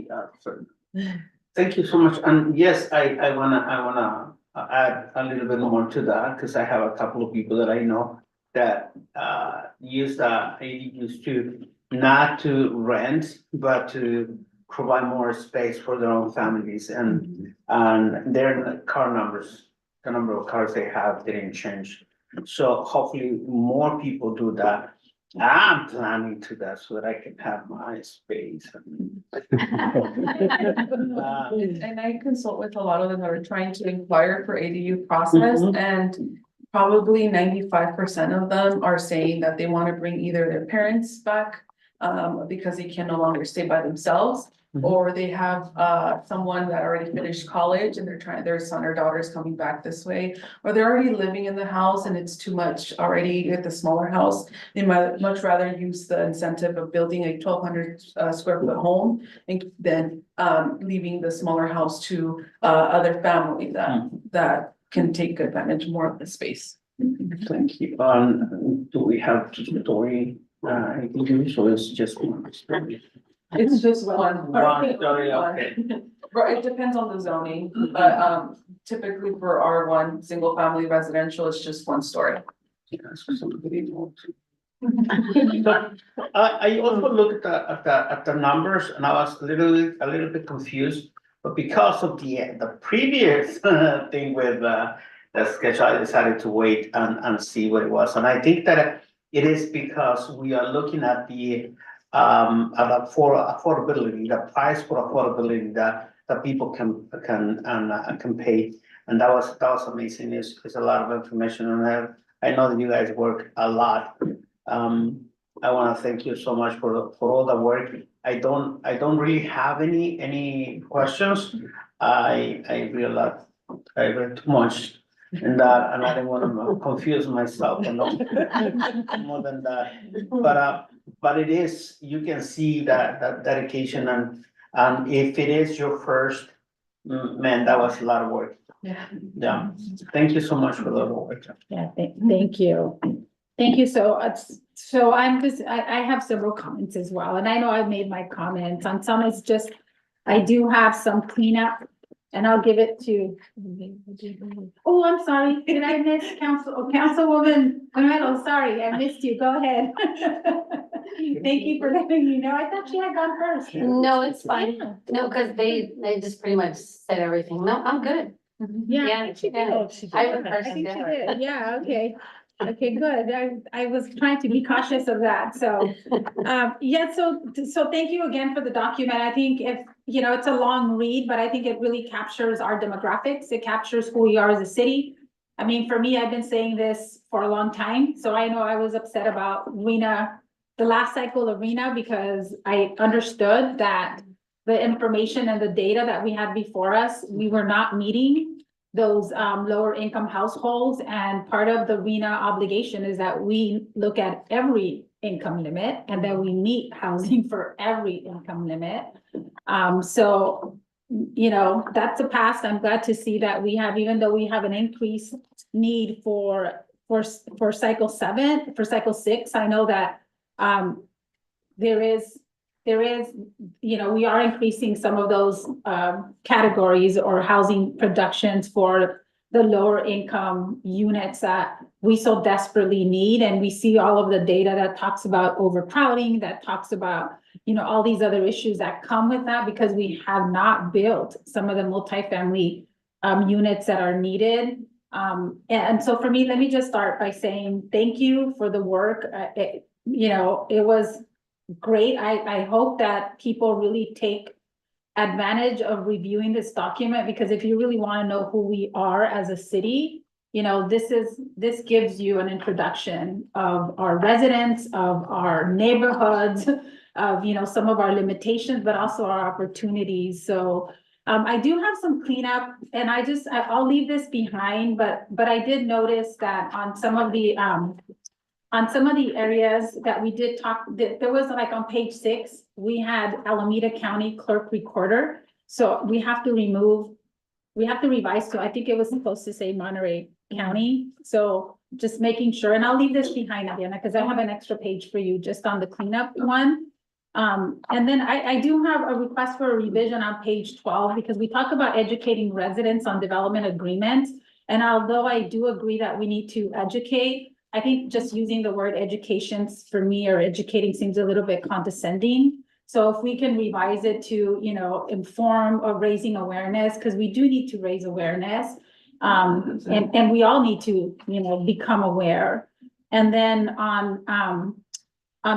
Thank you so much. And yes, I wanna add a little bit more to that, because I have a couple of people that I know that use the ADUs to not to rent, but to provide more space for their own families, and their car numbers, the number of cars they have didn't change. So hopefully more people do that. I'm planning to that so that I can have my space. And I consult with a lot of them that are trying to inquire for ADU process, and probably 95% of them are saying that they want to bring either their parents back because they can no longer stay by themselves, or they have someone that already finished college and they're trying, their son or daughter is coming back this way, or they're already living in the house and it's too much already at the smaller house. They might much rather use the incentive of building a 1,200 square foot home and then leaving the smaller house to other family that can take advantage more of the space. Thank you. Do we have story? So it's just one story. It's just one. One story, okay. But it depends on the zoning, but typically for R1, single family residential, it's just one story. I also looked at the numbers, and I was a little bit confused, but because of the previous thing with the sketch, I decided to wait and see what it was. And I think that it is because we are looking at the for affordability, the price for affordability that people can pay, and that was amazing. It's a lot of information, and I know that you guys work a lot. I want to thank you so much for all the work. I don't really have any questions. I realized I read too much. And I didn't want to confuse myself and more than that. But it is, you can see that dedication, and if it is your first, man, that was a lot of work. Yeah. Thank you so much for the work. Yeah, thank you. Thank you. So I have several comments as well, and I know I've made my comments on some. It's just, I do have some cleanup. And I'll give it to, oh, I'm sorry, did I miss Councilwoman Romero? Sorry, I missed you, go ahead. Thank you for letting me know, I thought she had gone first. No, it's fine. No, because they just pretty much said everything. No, I'm good. Yeah, She did. I think she did, yeah, okay. Okay, good. I was trying to be cautious of that, so, yeah, so thank you again for the document. I think it's a long read, but I think it really captures our demographics. It captures who we are as a city. I mean, for me, I've been saying this for a long time, so I know I was upset about RHNA, the last cycle of RHNA, because I understood that the information and the data that we had before us, we were not meeting those lower income households, and part of the RHNA obligation is that we look at every income limit and that we meet housing for every income limit. So, that's a past. I'm glad to see that we have, even though we have an increased need for cycle 7, for cycle 6, I know that there is, we are increasing some of those categories or housing productions for the lower income units that we so desperately need. And we see all of the data that talks about overcrowding, that talks about, all these other issues that come with that, because we have not built some of the multifamily units that are needed. And so for me, let me just start by saying thank you for the work. It was great. I hope that people really take advantage of reviewing this document, because if you really want to know who we are as a city, this gives you an introduction of our residents, of our neighborhoods, of, some of our limitations, but also our opportunities. So I do have some cleanup, and I'll leave this behind, but I did notice that on some of the areas that we did talk, there was like on page 6, we had Alameda County Clerk Recorder. So we have to revise, so I think it was supposed to say Monterey County. So just making sure, and I'll leave this behind, Adriana, because I have an extra page for you just on the cleanup one. And then I do have a request for a revision on page 12, because we talk about educating residents on development agreements. And although I do agree that we need to educate, I think just using the word education for me, or educating, seems a little bit condescending. So if we can revise it to, inform or raising awareness, because we do need to raise awareness. And we all need to, become aware. And then on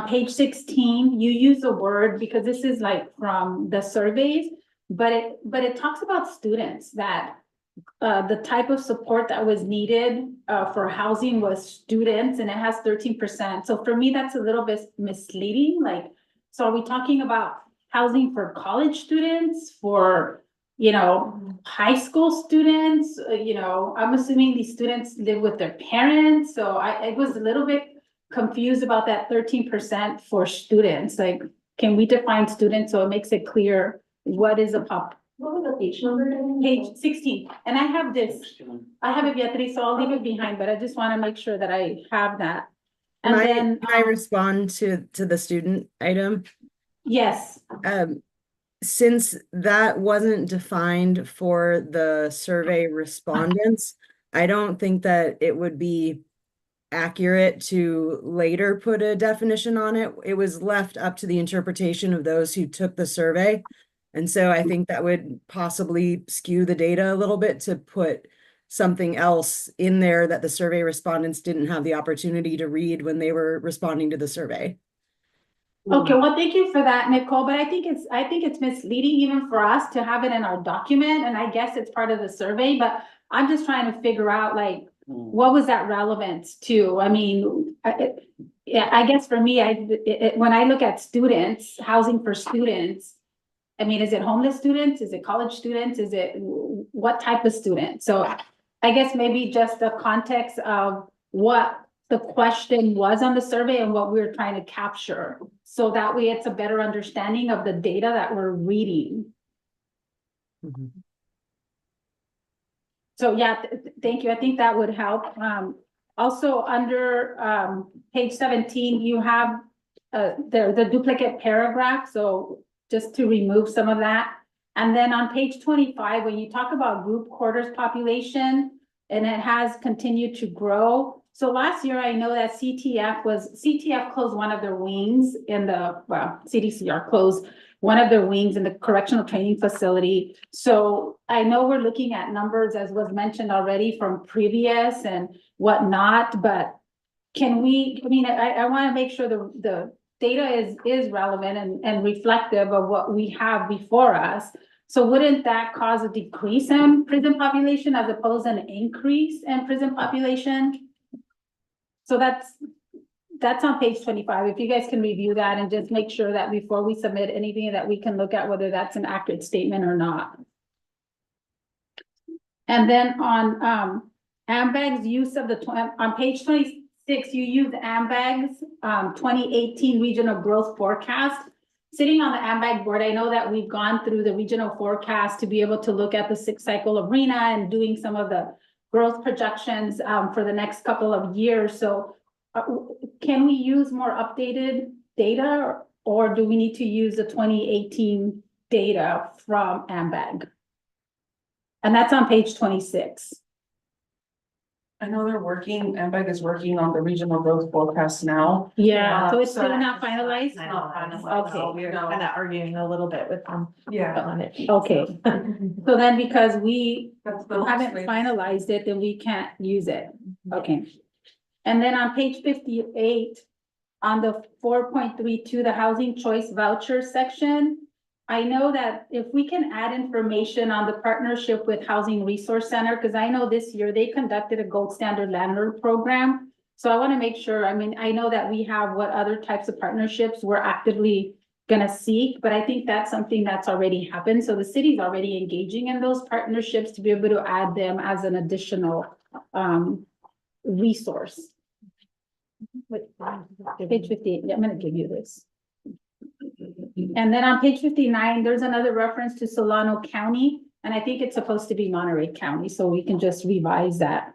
page 16, you use a word, because this is like from the surveys, but it talks about students, that the type of support that was needed for housing was students, and it has 13%. So for me, that's a little bit misleading. Like, so are we talking about housing for college students, for, high school students? I'm assuming these students live with their parents. So I was a little bit confused about that 13% for students. Like, can we define students so it makes it clear what is a What was the page number? Page 16, and I have this, I have it, Beatriz, so I'll leave it behind, but I just want to make sure that I have that. And then, Can I respond to the student item? yes, Since that wasn't defined for the survey respondents, I don't think that it would be accurate to later put a definition on it. It was left up to the interpretation of those who took the survey. And so I think that would possibly skew the data a little bit to put something else in there that the survey respondents didn't have the opportunity to read when they were responding to the survey. okay, well, thank you for that, Nicole, but I think it's misleading even for us to have it in our document, and I guess it's part of the survey, but I'm just trying to figure out, like, what was that relevance to? I mean, I guess for me, when I look at students, housing for students, I mean, is it homeless students? Is it college students? Is it what type of student? So I guess maybe just the context of what the question was on the survey and what we're trying to capture. So that way it's a better understanding of the data that we're reading. So yeah, thank you. I think that would help. Also under page 17, you have the duplicate paragraph. So just to remove some of that. And then on page 25, when you talk about group quarters population, and it has continued to grow. So last year, I know that CTF closed one of their wings in the, well, CDCR closed one of their wings in the correctional training facility. So I know we're looking at numbers, as was mentioned already, from previous and whatnot, but can we, I mean, I want to make sure the data is relevant and reflective of what we have before us. So wouldn't that cause a decrease in prison population as opposed to an increase in prison population? So that's on page 25. If you guys can review that and just make sure that before we submit anything that we can look at whether that's an accurate statement or not. And then on AMBAG's use of on page 26, you use AMBAG's 2018 regional growth forecast. Sitting on the AMBAG board, I know that we've gone through the regional forecast to be able to look at the 6-cycle arena and doing some of the growth projections for the next couple of years. So can we use more updated data, or do we need to use the 2018 data from AMBAG? And that's on page 26. I know they're working, AMBAG is working on the regional growth forecast now. Yeah, so it's still not finalized? Not finalized. Okay, we're kind of arguing a little bit with them. Yeah. On it. Okay, so then because we That's the haven't last finalized it, then we can't use it. Okay. And then on page 58, on the 4.32, the housing choice voucher section, I know that if we can add information on the partnership with Housing Resource Center, because I know this year they conducted a gold standard landlord program. So I want to make sure, I mean, I know that we have what other types of partnerships we're actively gonna seek, but I think that's something that's already happened. So the city's already engaging in those partnerships to be able to add them as an additional resource. Page 58, yeah, I'm gonna give you this. And then on page 59, there's another reference to Solano County, and I think it's supposed to be Monterey County, so we can just revise that.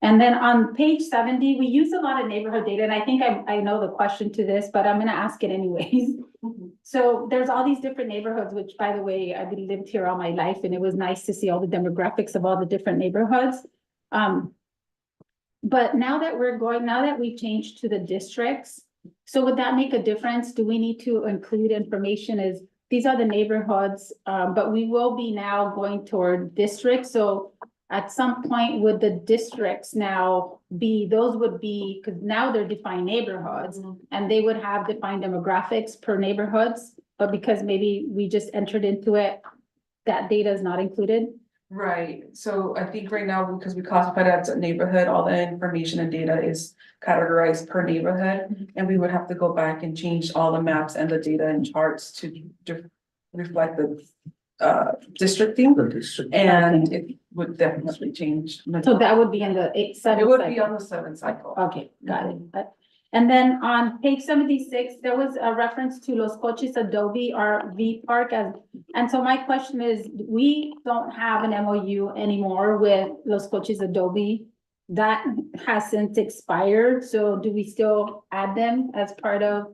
And then on page 70, we use a lot of neighborhood data, and I think I know the question to this, but I'm gonna ask it anyways. So there's all these different neighborhoods, which, by the way, I've lived here all my life, and it was nice to see all the demographics of all the different neighborhoods. But now that we've changed to the districts, so would that make a difference? Do we need to include information as, these are the neighborhoods, but we will be now going toward districts, so at some point, would the districts now be, those would be, because now they're defined neighborhoods, and they would have defined demographics per neighborhoods, but because maybe we just entered into it, that data is not included? Right, so I think right now, because we classified it as a neighborhood, all the information and data is categorized per neighborhood. And we would have to go back and change all the maps and the data and charts to reflect the districting. And it would definitely change. So that would be in the 7th. It would be on the 7th cycle. Okay, got it. And then on page 76, there was a reference to Los Coches Adobe RV Park and so my question is, we don't have an MOU anymore with Los Coches Adobe. That has since expired, so do we still add them as part of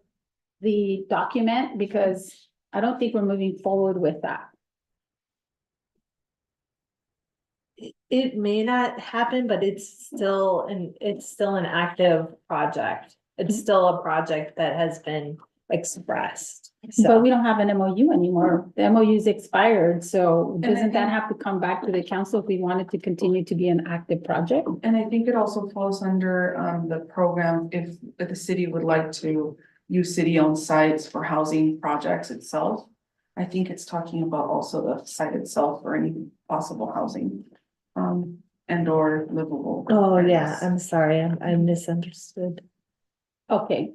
the document? Because I don't think we're moving forward with that. It may not happen, but it's still an active project. It's still a project that has been expressed. But we don't have an MOU anymore. The MOU's expired, so And I doesn't that think- have to come back to the council if we wanted to continue to be an active project? And I think it also falls under the program if the city would like to use city-owned sites for housing projects itself. I think it's talking about also the site itself or any possible housing and or livable. Oh, yeah, areas. I'm sorry, I misunderstood. Okay,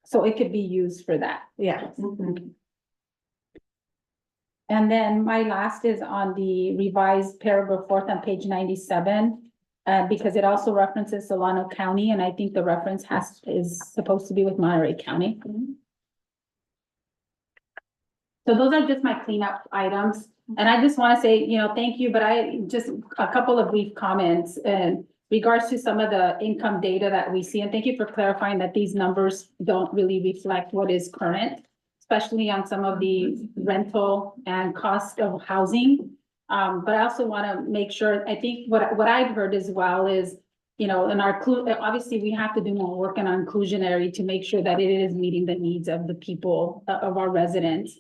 so it could be used for that. Yeah. Mhm. And then my last is on the revised paragraph 4th on page 97. Because it also references Solano County, and I think the reference is supposed to be with Monterey County. So those are just my cleanup items, and I just want to say, thank you, but I just, a couple of brief comments in regards to some of the income data that we see, and thank you for clarifying that these numbers don't really reflect what is current, especially on some of the rental and cost of housing. But I also want to make sure, I think what I've heard as well is, in our, obviously, we have to do more work on our inclusionary to make sure that it is meeting the needs of the people, of our residents.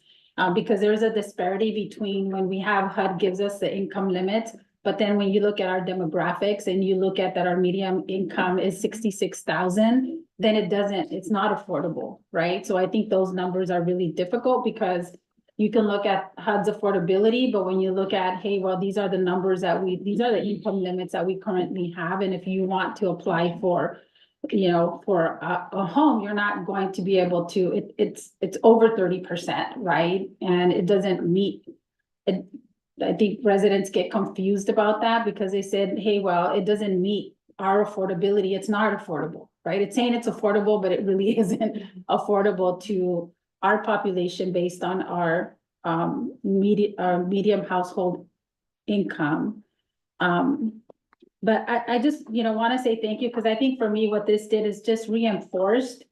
Because there's a disparity between when we have HUD gives us the income limit, but then when you look at our demographics and you look at that our median income is 66,000, then it's not affordable, right? So I think those numbers are really difficult because you can look at HUD's affordability, but when you look at, hey, well, these are the numbers these are the income limits that we currently have, and if you want to apply for a home, you're not going to be able to, it's over 30%, right? And it doesn't meet it. I think residents get confused about that because they said, hey, well, it doesn't meet our affordability. It's not affordable, right? It's saying it's affordable, but it really isn't affordable to our population based on our medium household income. But I just, want to say thank you, because I think for me, what this did is just reinforced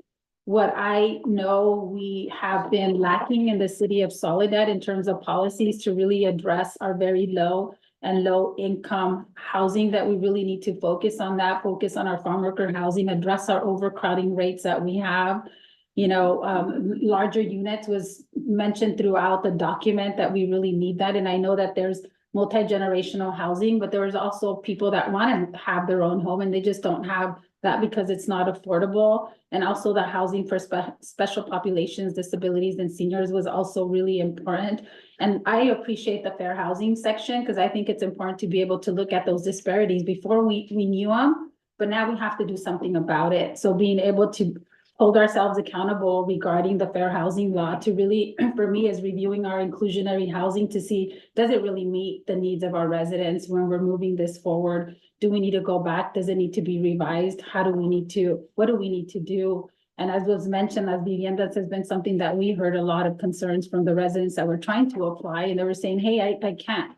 what I know we have been lacking in the city of Soledad in terms of policies to really address our very low and low income housing, that we really need to focus on that, focus on our farm worker housing, address our overcrowding rates that we have. Larger units was mentioned throughout the document that we really need that. And I know that there's multi-generational housing, but there's also people that want to have their own home and they just don't have that because it's not affordable. And also the housing for special populations, disabilities, and seniors was also really important. And I appreciate the fair housing section because I think it's important to be able to look at those disparities before we knew them, but now we have to do something about it. So being able to hold ourselves accountable regarding the fair housing law to really, for me, is reviewing our inclusionary housing to see, does it really meet the needs of our residents when we're moving this forward? Do we need to go back? Does it need to be revised? What do we need to do? And as was mentioned, as viviendas has been something that we heard a lot of concerns from the residents that were trying to apply, and they were saying, hey, I can't,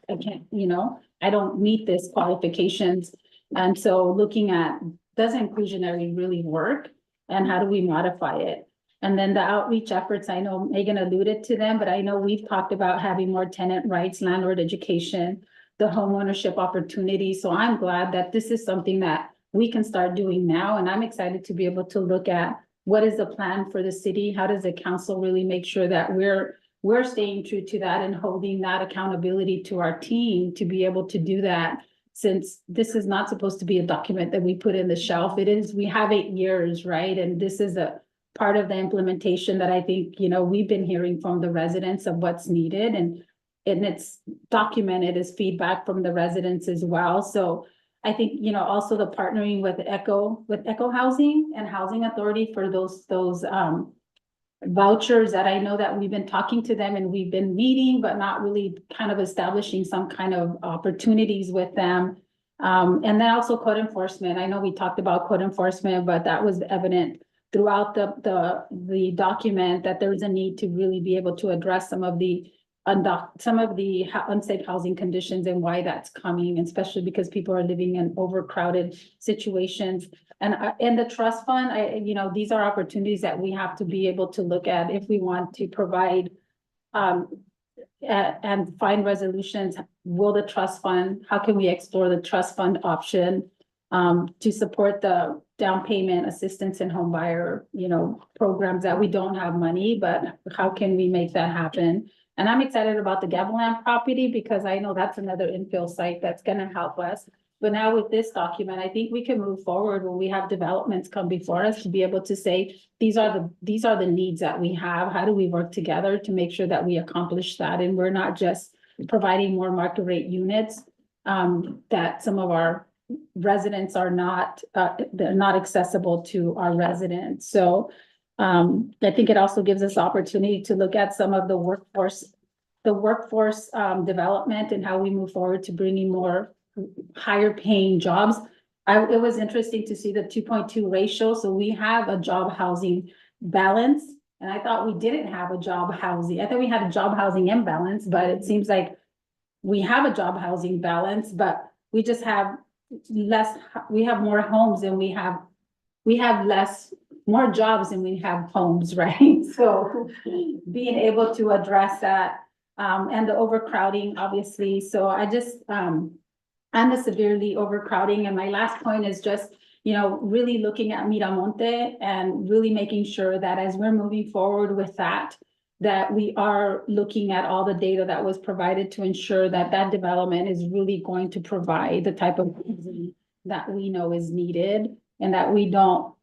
I don't meet this qualifications. And so looking at, does inclusionary really work? And how do we modify it? And then the outreach efforts, I know Megan alluded to them, but I know we've talked about having more tenant rights, landlord education, the homeownership opportunity. So I'm glad that this is something that we can start doing now. And I'm excited to be able to look at what is the plan for the city? How does the council really make sure that we're staying true to that and holding that accountability to our team to be able to do that? Since this is not supposed to be a document that we put in the shelf, we have 8 years, right? And this is a part of the implementation that I think, we've been hearing from the residents of what's needed, and it's documented as feedback from the residents as well. So I think, also the partnering with Echo Housing and Housing Authority for those vouchers that I know that we've been talking to them and we've been meeting, but not really kind of establishing some kind of opportunities with them. And then also code enforcement. I know we talked about code enforcement, but that was evident throughout the document that there's a need to really be able to address some of the unsafe housing conditions and why that's coming, especially because people are living in overcrowded situations. And the trust fund, these are opportunities that we have to be able to look at if we want to provide and find resolutions. Will the trust fund, how can we explore the trust fund option to support the down payment assistance and home buyer, programs that we don't have money, but how can we make that happen? And I'm excited about the Gavilan property because I know that's another infill site that's gonna help us. But now with this document, I think we can move forward when we have developments come before us to be able to say, these are the needs that we have. How do we work together to make sure that we accomplish that? And we're not just providing more market rate units that some of our residents are not, they're not accessible to our residents. So I think it also gives us opportunity to look at some of the workforce development and how we move forward to bringing more higher paying jobs. It was interesting to see the 2.2 ratio. So we have a job housing balance, and I thought we didn't have a job housing. I thought we had a job housing imbalance, but it seems like we have a job housing balance, but we just have we have more homes than we have more jobs than we have homes, right? So being able to address that and the overcrowding, obviously. So and the severely overcrowding. And my last point is just, really looking at Miramonte and really making sure that as we're moving forward with that we are looking at all the data that was provided to ensure that that development is really going to provide the type of housing that we know is needed, and that we don't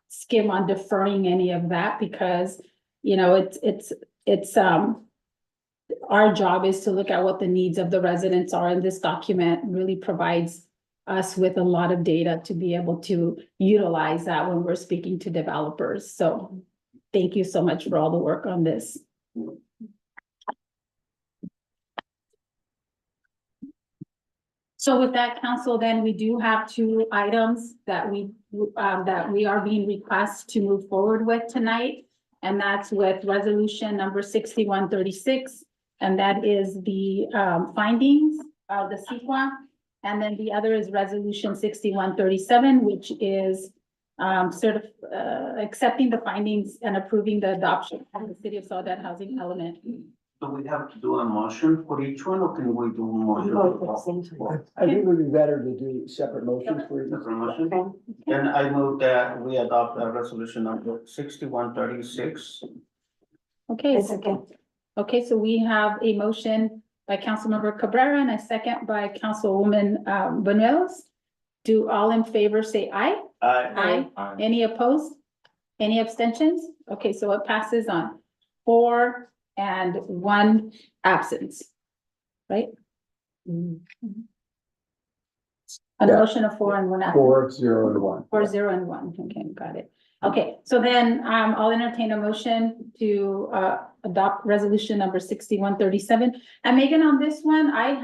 skim on deferring any of that because, it's our job is to look at what the needs of the residents are, and this document really provides us with a lot of data to be able to utilize that when we're speaking to developers. So thank you so much for all the work on this. So with that, council, then we do have 2 items that we are being requested to move forward with tonight. And that's with resolution number 6136. And that is the findings of the CEQA. And then the other is resolution 6137, which is accepting the findings and approving the adoption of the City of Saudade housing element. Do we have to do a motion for each one, or can we do motion? I think it would be better to do separate motions for each. Separate motion? Then I move that we adopt resolution number 6136. Okay. Okay, so we have a motion by Councilmember Cabrera and a second by Councilwoman Banuelos. Do all in favor say aye? Aye. Aye. Any opposed? Any abstentions? Okay, so it passes on 4 and 1 absence, right? A motion of 4 and 1 absence. 4, 0, and 1. 4, 0, and 1. Okay, got it. Okay, so then, I'll entertain a motion to, adopt resolution number 6137. And Megan, on this one, I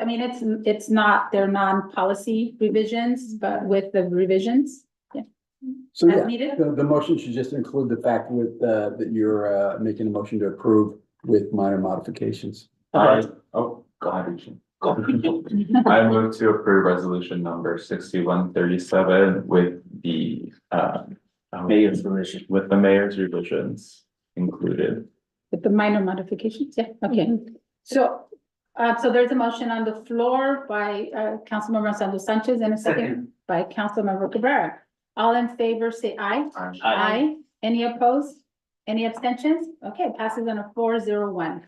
mean, it's not, they're non-policy revisions, but with the revisions. So As yeah, needed? the motion should just include the fact with, that you're, making a motion to approve with minor modifications. Go ahead. I move to approve resolution number 6137 with the Mayor's revision. with the mayor's revisions included. With the minor modifications, yeah, okay. So, so there's a motion on the floor by, Councilmember Sandro Sanchez and a second by Councilmember Cabrera. All in favor, say aye. Aye. Any opposed? Any abstentions? Okay, passes on a 4-0-1.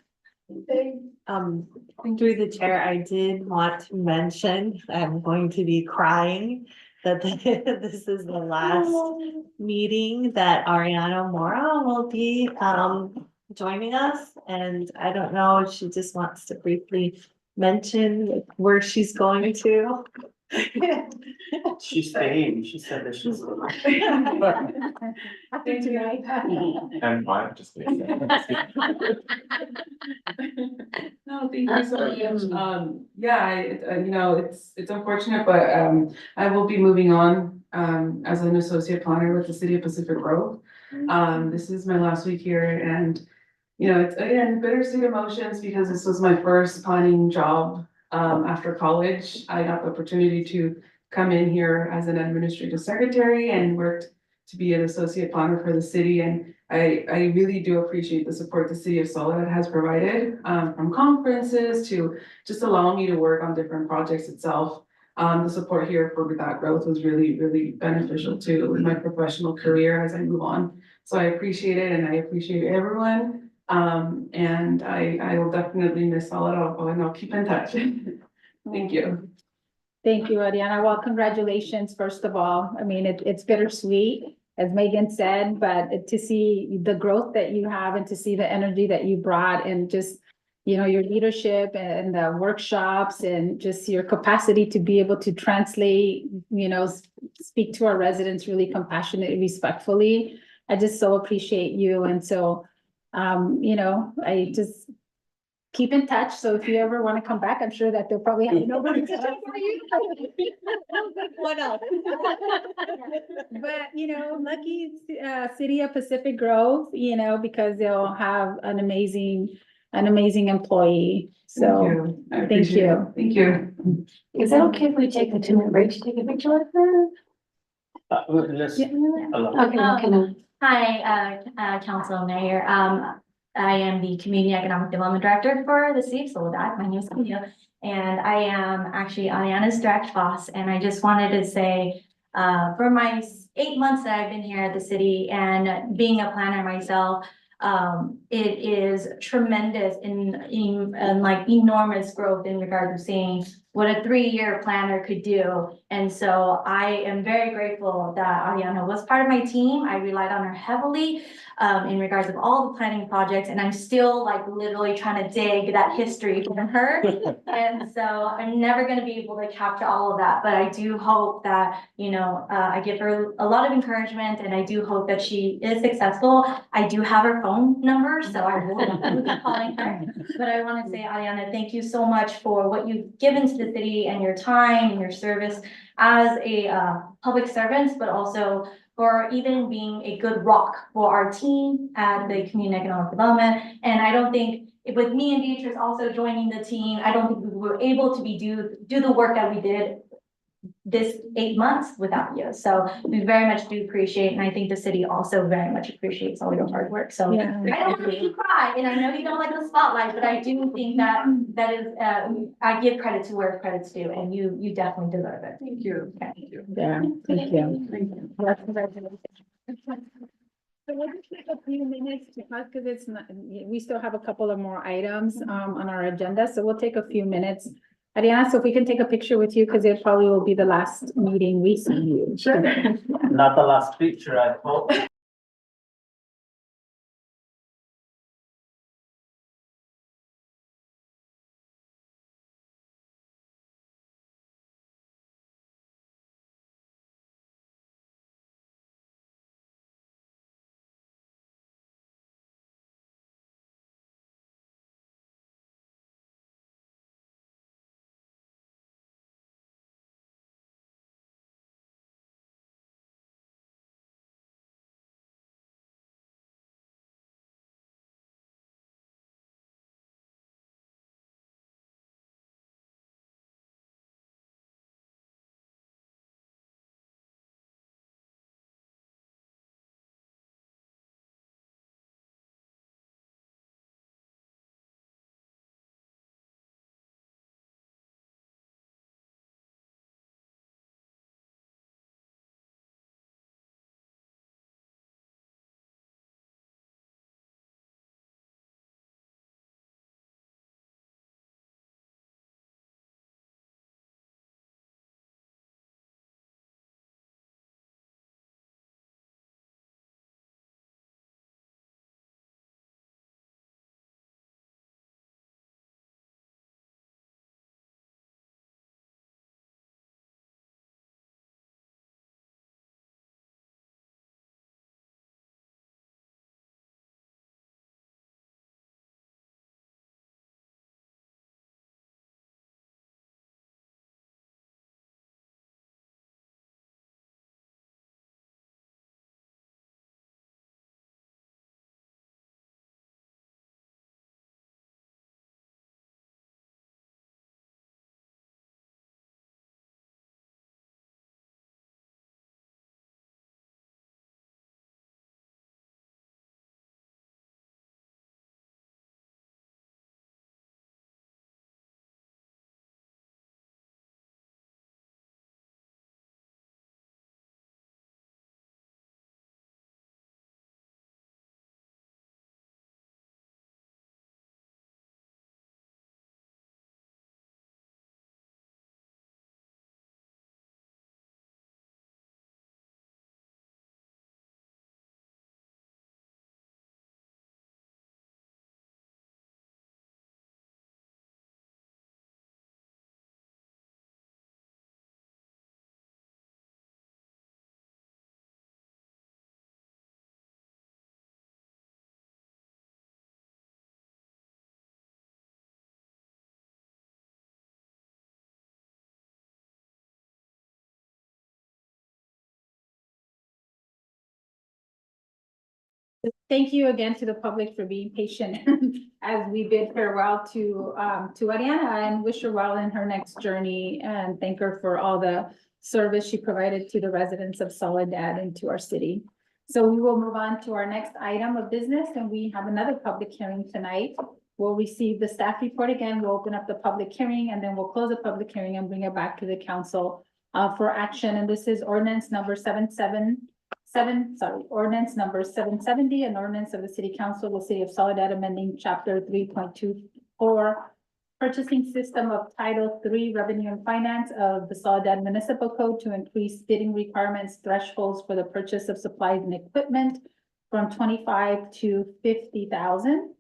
Through the chair, I did want to mention, I'm going to be crying that this is the last meeting that Ariana Mora will be, joining us. And I don't know if she just wants to briefly mention where she's going to. She's staying. She said that she's. After tonight. And why, just. No, thank you so much. Yeah, it's unfortunate, but, I will be moving on, as an associate planner with the city of Pacific Grove. This is my last week here and, it's again, bittersweet emotions because this was my first planning job, after college. I got the opportunity to come in here as an administrative secretary and worked to be an associate planner for the city. And I really do appreciate the support the city of Soledad has provided, from conferences to just allowing me to work on different projects itself. The support here for that growth was really, really beneficial to my professional career as I move on. So I appreciate it and I appreciate everyone. And I will definitely miss Soledad and I'll keep in touch. Thank you. Thank you, Ariana. Well, congratulations, first of all. I mean, it's bittersweet, as Megan said, but to see the growth that you have and to see the energy that you brought and just, your leadership and the workshops and just your capacity to be able to translate, speak to our residents really compassionately, respectfully. I just so appreciate you. And so, I just keep in touch. So if you ever want to come back, I'm sure that they'll probably have nobody to talk for you. What else? But, lucky city of Pacific Grove, because they'll have an amazing employee. So thank you. Thank you. Is it okay if we take a 2-minute break to take a picture with her? Let's. Okay, Hi, Council Mayor. I am the Community Economic Development Director for the City of Soledad. My name is Camille, and I am actually Ariana's direct boss. And I just wanted to say, for my 8 months that I've been here at the city and being a planner myself, it is tremendous in like enormous growth in regards to seeing what a 3-year planner could do. And so I am very grateful that Ariana was part of my team. I relied on her heavily in regards of all the planning projects, and I'm still like literally trying to dig that history from her. And so I'm never going to be able to capture all of that, but I do hope that, I give her a lot of encouragement, and I do hope that she is successful. I do have her phone number, so I will be calling her. But I want to say, Ariana, thank you so much for what you've given to the city and your time and your service as a public servant, but also for even being a good rock for our team at the Community Economic Development. And I don't think, with me and Beatrice also joining the team, I don't think we were able to do the work that we did this 8 months without you. So we very much do appreciate, and I think the city also very much appreciates all your hard work. So Yeah. I don't want you to cry, and I know you don't like the spotlight, but I do think that is, I give credit to where credit's due, and you definitely deserve it. Thank you. Okay. Yeah, thank you. Well, congratulations. So we'll just take a few minutes because it's not, we still have a couple of more items on our agenda, so we'll take a few minutes. Ariana, so if we can take a picture with you, because it probably will be the last meeting we see you. Sure. Not the last picture, I hope. Thank you again to the public for being patient as we bid farewell to Ariana and wish her well in her next journey and thank her for all the service she provided to the residents of Soledad and to our city. So we will move on to our next item of business, and we have another public hearing tonight. We'll receive the staff report again, we'll open up the public hearing, and then we'll close the public hearing and bring it back to the council for action. And this is ordinance number ordinance number 770, an ordinance of the City Council of the City of Soledad amending chapter 3.24 purchasing system of Title III Revenue and Finance of the Soledad Municipal Code to increase bidding requirements thresholds for the purchase of supplies and equipment from 25 to 50,000.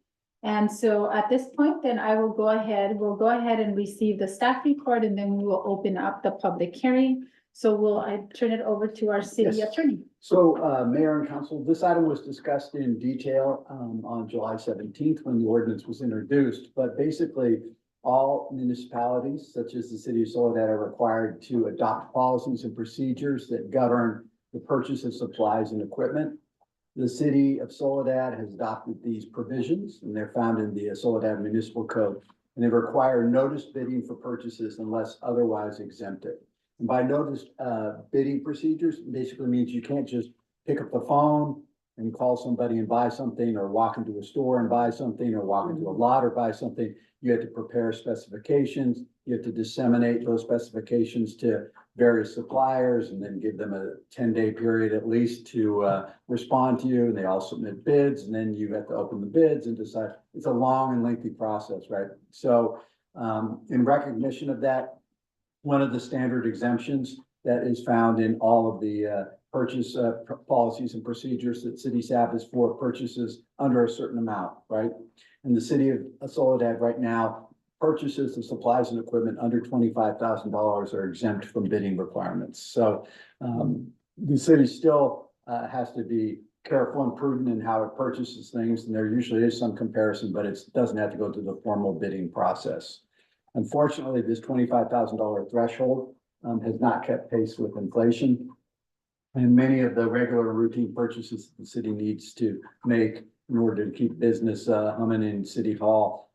And so at this point, then we'll go ahead and receive the staff report, and then we will open up the public hearing. So I turn it over to our city Yes. attorney. So, Mayor and Council, this item was discussed in detail on July 17th when the ordinance was introduced. But basically, all municipalities, such as the City of Soledad, are required to adopt policies and procedures that govern the purchase of supplies and equipment. The City of Soledad has adopted these provisions, and they're found in the Soledad Municipal Code. And they require notice bidding for purchases unless otherwise exempted. And by notice bidding procedures, basically means you can't just pick up the phone and call somebody and buy something, or walk into a store and buy something, or walk into a lot or buy something. You have to prepare specifications. You have to disseminate those specifications to various suppliers and then give them a 10-day period at least to respond to you. And they all submit bids, and then you have to open the bids and decide. It's a long and lengthy process, right? So in recognition of that, one of the standard exemptions that is found in all of the purchase policies and procedures that cities have is for purchases under a certain amount, right? And the City of Soledad right now, purchases of supplies and equipment under $25,000 are exempt from bidding requirements. So the city still has to be careful and prudent in how it purchases things, and there usually is some comparison, but it doesn't have to go through the formal bidding process. Unfortunately, this $25,000 threshold has not kept pace with inflation. And many of the regular routine purchases the city needs to make in order to keep business humming in City Hall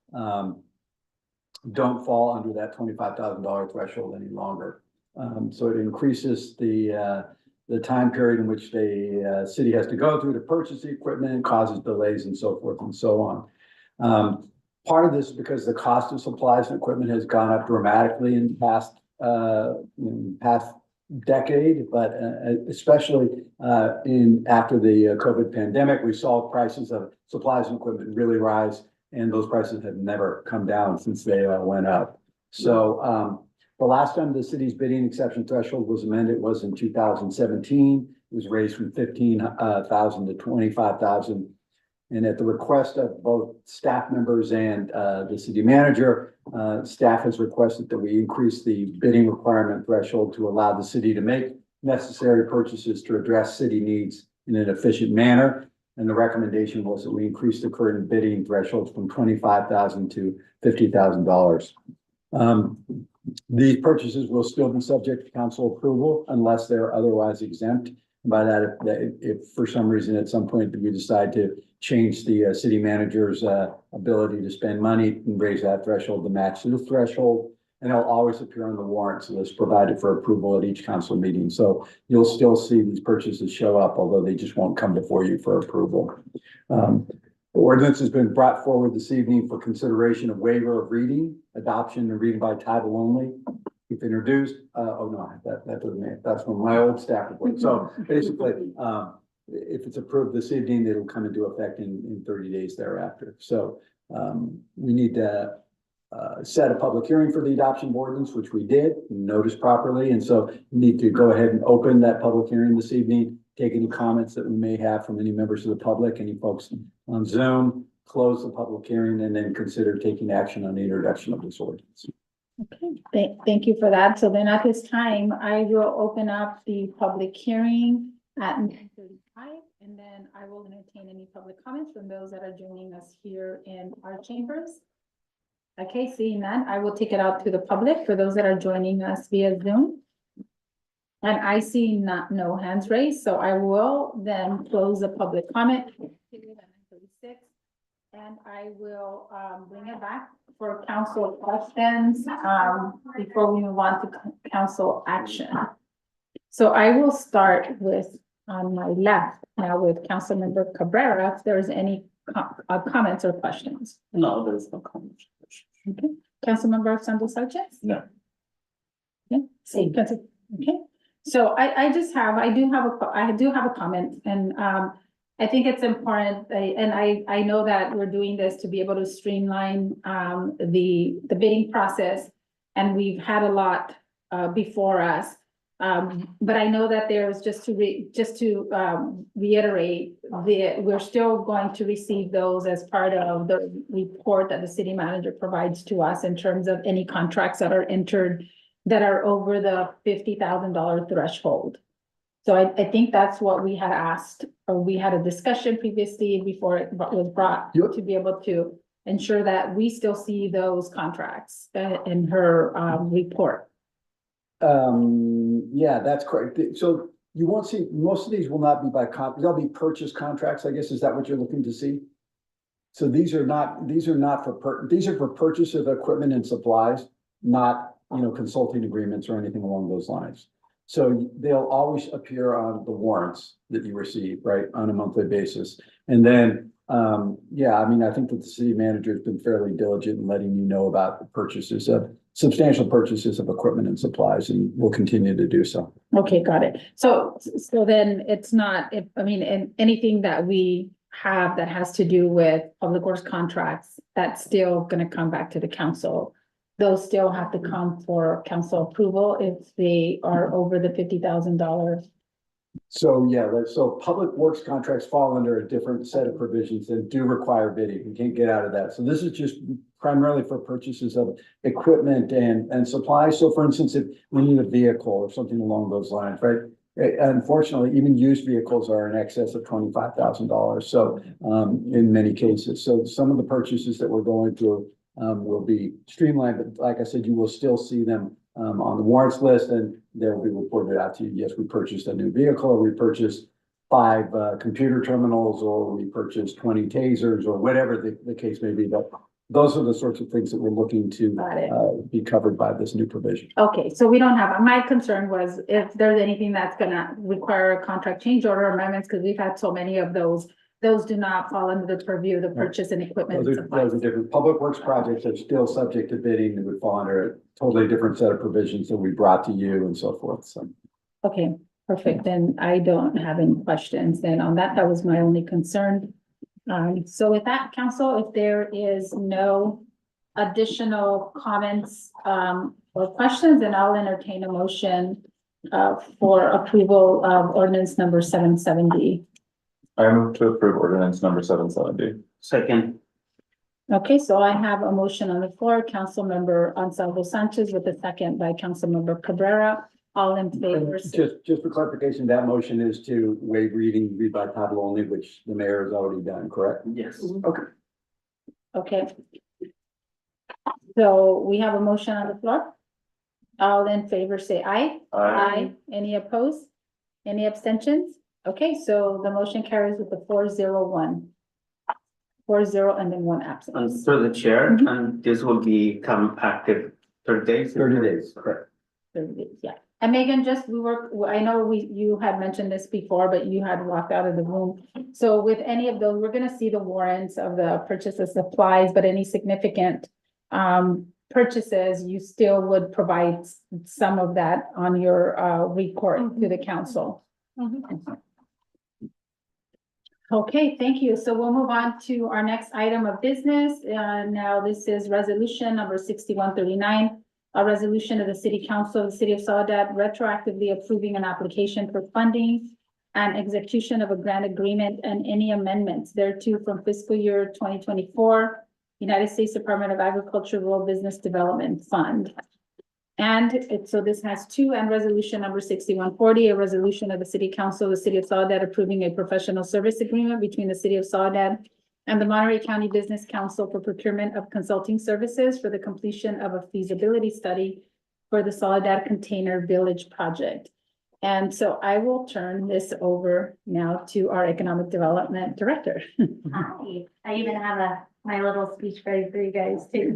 don't fall under that $25,000 threshold any longer. So it increases the time period in which the city has to go through to purchase the equipment, causes delays and so forth and so on. Part of this is because the cost of supplies and equipment has gone up dramatically in the past decade, but especially after the COVID pandemic, we saw prices of supplies and equipment really rise, and those prices have never come down since they went up. So the last time the city's bidding exception threshold was amended was in 2017. It was raised from 15,000 to 25,000. And at the request of both staff members and the city manager, staff has requested that we increase the bidding requirement threshold to allow the city to make necessary purchases to address city needs in an efficient manner. And the recommendation was that we increase the current bidding threshold from $25,000 to $50,000. These purchases will still be subject to council approval unless they're otherwise exempt. By that, if for some reason at some point we decide to change the city manager's ability to spend money and raise that threshold to match this threshold, and it'll always appear on the warrants list provided for approval at each council meeting. So you'll still see these purchases show up, although they just won't come before you for approval. The ordinance has been brought forward this evening for consideration of waiver of reading, adoption and reading by title only. If introduced, oh no, that doesn't mean, that's from my old staff report. So basically, if it's approved this evening, it'll come into effect in 30 days thereafter. So we need to set a public hearing for the adoption of ordinance, which we did, notice properly. And so we need to go ahead and open that public hearing this evening, take any comments that we may have from any members of the public, any folks on Zoom, close the public hearing, and then consider taking action on the introduction of this ordinance. Okay, thank you for that. So then at this time, I will open up the public hearing at 9:35, and then I will entertain any public comments from those that are joining us here in our chambers. Okay, seeing none, I will take it out to the public for those that are joining us via Zoom. And I see no hands raised, so I will then close the public comment. And I will bring it back for council questions before we move on to council action. So I will start with on my left now with Councilmember Cabrera, if there's any comments or questions. No, there is no comment. Okay, Councilmember Sandro Sanchez? No. Okay, okay, so I do have a comment, and I think it's important, and I know that we're doing this to be able to streamline the bidding process, and we've had a lot before us. But I know that there's just to reiterate, we're still going to receive those as part of the report that the city manager provides to us in terms of any contracts that are entered that are over the $50,000 threshold. So I think that's what we had asked, or we had a discussion previously before it was brought to be able to ensure that we still see those contracts in her report. Yeah, that's correct. So you won't see, most of these will not be by they'll be purchase contracts, I guess. Is that what you're looking to see? So these are for purchase of equipment and supplies, not, consulting agreements or anything along those lines. So they'll always appear on the warrants that you receive, right, on a monthly basis. And then, I think that the city manager has been fairly diligent in letting you know about the substantial purchases of equipment and supplies, and will continue to do so. Okay, got it. So then it's not, anything that we have that has to do with public works contracts, that's still gonna come back to the council. Those still have to come for council approval if they are over the $50,000. So, so public works contracts fall under a different set of provisions that do require bidding. You can't get out of that. So this is just primarily for purchases of equipment and supplies. So for instance, if we need a vehicle or something along those lines, right? Unfortunately, even used vehicles are in excess of $25,000. So in many cases, so some of the purchases that we're going through will be streamlined, but like I said, you will still see them on the warrants list, and they'll be reported out to you. Yes, we purchased a new vehicle, or we purchased 5 computer terminals, or we purchased 20 tasers, or whatever the case may be. But those are the sorts of things that we're looking to be covered by this new provision. Okay, so we don't have, my concern was if there's anything that's gonna require a contract change order amendments, because we've had so many of those do not fall under the purview of the purchase and equipment. Those are different. Public works projects are still subject to bidding. They would fall under a totally different set of provisions that we brought to you and so forth. So. Okay, perfect. Then I don't have any questions. Then on that, that was my only concern. So with that, council, if there is no additional comments or questions, then I'll entertain a motion for approval of ordinance number 770. I move to approve ordinance number 770. Second. Okay, so I have a motion on the floor, Councilmember Ansaldo Sanchez with a second by Councilmember Cabrera. All in favor? Just for clarification, that motion is to waive read by title only, which the mayor has already done, correct? Yes. Okay. Okay. So we have a motion on the floor. All in favor, say aye. Aye. Any opposed? Any abstentions? Okay, so the motion carries with the 4-0-1. 4-0 and then 1 absent. And through the chair, and this will become active 30 days? 30 days, correct. 30 days, yeah. And Megan, I know you had mentioned this before, but you had walked out of the room. So with any of those, we're gonna see the warrants of the purchase of supplies, but any significant purchases, you still would provide some of that on your report to the council. Okay, thank you. So we'll move on to our next item of business. Now this is resolution number 6139, a resolution of the City Council of the City of Soledad retroactively approving an application for funding and execution of a grant agreement and any amendments thereto from fiscal year 2024, United States Department of Agriculture Rural Business Development Fund. And so this has 2, and resolution number 6140, a resolution of the City Council of the City of Soledad approving a professional service agreement between the City of Soledad and the Monterey County Business Council for procurement of consulting services for the completion of a feasibility study for the Soledad Container Village project. And so I will turn this over now to our Economic Development Director. Hi, I even have my little speech ready for you guys too.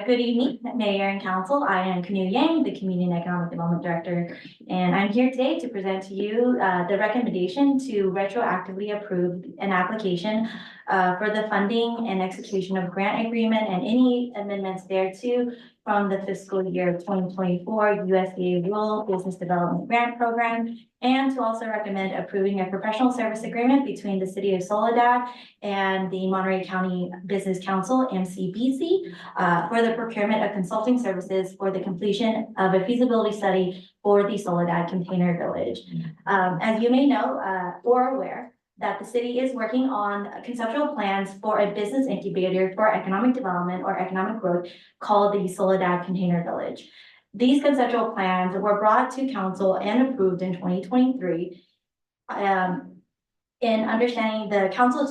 Good evening, Mayor and Council. I am Kanu Yang, the Community and Economic Development Director. And I'm here today to present to you the recommendation to retroactively approve an application for the funding and execution of grant agreement and any amendments thereto from the fiscal year 2024 USDA Rural Business Development Grant Program, and to also recommend approving a professional service agreement between the City of Soledad and the Monterey County Business Council, MCBC, for the procurement of consulting services for the completion of a feasibility study for the Soledad Container Village. As you may know or aware, that the city is working on conceptual plans for a business incubator for economic development or economic growth called the Soledad Container Village. These conceptual plans were brought to council and approved in 2023. In understanding the council's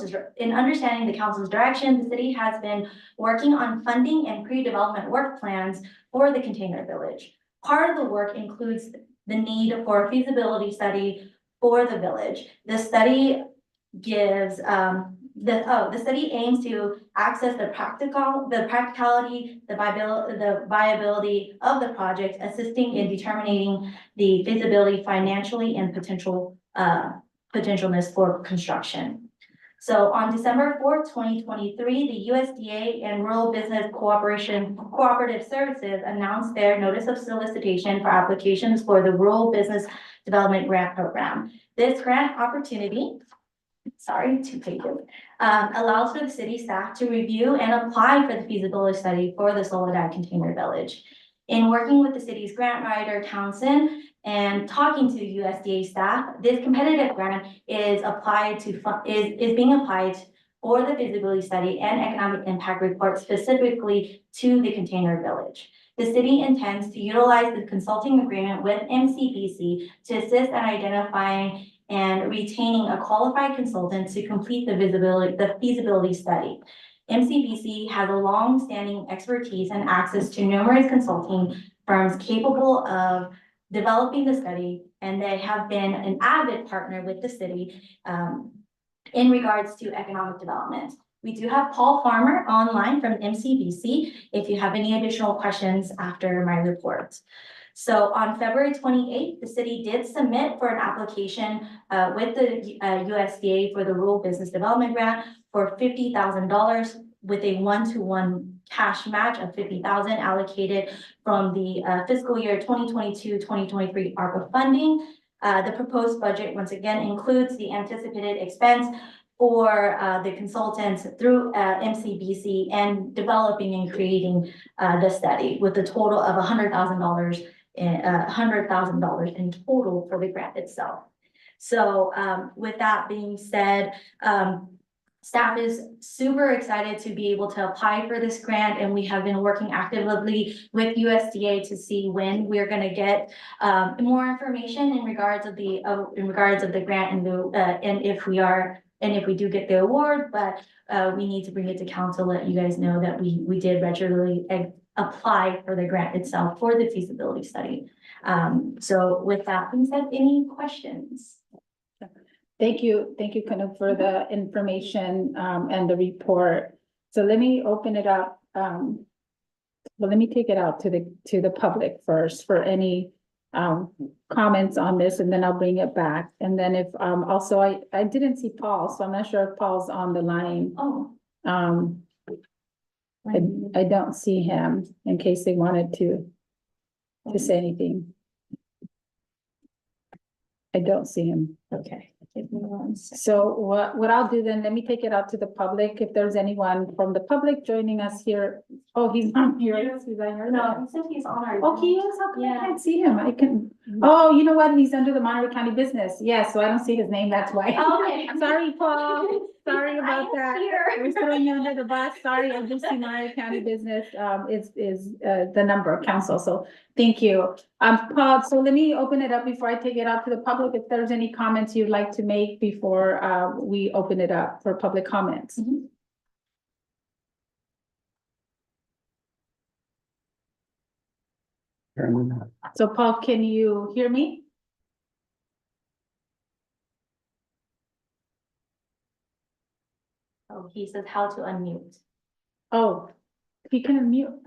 direction, the city has been working on funding and pre-development work plans for the container village. Part of the work includes the need for a feasibility study for the village. The study gives the study aims to access the practicality, the viability of the project, assisting in determining the feasibility financially and potentialness for construction. So on December 4th, 2023, the USDA and Rural Business Cooperative Services announced their notice of solicitation for applications for the Rural Business Development Grant Program. This grant opportunity, sorry, 2 pages, allows for the city staff to review and apply for the feasibility study for the Soledad Container Village. In working with the city's grant writer, Townsend, and talking to USDA staff, this competitive grant is being applied for the feasibility study and economic impact report specifically to the container village. The city intends to utilize the consulting agreement with MCBC to assist in identifying and retaining a qualified consultant to complete the feasibility study. MCBC has a long-standing expertise and access to numerous consulting firms capable of developing the study, and they have been an avid partner with the city in regards to economic development. We do have Paul Farmer online from MCBC if you have any additional questions after my report. So on February 28th, the city did submit for an application with the USDA for the Rural Business Development Grant for $50,000 with a 1-to-1 cash match of $50,000 allocated from the fiscal year 2022-2023 ARPA funding. The proposed budget once again includes the anticipated expense for the consultants through MCBC and developing and creating the study with a total of $100,000 in total for the grant itself. So with that being said, staff is super excited to be able to apply for this grant, and we have been working actively with USDA to see when we're going to get more information in regards of the grant and if we do get the award. But we need to bring it to council, let you guys know that we did regularly apply for the grant itself for the feasibility study. So with that being said, any questions? Thank you, Kanu, for the information and the report. So let me open it up. Well, let me take it out to the public first for any comments on this, and then I'll bring it back. And then if also I didn't see Paul, so I'm not sure if Paul's on the line. Oh. I don't see him in case they wanted to say anything. I don't see him. Okay. So what I'll do then, let me take it out to the public. If there's anyone from the public joining us here. Oh, he's not here. He's on here. No, he said he's on our. Oh, he is? How come I can't see him? I can. Oh, you know what? He's under the Monterey County Business. Yes, so I don't see his name. That's why. Okay. Sorry, Paul. Sorry about that. Here. We're throwing you under the bus. Sorry, I just see Monterey County Business is the number of council. So thank you. Paul, so let me open it up before I take it out to the public. If there's any comments you'd like to make before we open it up for public comments. Mm-hmm. So Paul, can you hear me? Oh, he says how to unmute. Oh, he can unmute,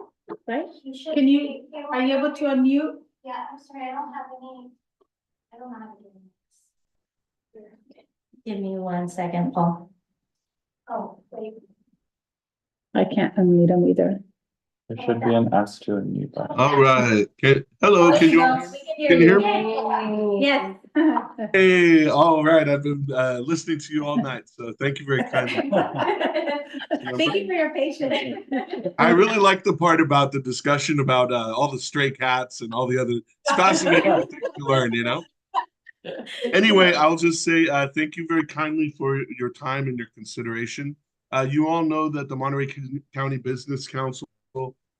right? Can you, are you able to unmute? Yeah, I'm sorry, I don't have any. Give me 1 second, Paul. Oh, wait. I can't unmute him either. There should be an ask to unmute button. All right. Hello, can you hear me? Yes. Hey, all right. I've been listening to you all night, so thank you very kindly. Thank you for your patience. I really like the part about the discussion about all the stray cats and all the other. It's fascinating things to learn, you know. Anyway, I'll just say thank you very kindly for your time and your consideration. You all know that the Monterey County Business Council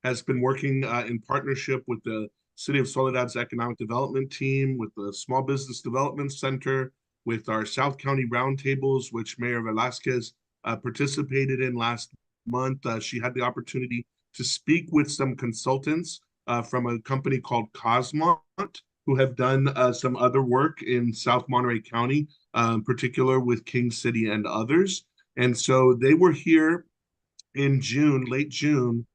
has been working in partnership with the City of Soledad's Economic Development Team, with the Small Business Development Center, with our South County Roundtables, which Mayor Velasquez participated in last month. She had the opportunity to speak with some consultants from a company called Cosmont, who have done some other work in South Monterey County, in particular with King City and others. And so they were here in June, late June,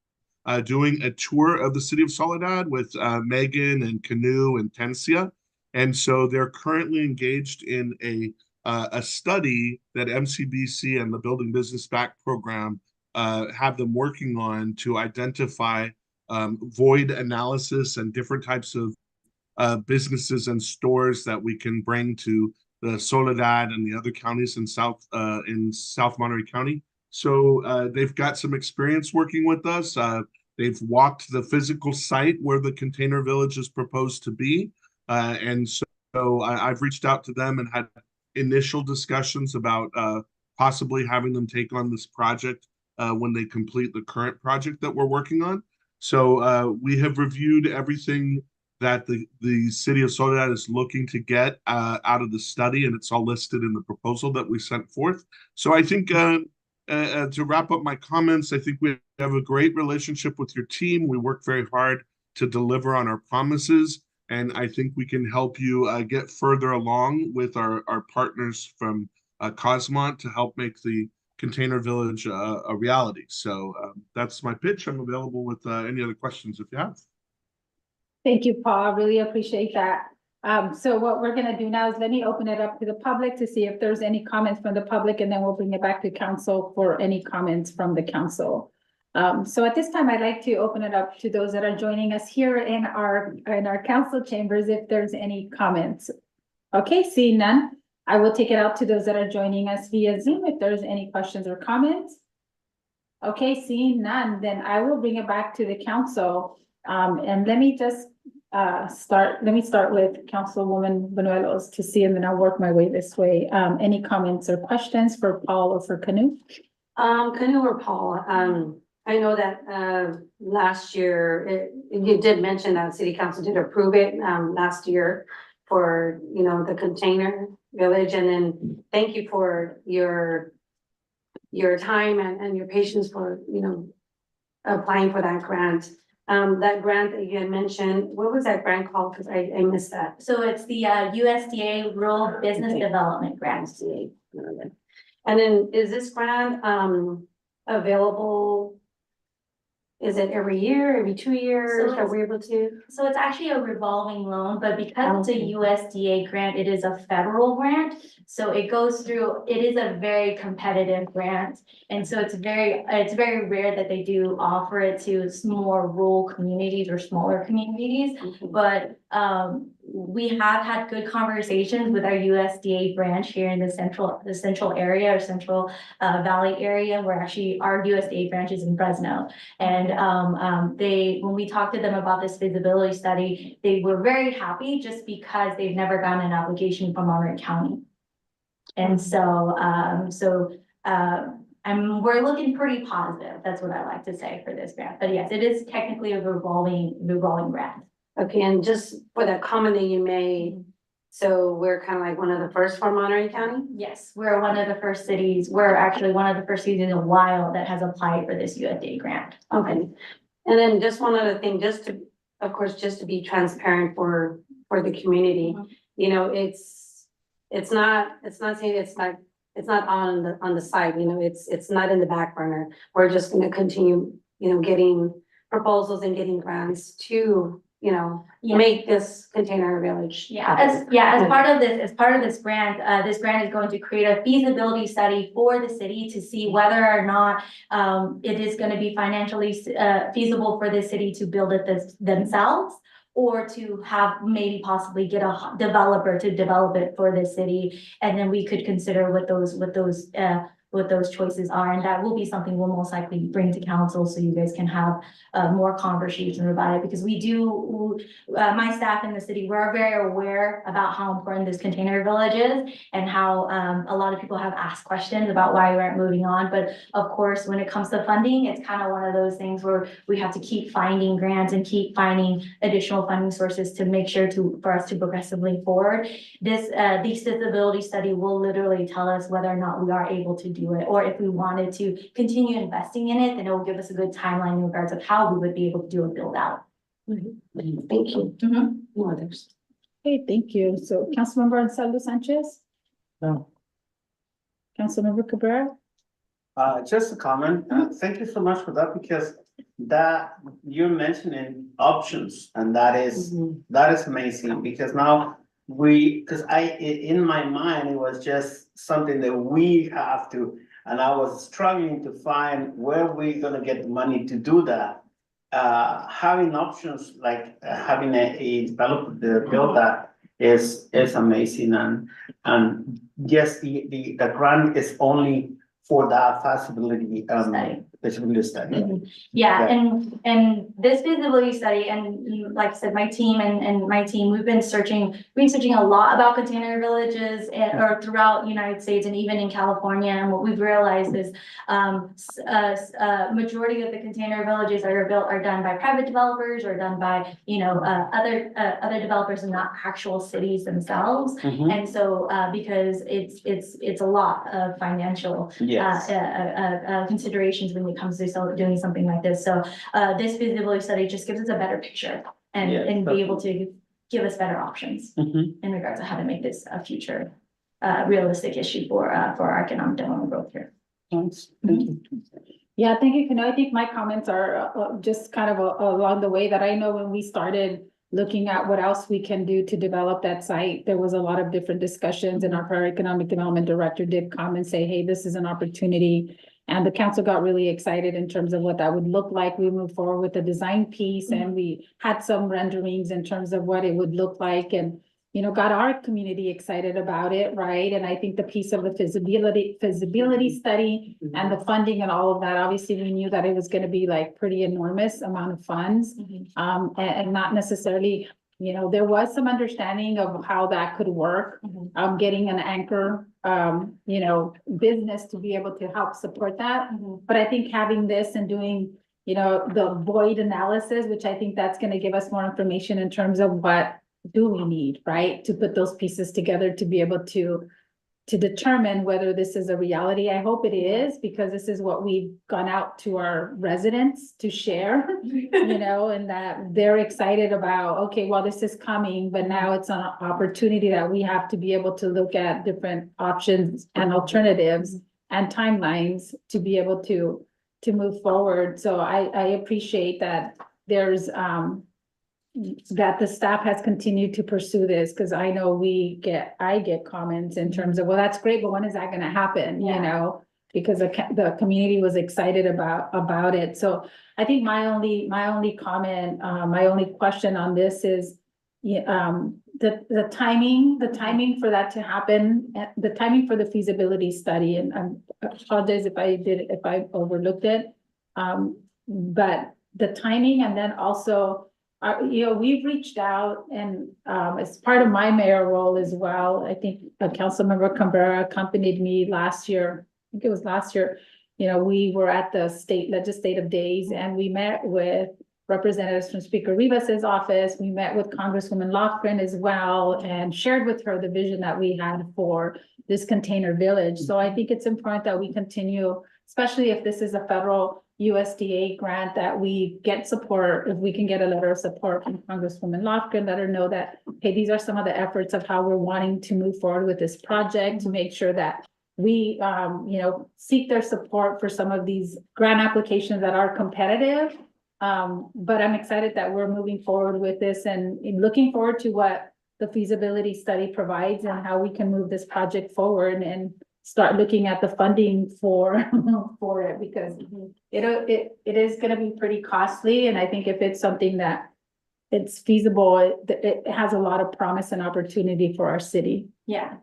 doing a tour of the city of Soledad with Megan and Canoe and Tencia. And so they're currently engaged in a study that MCBC and the Building Business Back program have them working on to identify void analysis and different types of businesses and stores that we can bring to the Soledad and the other counties in South Monterey County. So they've got some experience working with us. They've walked the physical site where the container village is proposed to be. And so I've reached out to them and had initial discussions about possibly having them take on this project when they complete the current project that we're working on. So we have reviewed everything that the city of Soledad is looking to get out of the study, and it's all listed in the proposal that we sent forth. So I think to wrap up my comments, I think we have a great relationship with your team. We work very hard to deliver on our promises, and I think we can help you get further along with our partners from Cosmont to help make the Container Village a reality. So that's my pitch. I'm available with any other questions if you have. Thank you, Paul. I really appreciate that. So what we're gonna do now is let me open it up to the public to see if there's any comments from the public, and then we'll bring it back to council for any comments from the council. So at this time, I'd like to open it up to those that are joining us here in our council chambers, if there's any comments. Okay, seeing none, I will take it out to those that are joining us via Zoom, if there's any questions or comments. Okay, seeing none, then I will bring it back to the council. And let me just start with Councilwoman Banuelos to see, and then I'll work my way this way. Any comments or questions for Paul or for Canoe? Canoe or Paul, I know that last year, you did mention that City Council did approve it last year for, you know, the container village, and then thank you for your time and your patience for, you know, applying for that grant. That grant that you had mentioned, what was that grant called? Because I missed that. So it's the USDA Rural Business Development Grant. And then is this grant available? Is it every year, every 2 years? Are we able to? So it's actually a revolving loan, but because it's a USDA grant, it is a federal grant. So it goes through, it is a very competitive grant. And so it's very rare that they do offer it to more rural communities or smaller communities. But we have had good conversations with our USDA branch here in the central area or Central Valley area, where actually our USDA branch is in Fresno. And when we talked to them about this feasibility study, they were very happy just because they've never gotten an application from Monterey County. And so we're looking pretty positive. That's what I like to say for this grant. But yes, it is technically a revolving grant. Okay, and just for that comment that you made, so we're kind of like one of the first for Monterey County? Yes, we're one of the first cities. We're actually one of the first cities in a while that has applied for this USDA grant. Okay, and then just one other thing, just to of course, just to be transparent for the community. You know, it's not saying it's not on the side, you know, it's not in the back burner. We're just gonna continue, you know, getting proposals and getting grants to, you know, make this container village. As part of this grant is going to create a feasibility study for the city to see whether or not it is gonna be financially feasible for the city to build it themselves, or to have maybe possibly get a developer to develop it for the city. And then we could consider what those choices are, and that will be something we'll most likely bring to council, so you guys can have more conversation about it, because we do, my staff in the city, we're very aware about how important this container village is, and how a lot of people have asked questions about why we aren't moving on. But of course, when it comes to funding, it's kind of one of those things where we have to keep finding grants and keep finding additional funding sources to make sure for us to progressively forward. This feasibility study will literally tell us whether or not we are able to do it, or if we wanted to continue investing in it, then it will give us a good timeline in regards of how we would be able to do a build out. Thank you. No others. Okay, thank you. So Councilmember Ansaldo Sanchez? No. Councilmember Cabrera? Just a comment. Thank you so much for that, because that you're mentioning options, and that is amazing, because now because in my mind, it was just something that we have to, and I was struggling to find where we're gonna get the money to do that. Having options like having a developer to build that is amazing, and yes, the grant is only for that feasibility study. Yeah, and this feasibility study, and like I said, my team and my team, we've been searching a lot about container villages or throughout the United States and even in California. And what we've realized is majority of the container villages that are built are done by private developers, or done by, you know, other developers, and not actual cities themselves. And so because it's a lot of financial considerations when it comes to doing something like this. So this feasibility study just gives us a better picture, and be able to give us better options in regards to how to make this a future realistic issue for our economic development growth here. Yeah, thank you. I think my comments are just kind of along the way that I know when we started looking at what else we can do to develop that site, there was a lot of different discussions, and our prior economic development director did come and say, hey, this is an opportunity. And the council got really excited in terms of what that would look like. We moved forward with the design piece, and we had some renderings in terms of what it would look like, and, you know, got our community excited about it, right? And I think the piece of the feasibility study and the funding and all of that, obviously we knew that it was gonna be like pretty enormous amount of funds. And not necessarily, you know, there was some understanding of how that could work. Getting an anchor, you know, business to be able to help support that. But I think having this and doing, you know, the void analysis, which I think that's gonna give us more information in terms of what do we need, right? To put those pieces together to be able to determine whether this is a reality. I hope it is, because this is what we've gone out to our residents to share, you know, and that they're excited about, okay, well, this is coming, but now it's an opportunity that we have to be able to look at different options and alternatives and timelines to be able to move forward. So I appreciate that there's, that the staff has continued to pursue this, because I know I get comments in terms of, well, that's great, but when is that gonna happen, you know? Because the community was excited about it. So I think my only comment, my only question on this is, the timing for that to happen, the timing for the feasibility study, and I apologize if I overlooked it. But the timing, and then also, you know, we've reached out, and as part of my mayor role as well, I think Councilmember Cabrera accompanied me last year. I think it was last year. You know, we were at the state legislative days, and we met with representatives from Speaker Rivas's office. We met with Congresswoman Lofgren as well, and shared with her the vision that we had for this container village. So I think it's important that we continue, especially if this is a federal USDA grant that we get support, if we can get a letter of support from Congresswoman Lofgren, let her know that, hey, these are some of the efforts of how we're wanting to move forward with this project to make sure that we, seek their support for some of these grant applications that are competitive. But I'm excited that we're moving forward with this and looking forward to what the feasibility study provides and how we can move this project forward and start looking at the funding for it, because it is gonna be pretty costly, and I think if it's something that it's feasible, it has a lot of promise and opportunity for our city. Yeah,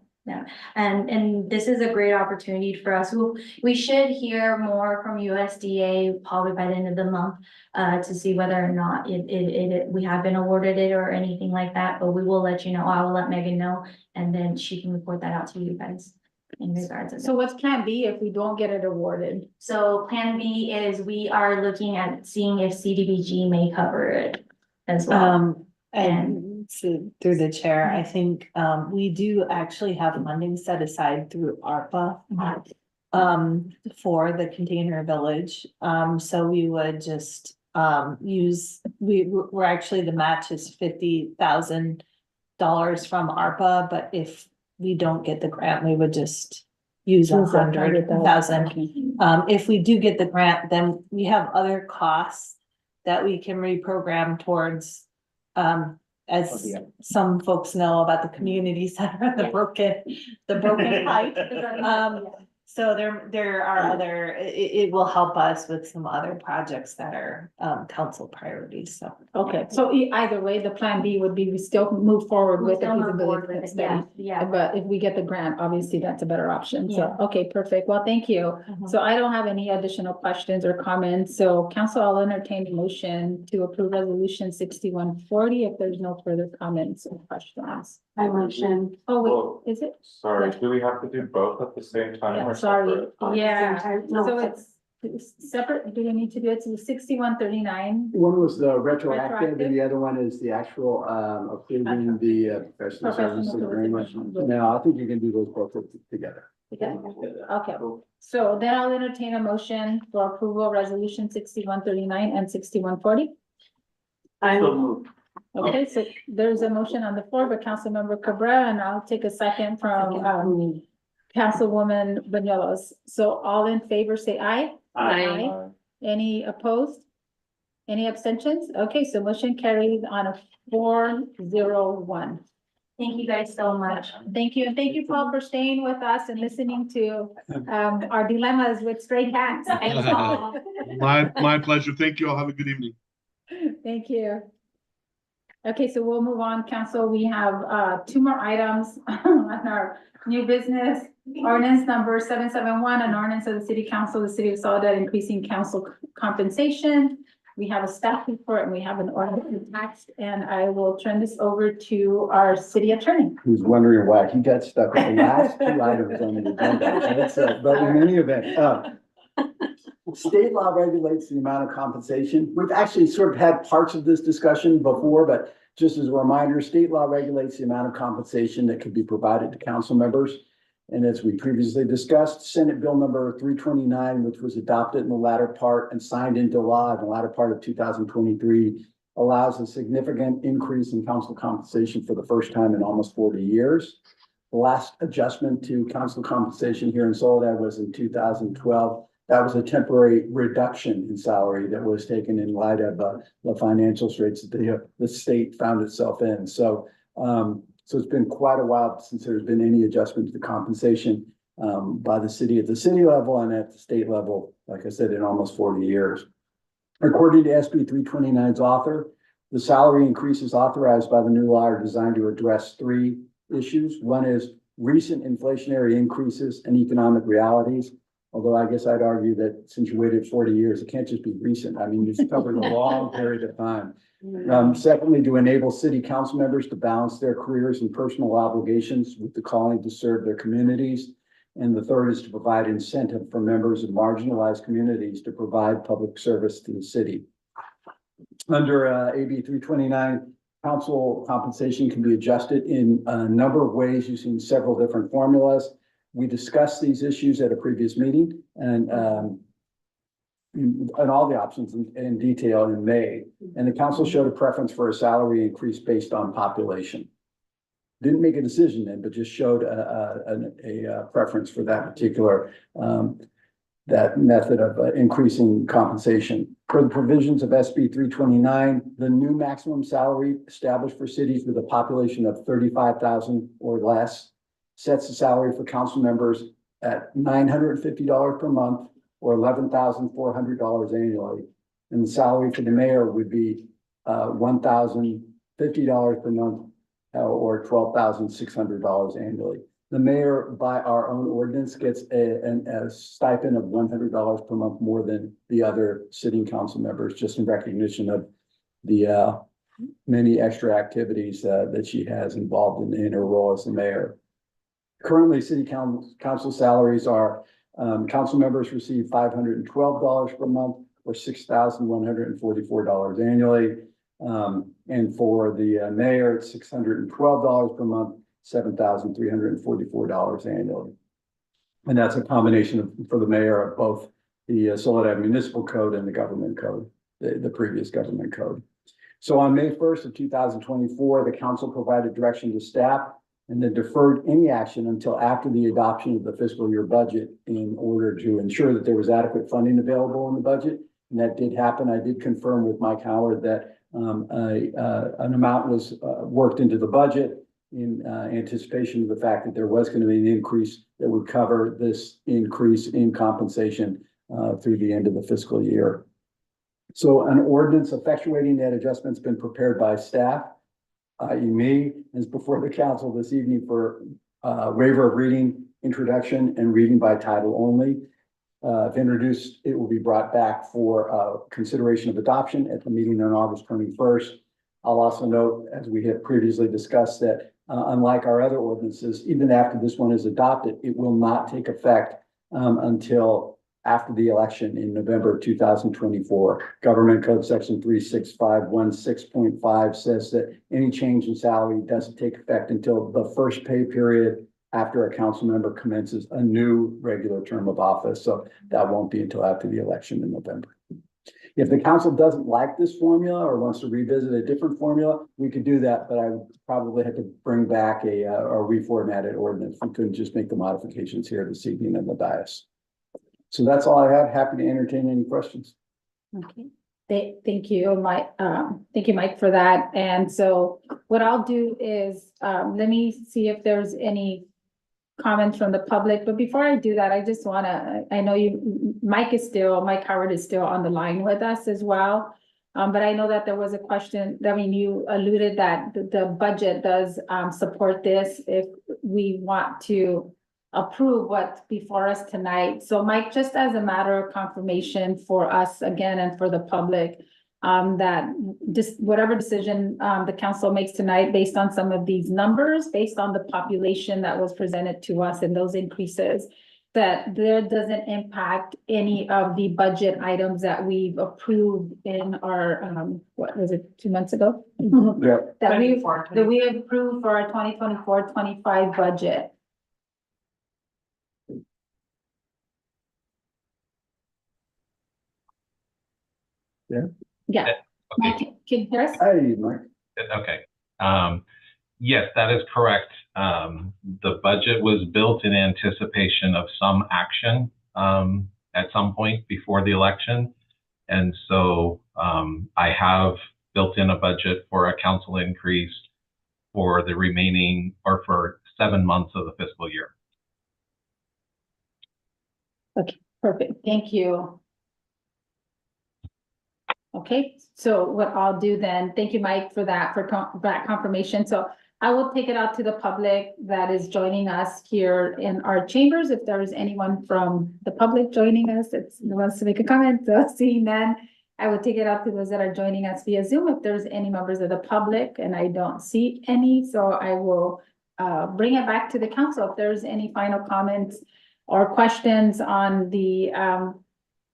and this is a great opportunity for us. We should hear more from USDA probably by the end of the month to see whether or not we have been awarded it or anything like that, but we will let you know. I will let Megan know, and then she can report that out to you guys in regards to that. So what's plan B if we don't get it awarded? So plan B is we are looking at seeing if CDBG may cover it as well. And so through the chair, I think, we do actually have funding set aside through ARPA. For the container village, so we would just, we're actually, the match is $50,000 from ARPA, but if we don't get the grant, we would just use 100,000. If we do get the grant, then we have other costs that we can reprogram towards, as some folks know about the community center, the broken pipe. So there are other, it will help us with some other projects that are, council priorities, so. Okay, so either way, the plan B would be we still move forward with the feasibility study. Yeah. But if we get the grant, obviously that's a better option. So, Yeah. okay, perfect. Well, thank you. So I don't have any additional questions or comments. So council, I'll entertain a motion to approve resolution 6140 if there's no further comments or questions. I motion. Oh, Well, wait, is it? Sorry, Yeah. do we have to do both at the same time? Yeah, or sorry. separate? Yeah. So it's separate. Do we need to do it to 6139? One was the retroactive, Retroactive. and the other one is the actual, approving the professional services agreement. services. No, I think you can do those both together. Okay, so then I'll entertain a motion for approval, resolution 6139 and 6140. Okay, so there's a motion on the floor by Councilmember Cabrera, and I'll take a second from, Councilwoman Bañuelos. So all in favor, say aye. Aye. Any opposed? Any abstentions? Okay, so motion carries on a 4-0-1. Thank you guys so much. Thank you, and thank you, Paul, for staying with us and listening to our dilemmas with stray cats. Thanks, Paul. My pleasure. Thank you all. Have a good evening. Thank you. Okay, so we'll move on, council. We have two more items on our new business. Ordinance number 771, an ordinance of the city council of the city of Soledad increasing council compensation. We have a staff report and we have an ordinance text, and I will turn this over to our city attorney. Who's wondering why he got stuck with the last two items on the agenda. But in any event, state law regulates the amount of compensation. We've actually sort of had parts of this discussion before, but just as a reminder, state law regulates the amount of compensation that can be provided to council members. And as we previously discussed, Senate Bill number 329, which was adopted in the latter part and signed into law in the latter part of 2023, allows a significant increase in council compensation for the first time in almost 40 years. The last adjustment to council compensation here in Soledad was in 2012. That was a temporary reduction in salary that was taken in light of the financial straits that the state found itself in. So it's been quite a while since there's been any adjustment to the compensation by the city at the city level and at the state level, like I said, in almost 40 years. According to SB 329's author, the salary increases authorized by the new law are designed to address three issues. One is recent inflationary increases and economic realities. Although I guess I'd argue that since you waited 40 years, it can't just be recent. I mean, it's covered a long period of time. Secondly, to enable city council members to balance their careers and personal obligations with the calling to serve their communities. And the third is to provide incentive for members of marginalized communities to provide public service to the city. Under AB 329, council compensation can be adjusted in a number of ways using several different formulas. We discussed these issues at a previous meeting, and on all the options in detail in May. And the council showed a preference for a salary increase based on population. Didn't make a decision then, but just showed a preference for that particular, that method of increasing compensation. Per the provisions of SB 329, the new maximum salary established for cities with a population of 35,000 or less sets the salary for council members at $950 per month or $11,400 annually. And the salary for the mayor would be $1,050 per month or $12,600 annually. The mayor, by our own ordinance, gets a stipend of $100 per month more than the other sitting council members, just in recognition of the many extra activities that she has involved in her role as the mayor. Currently, city council salaries are, council members receive $512 per month or $6,144 annually. And for the mayor, it's $612 per month, $7,344 annually. And that's a combination of, for the mayor, of both the Soledad Municipal Code and the government code, the previous government code. So on May 1st of 2024, the council provided direction to staff and then deferred any action until after the adoption of the fiscal year budget in order to ensure that there was adequate funding available in the budget. And that did happen. I did confirm with Mike Howard that an amount was worked into the budget in anticipation of the fact that there was going to be an increase that would cover this increase in compensation through the end of the fiscal year. So an ordinance effectuating that adjustment has been prepared by staff, i.e. me, is before the council this evening for waiver of reading, introduction, and reading by title only. If introduced, it will be brought back for consideration of adoption at the meeting on August 21st. I'll also note, as we have previously discussed, that unlike our other ordinances, even after this one is adopted, it will not take effect until after the election in November 2024. Government Code Section 36516.5 says that any change in salary doesn't take effect until the first pay period after a council member commences a new regular term of office. So that won't be until after the election in November. If the council doesn't like this formula or wants to revisit a different formula, we could do that, but I would probably have to bring back a reformatted ordinance. We couldn't just make the modifications here this evening in the dais. So that's all I have. Happy to entertain any questions. Okay, thank you, Mike. Thank you, Mike, for that. And so what I'll do is, let me see if there's any comments from the public. But before I do that, I just wanna, I know Mike Howard is still on the line with us as well. But I know that there was a question, I mean, you alluded that the budget does support this if we want to approve what's before us tonight. So Mike, just as a matter of confirmation for us again and for the public, that just whatever decision the council makes tonight based on some of these numbers, based on the population that was presented to us and those increases, that there doesn't impact any of the budget items that we've approved in our, what was it, 2 months ago? Yeah. That we approved for our 2024-25 budget. Yeah. Yeah. Okay. Can you hear us? Hey, Mike. Okay. Yes, that is correct. The budget was built in anticipation of some action at some point before the election. And so I have built in a budget for a council increase for the remaining or for 7 months of the fiscal year. Okay, perfect. Thank you. Okay, so what I'll do then, thank you, Mike, for that, for that confirmation. So I will take it out to the public that is joining us here in our chambers. If there is anyone from the public joining us that wants to make a comment, so seeing none, I will take it out to those that are joining us via Zoom. If there's any members of the public, and I don't see any, so I will bring it back to the council. If there's any final comments or questions on the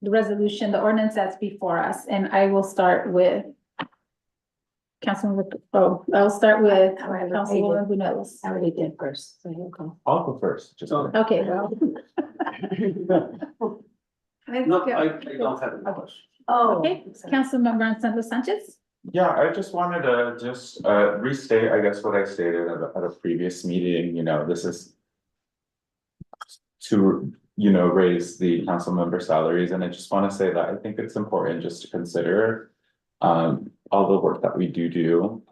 resolution, the ordinance that's before us, and I will start with Councilman. I'll start with Councilwoman Bunales. I already did first, so you'll go. I'll go first. Just Okay, well. No, I don't have any questions. Oh. Okay, Councilmember Anselmo Sanchez? Yeah, I just wanted to just restate, I guess, what I stated at a previous meeting, this is to, raise the council member salaries, and I just want to say that I think it's important just to consider all the work that we do.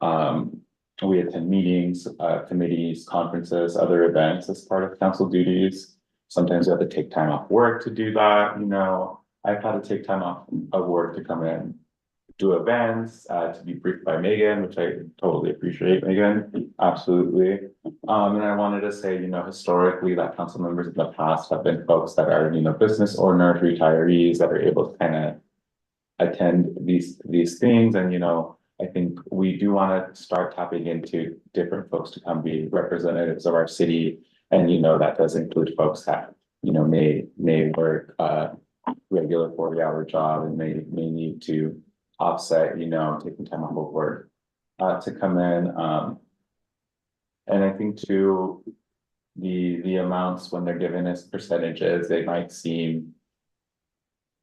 We attend meetings, committees, conferences, other events as part of council duties. Sometimes we have to take time off work to do that, I've had to take time off of work to come in, do events, to be briefed by Megan, which I totally appreciate, Megan, absolutely. And I wanted to say, historically, that council members in the past have been folks that are, business owners, retirees that are able to kind of attend these things, and I think we do want to start tapping into different folks to come be representatives of our city, and that does include folks that may work regular 40-hour job and may need to offset, taking time off of work to come in. And I think too, the amounts when they're given as percentages, they might seem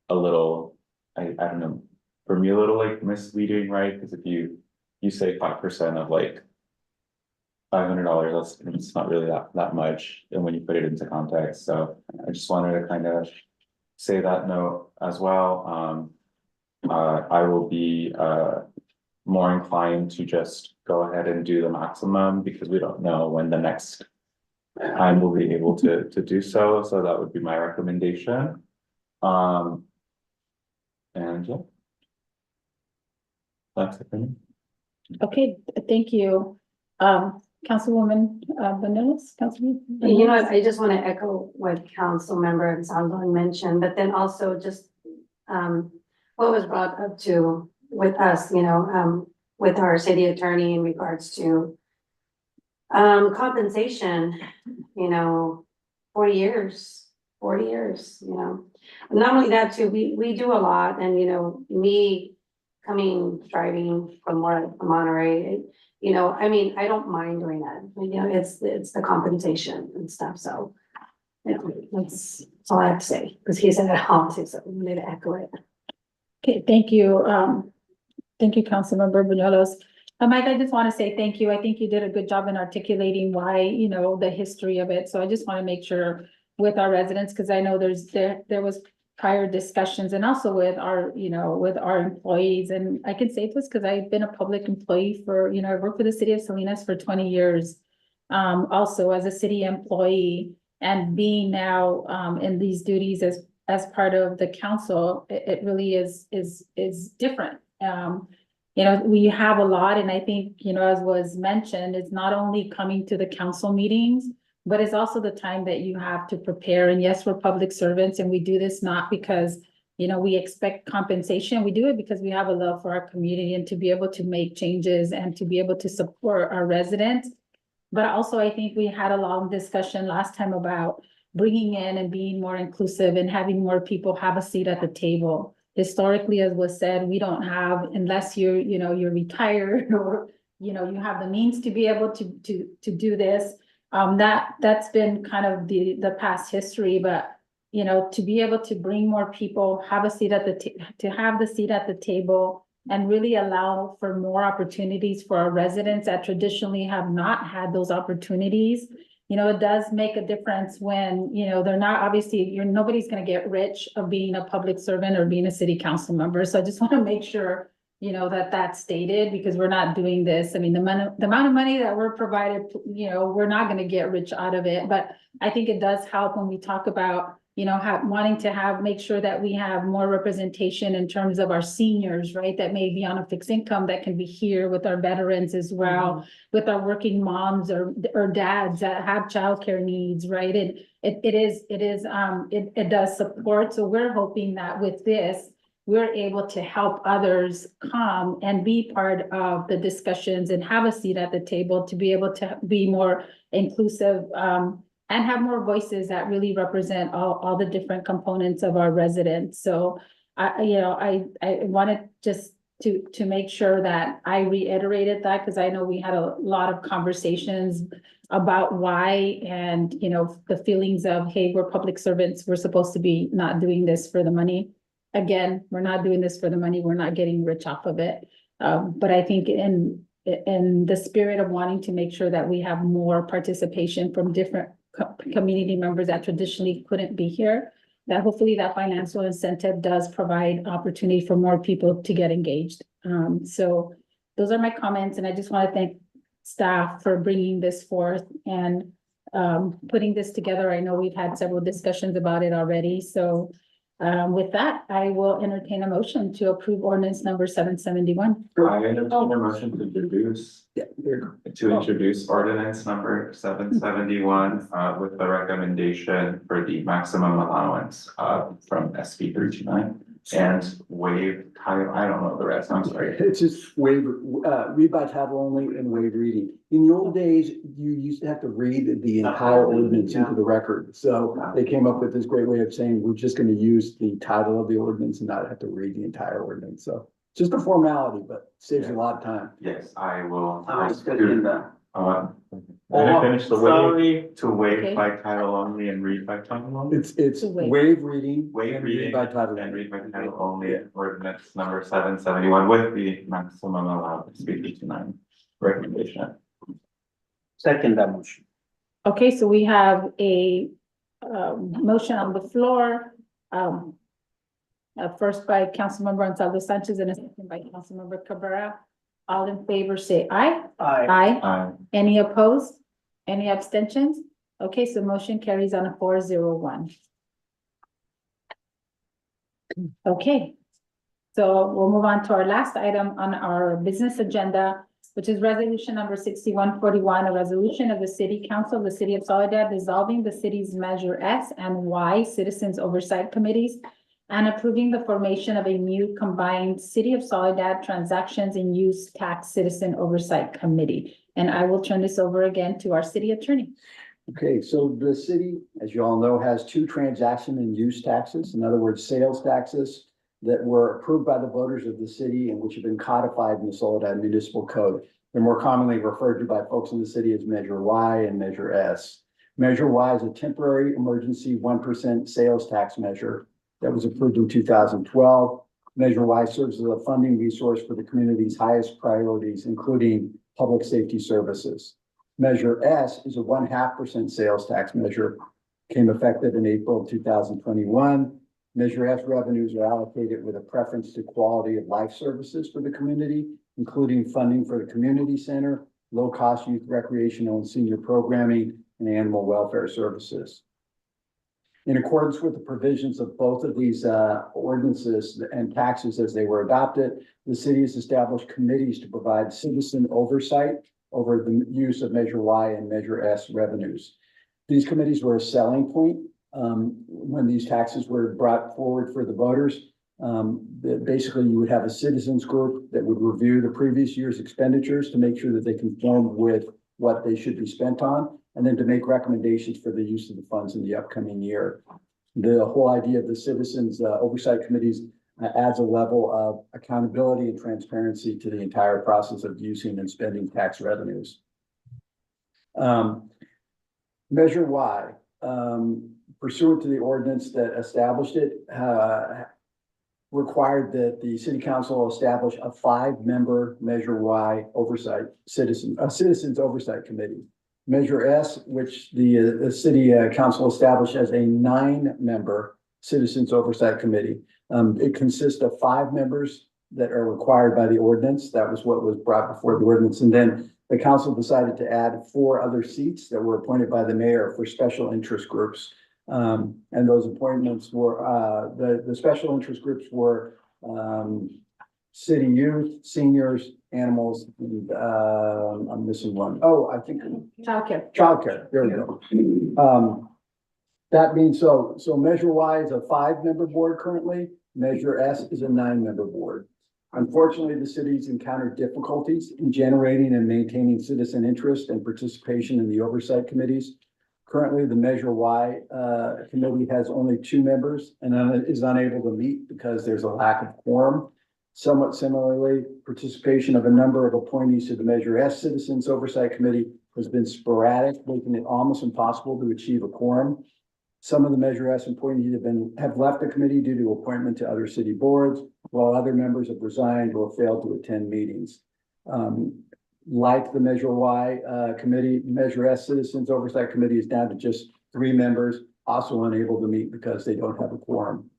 a little, I don't know, for me, a little like misleading, right? Because if you say 5% of like $500, it's not really that much, and when you put it into context. So I just wanted to kind of say that note as well. I will be more inclined to just go ahead and do the maximum, because we don't know when the next time we'll be able to do so. So that would be my recommendation. And yeah. That's it for me. Okay, thank you. Councilwoman Vanillas, Councilman. You know what, I just want to echo what Councilmember Salzman mentioned, but then also just what was brought up to with us, with our city attorney in regards to compensation, 40 years, Not only that too, we do a lot, and me driving from Monterey, I don't mind doing that. It's the compensation and stuff, so. That's all I have to say, because he said it all too, so I'm going to echo it. Okay, thank you. Thank you, Councilmember Banuelos. Mike, I just want to say thank you. I think you did a good job in articulating why, the history of it. So I just want to make sure with our residents, because I know there was prior discussions, and also with our, with our employees. And I can say this because I've been a public employee for, I worked for the city of Salinas for 20 years. Also as a city employee, and being now in these duties as part of the council, it really is different. We have a lot, and I think, as was mentioned, it's not only coming to the council meetings, but it's also the time that you have to prepare. And yes, we're public servants, and we do this not because, we expect compensation. We do it because we have a love for our community, and to be able to make changes and to be able to support our residents. But also, I think we had a long discussion last time about bringing in and being more inclusive and having more people have a seat at the table. Historically, as was said, we don't have, unless you're retired or, you have the means to be able to do this. That's been kind of the past history, but, to be able to bring more people, have a seat at the table, and really allow for more opportunities for our residents that traditionally have not had those opportunities. It does make a difference when, they're not, obviously, nobody's going to get rich of being a public servant or being a city council member. So I just want to make sure, that's stated, because we're not doing this. I mean, the amount of money that we're provided, we're not going to get rich out of it. But I think it does help when we talk about, wanting to make sure that we have more representation in terms of our seniors, right? That may be on a fixed income, that can be here with our veterans as well, with our working moms or dads that have childcare needs, right? And it does support. So we're hoping that with this, we're able to help others come and be part of the discussions and have a seat at the table to be able to be more inclusive, and have more voices that really represent all the different components of our residents. So I want to just to make sure that I reiterated that, because I know we had a lot of conversations about why, and, you know, the feelings of, hey, we're public servants, we're supposed to be not doing this for the money. Again, we're not doing this for the money, we're not getting rich off of it. But I think in the spirit of wanting to make sure that we have more participation from different community members that traditionally couldn't be here, that hopefully that financial incentive does provide opportunity for more people to get engaged. So those are my comments, and I just want to thank staff for bringing this forth and putting this together. I know we've had several discussions about it already, so with that, I will entertain a motion to approve ordinance number 771. I entertain a motion to introduce ordinance number 771 with the recommendation for the maximum allowance from SB 329 and waive title. I don't know the rest. I'm sorry. It's just waive, read by title only and waive reading. In the old days, you used to have to read the entire ordinance into the record. So they came up with this great way of saying, we're just going to use the title of the ordinance and not have to read the entire ordinance. So just a formality, but saves a lot of time. Yes, I will. Finish the waive to waive Okay. by title only and read by title only. It's To waive. waive reading. Waive and reading by title. and read by title only, ordinance number 771 with the maximum allowance SB 229 recommendation. Second that motion. Okay, so we have a motion on the floor. First by Councilmember Gonzalez Sanchez and a second by Councilmember Cabrera. All in favor, say aye. Aye. Aye. Any opposed? Any abstentions? Okay, so motion carries on a 4-0-1. Okay, so we'll move on to our last item on our business agenda, which is resolution number 6141, a resolution of the City Council of the City of Soledad dissolving the city's Measure S and Y Citizens Oversight Committees and approving the formation of a new combined City of Soledad Transactions and Use Tax Citizen Oversight Committee. And I will turn this over again to our city attorney. Okay, so the city, as you all know, has two transaction and use taxes. In other words, sales taxes that were approved by the voters of the city and which have been codified in the Soledad Municipal Code. They're more commonly referred to by folks in the city as Measure Y and Measure S. Measure Y is a temporary emergency 1% sales tax measure that was approved in 2012. Measure Y serves as a funding resource for the community's highest priorities, including public safety services. Measure S is a 0.5% sales tax measure, came effective in April of 2021. Measure S revenues are allocated with a preference to quality of life services for the community, including funding for the community center, low-cost youth recreational and senior programming, and animal welfare services. In accordance with the provisions of both of these ordinances and taxes as they were adopted, the city has established committees to provide citizen oversight over the use of Measure Y and Measure S revenues. These committees were a selling point when these taxes were brought forward for the voters. Basically, you would have a citizens group that would review the previous year's expenditures to make sure that they conform with what they should be spent on, and then to make recommendations for the use of the funds in the upcoming year. The whole idea of the citizens oversight committees adds a level of accountability and transparency to the entire process of using and spending tax revenues. Measure Y, pursuant to the ordinance that established it, required that the city council establish a 5-member Measure Y oversight citizens oversight committee. Measure S, which the city council established as a 9-member citizens oversight committee. It consists of 5 members that are required by the ordinance. That was what was brought before the ordinance. And then the council decided to add 4 other seats that were appointed by the mayor for special interest groups. And those appointments were, the special interest groups were city youth, seniors, animals, and I'm missing one. Oh, I think childcare. There we go. That means so Measure Y is a 5-member board currently. Measure S is a 9-member board. Unfortunately, the city's encountered difficulties in generating and maintaining citizen interest and participation in the oversight committees. Currently, the Measure Y committee has only 2 members and is unable to meet because there's a lack of quorum. Somewhat similarly, participation of a number of appointees to the Measure S Citizens Oversight Committee has been sporadic, making it almost impossible to achieve a quorum. Some of the Measure S appointees have left the committee due to appointment to other city boards, while other members have resigned or failed to attend meetings. Like the Measure Y committee, Measure S Citizens Oversight Committee is down to just 3 members, also unable to meet because they don't have a quorum.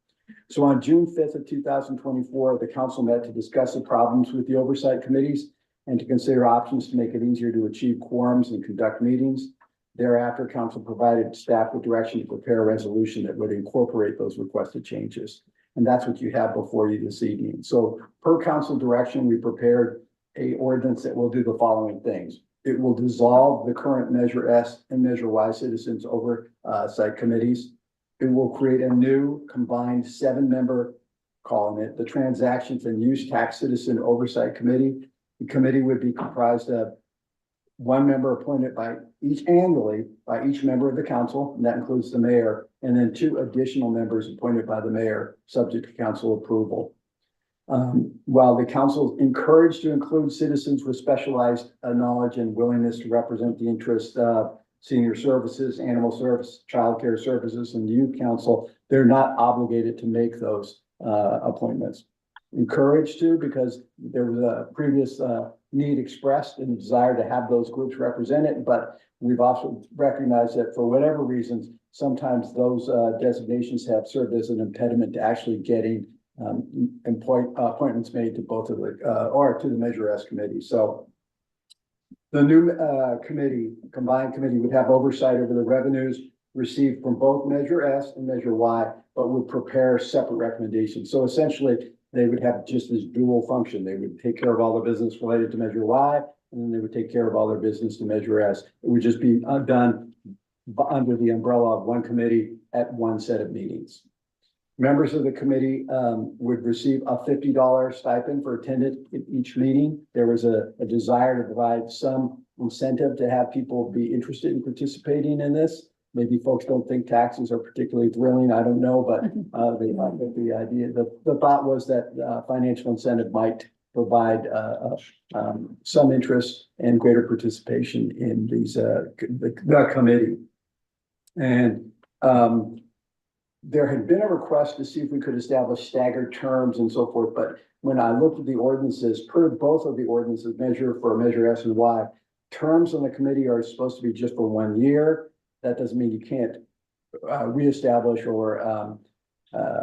So on June 5th of 2024, the council met to discuss the problems with the oversight committees and to consider options to make it easier to achieve quorums and conduct meetings. Thereafter, council provided staff with direction to prepare a resolution that would incorporate those requested changes. And that's what you have before you this evening. So per council direction, we prepared a ordinance that will do the following things. It will dissolve the current Measure S and Measure Y Citizens Oversight Committees. It will create a new combined 7-member, calling it the Transactions and Use Tax Citizen Oversight Committee. The committee would be comprised of 1 member appointed annually by each member of the council, and that includes the mayor, and then 2 additional members appointed by the mayor, subject to council approval. While the council is encouraged to include citizens with specialized knowledge and willingness to represent the interests of senior services, animal service, childcare services, and youth council, they're not obligated to make those appointments. Encouraged to, because there was a previous need expressed and desire to have those groups represented, but we've also recognized that for whatever reasons, sometimes those designations have served as an impediment to actually getting appointments made to both of the or to the Measure S committee. So the new combined committee would have oversight over the revenues received from both Measure S and Measure Y, but would prepare separate recommendations. So essentially, they would have just this dual function. They would take care of all the business related to Measure Y, and then they would take care of all their business to Measure S. It would just be done under the umbrella of one committee at one set of meetings. Members of the committee would receive a $50 stipend for attendance at each meeting. There was a desire to provide some incentive to have people be interested in participating in this. Maybe folks don't think taxes are particularly thrilling. I don't know, but they like the idea. The thought was that financial incentive might provide some interest and greater participation in these the committee. And there had been a request to see if we could establish staggered terms and so forth, but when I looked at the ordinances, per both of the ordinances, Measure S and Y, terms on the committee are supposed to be just for 1 year. That doesn't mean you can't reestablish or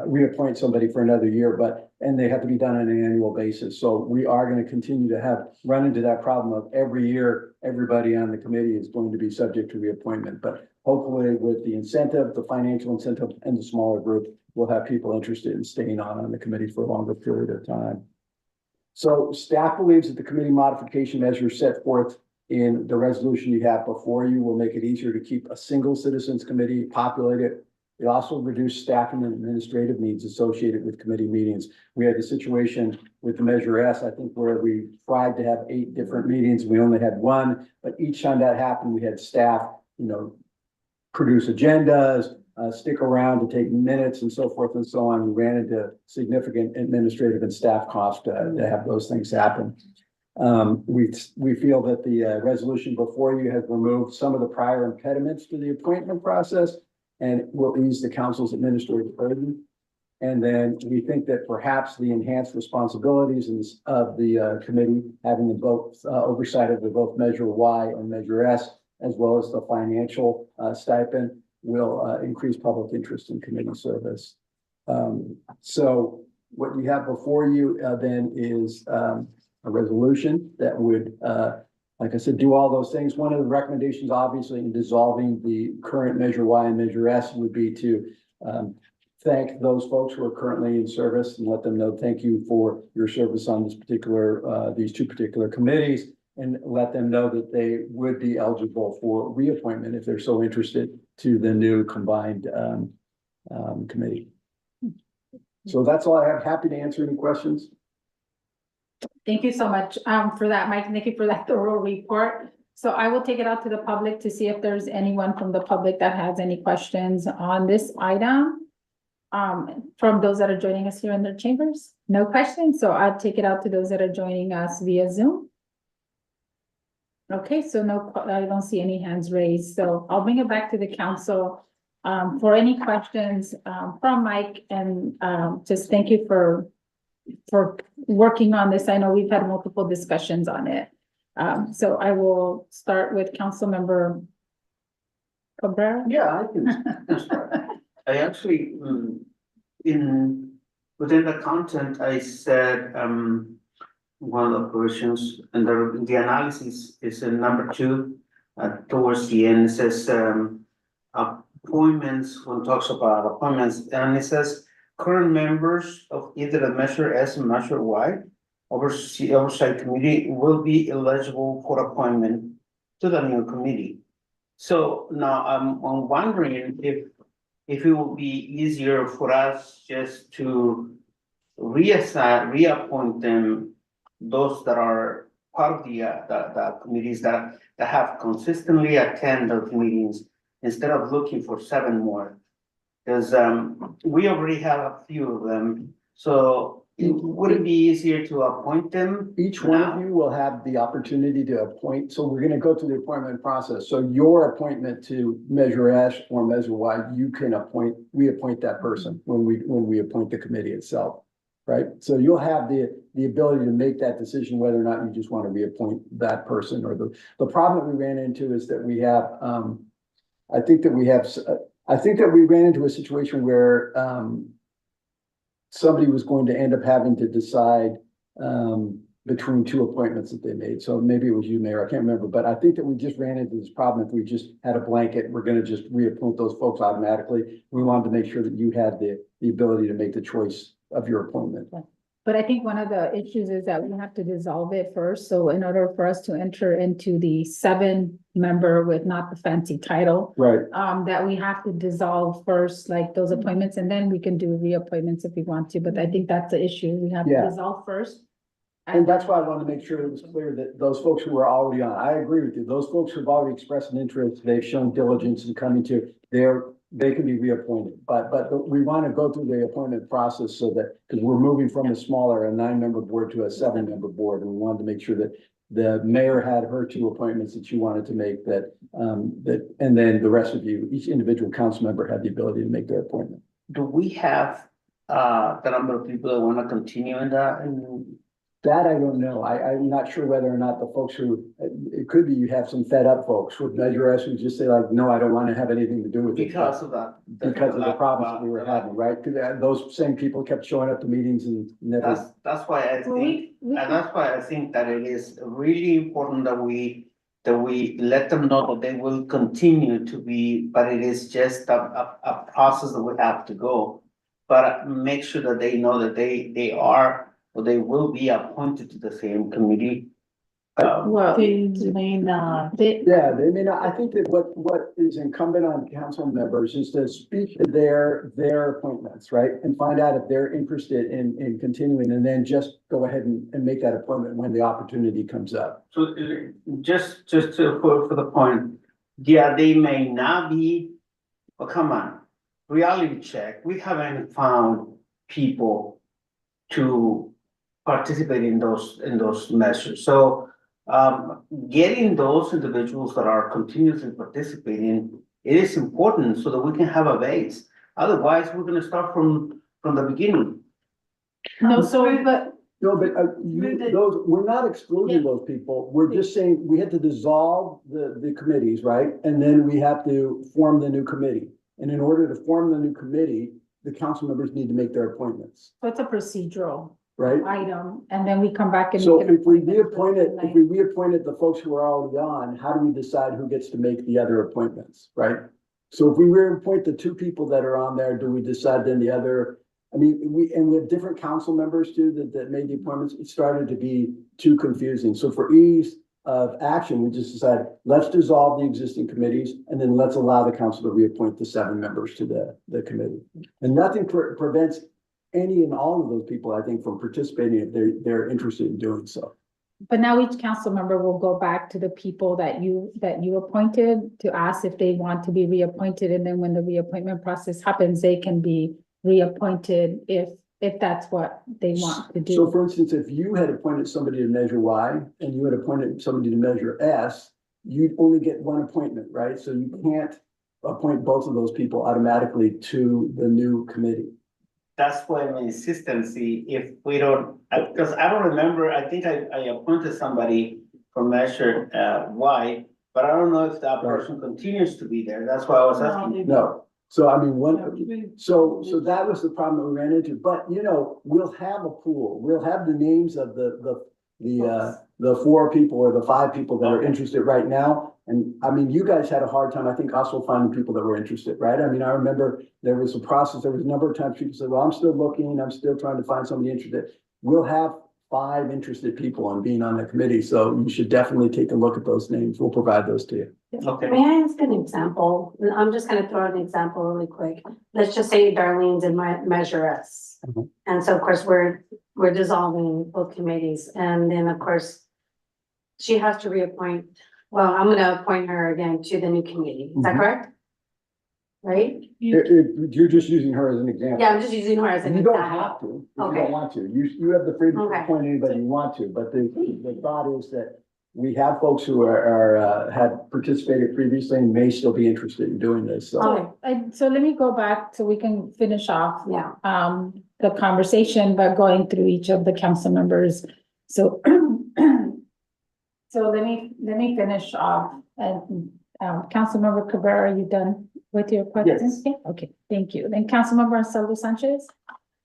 reappoint somebody for another year, and they have to be done on an annual basis. So we are going to continue to run into that problem of every year, everybody on the committee is going to be subject to reappointment. But hopefully with the incentive, the financial incentive, and the smaller group, we'll have people interested in staying on the committee for a longer period of time. So staff believes that the committee modification measures set forth in the resolution you have before you will make it easier to keep a single citizens committee populated. It also reduced staffing and administrative needs associated with committee meetings. We had the situation with the Measure S, I think, where we tried to have 8 different meetings. We only had 1, but each time that happened, we had staff, produce agendas, stick around to take minutes and so forth and so on. We ran into significant administrative and staff cost to have those things happen. We feel that the resolution before you has removed some of the prior impediments to the appointment process and will ease the council's administrative burden. And then we think that perhaps the enhanced responsibilities of the committee, having the both oversight of the both Measure Y and Measure S, as well as the financial stipend, will increase public interest in committee service. So what you have before you then is a resolution that would, like I said, do all those things. One of the recommendations, obviously, in dissolving the current Measure Y and Measure S would be to thank those folks who are currently in service and let them know thank you for your service on this particular, these 2 particular committees, and let them know that they would be eligible for reappointment if they're so interested to the new combined committee. So that's all I have. Happy to answer any questions. Thank you so much for that, Mike. Thank you for that thorough report. So I will take it out to the public to see if there's anyone from the public that has any questions on this item. from those that are joining us here in their chambers? No questions, so I'll take it out to those that are joining us via Zoom. Okay, so I don't see any hands raised, so I'll bring it back to the council for any questions from Mike, and just thank you for working on this. I know we've had multiple discussions on it. So I will start with Councilmember Cabrera. Yeah, I can start. I actually, within the content, I said, one of the questions, and the analysis is in number 2, towards the end, it says, appointments, when it talks about appointments, and it says, current members of either the Measure S and Measure Y oversight committee will be eligible for appointment to the new committee. So now I'm wondering if it will be easier for us just to reappoint them, those that are part of the committees that have consistently attend those meetings, instead of looking for 7 more. Because we already have a few of them, so would it be easier to appoint them? Each one of you will have the opportunity to appoint, so we're gonna go through the appointment process. So your appointment to Measure S or Measure Y, you can reappoint that person when we appoint the committee itself, right? So you'll have the ability to make that decision whether or not you just want to reappoint that person. Or the problem that we ran into is that we have, I think that we ran into a situation where somebody was going to end up having to decide between 2 appointments that they made. So maybe it was you, Mayor, I can't remember, but I think that we just ran into this problem. If we just had a blanket, we're gonna just reappoint those folks automatically. We wanted to make sure that you had the ability to make the choice of your appointment. But I think one of the issues is that we have to dissolve it first. So in order for us to enter into the 7-member with not the fancy title, right? That we have to dissolve first, like those appointments, and then we can do reappointments if we want to. But I think that's the issue. We have to dissolve first. And that's why I wanted to make sure it was clear that those folks who are already on, I agree with you. Those folks who've already expressed an interest, they've shown diligence in coming to, they can be reappointed, but we want to go through the appointment process so that, because we're moving from a 9-member board to a 7-member board, and we wanted to make sure that the mayor had her 2 appointments that she wanted to make, and then the rest of you, each individual council member had the ability to make their appointment. Do we have the number of people that want to continue in that? That I don't know. I'm not sure whether or not the folks who, it could be you have some fed up folks with Measure S who just say like, no, I don't want to have anything to do with it. Because of that. Because of the problems that we were having, right? Because those same people kept showing up to meetings and never. That's why I think, and that's why I think that it is really important that we let them know that they will continue to be, but it is just a process that we have to go. But make sure that they know that they are, or they will be appointed to the same committee. Well, they may not. Yeah, they may not. I think that what is incumbent on council members is to speak to their appointments, right? And find out if they're interested in continuing, and then just go ahead and make that appointment when the opportunity comes up. So just for the point, yeah, they may not be, but come on, reality check. We haven't found people to participate in those measures. So getting those individuals that are continuously participating, it is important so that we can have a base. Otherwise, we're going to start from the beginning. No, so but we're not excluding those people. We're just saying we had to dissolve the committees, right? And then we have to form the new committee. And in order to form the new committee, the council members need to make their appointments. So it's a procedural item, and then we come back and. So if we reappointed the folks who are already on, how do we decide who gets to make the other appointments, right? So if we reappoint the 2 people that are on there, do we decide then the other? I mean, we have different council members too that made the appointments. It started to be too confusing. So for ease of action, we just decided, let's dissolve the existing committees and then let's allow the council to reappoint the 7 members to the committee. And nothing prevents any and all of those people, I think, from participating if they're interested in doing so. But now each council member will go back to the people that you appointed to ask if they want to be reappointed. And then when the reappointment process happens, they can be reappointed if that's what they want to do. So for instance, if you had appointed somebody to Measure Y and you had appointed somebody to Measure S, you'd only get one appointment, right? So you can't appoint both of those people automatically to the new committee. That's why my insistency, if we don't, because I don't remember, I think I appointed somebody for Measure Y, but I don't know if that person continues to be there. That's why I was asking. No, so I mean, so that was the problem that we ran into, but you know, we'll have a pool, we'll have the names of the 4 people or the 5 people that are interested right now. And I mean, you guys had a hard time, I think, also finding people that were interested, right? I mean, I remember there was a process, there was a number of times people said, well, I'm still looking, I'm still trying to find somebody interested. We'll have 5 interested people on being on the committee, so you should definitely take a look at those names. We'll provide those to you. Okay. May I ask an example? I'm just gonna throw an example really quick. Let's just say Darlene's in my Measure S. Mhm. And so of course, we're dissolving both committees, and then of course, she has to reappoint, well, I'm gonna appoint her again to the new committee. Is that Mhm. correct? Right? You're just using her as an example. Yeah, I'm just using her as an You don't example. have to, if you Okay. don't want to. You have the freedom to Okay. appoint anybody you want to, but the thought is that we have folks who are had participated previously and may still be interested in doing this, so. Okay. So let me go back so we can finish off Yeah. the conversation by going through each of the council members. So so let me finish off and Councilmember Cabrera, are you done with your questions? Yes. Yeah, okay, thank you. Then Councilmember Anselmo Sanchez?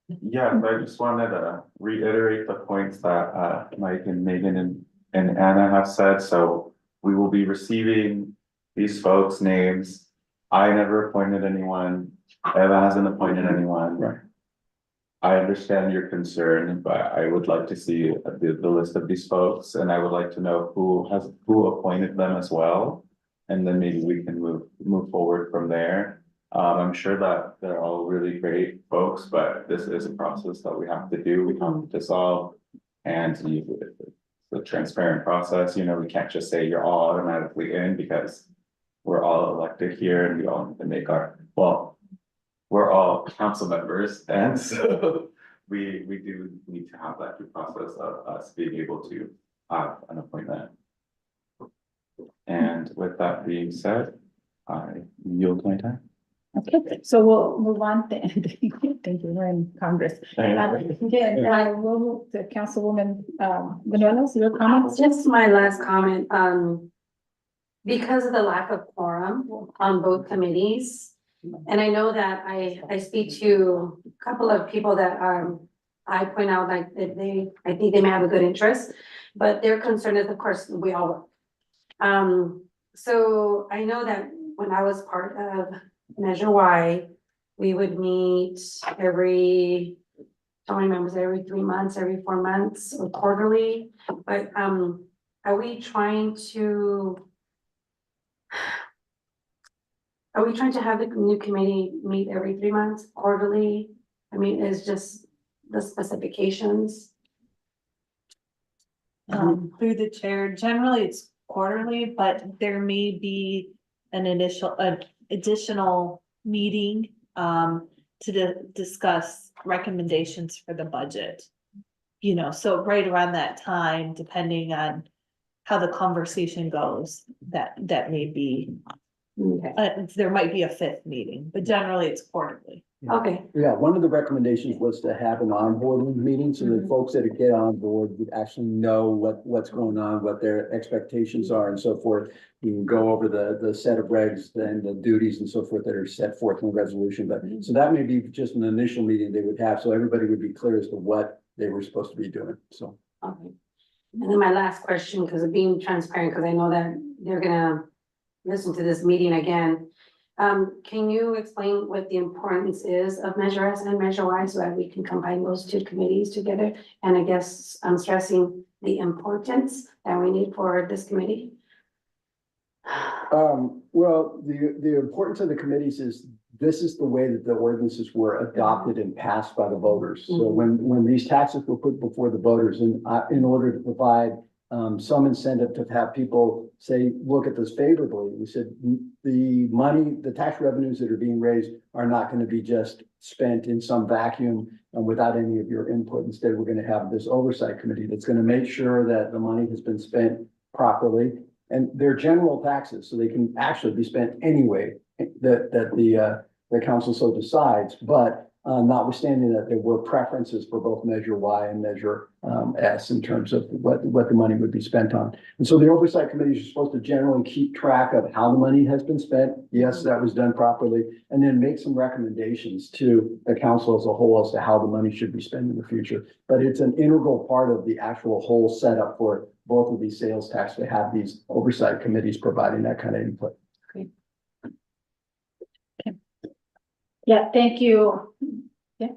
Yeah, I just wanted to reiterate the points that Mike and Megan and Anna have said, so we will be receiving these folks' names. I never appointed anyone, Eva hasn't appointed anyone. Right. I understand your concern, but I would like to see the list of these folks, and I would like to know who appointed them as well. And then maybe we can move forward from there. I'm sure that they're all really great folks, but this is a process that we have to do, we have to solve. And it's a transparent process, you know, we can't just say you're all automatically in because we're all elected here and we all need to make we're all council members, and so we do need to have that due process of us being able to have an appointment. And with that being said, I yield my time. Okay, so we'll move on. Thank you, we're in Congress. Again, we'll move to Councilwoman Manuelos, your comments? Just my last comment, because of the lack of quorum on both committees. And I know that I speak to a couple of people that I point out like that I think they may have a good interest, but their concern is, of course, we all work. So I know that when I was part of Measure Y, we would meet every 3 months, every 4 months, or quarterly, but are we trying to have the new committee meet every 3 months, quarterly? I mean, it's just the specifications. Through the chair, generally it's quarterly, but there may be an additional meeting to discuss recommendations for the budget. You know, so right around that time, depending on how the conversation goes, that may be. Okay. There might be a 5th meeting, but generally it's quarterly. Okay. Yeah, one of the recommendations was to have an onboarding meeting so that folks that get on board would actually know what's going on, what their expectations are and so forth. We can go over the set of regs and the duties and so forth that are set forth in the resolution, but so that may be just an initial meeting they would have, so everybody would be clear as to what they were supposed to be doing, so. Okay. And then my last question, because of being transparent, because I know that they're gonna listen to this meeting again. Can you explain what the importance is of Measure S and Measure Y so that we can combine those 2 committees together? And I guess I'm stressing the importance that we need for this committee. Well, the importance of the committees is, this is the way that the ordinances were adopted and passed by the voters. So when these taxes were put before the voters in order to provide some incentive to have people say, look at this favorably. We said, the money, the tax revenues that are being raised are not going to be just spent in some vacuum and without any of your input. Instead, we're going to have this oversight committee that's going to make sure that the money has been spent properly. And they're general taxes, so they can actually be spent anyway that the council so decides. But notwithstanding that, there were preferences for both Measure Y and Measure S in terms of what the money would be spent on. And so the oversight committees are supposed to generally keep track of how the money has been spent. Yes, that was done properly, and then make some recommendations to the council as a whole as to how the money should be spent in the future. But it's an integral part of the actual whole setup for both of these sales tax to have these oversight committees providing that kind of input. Yeah, thank you. Yeah,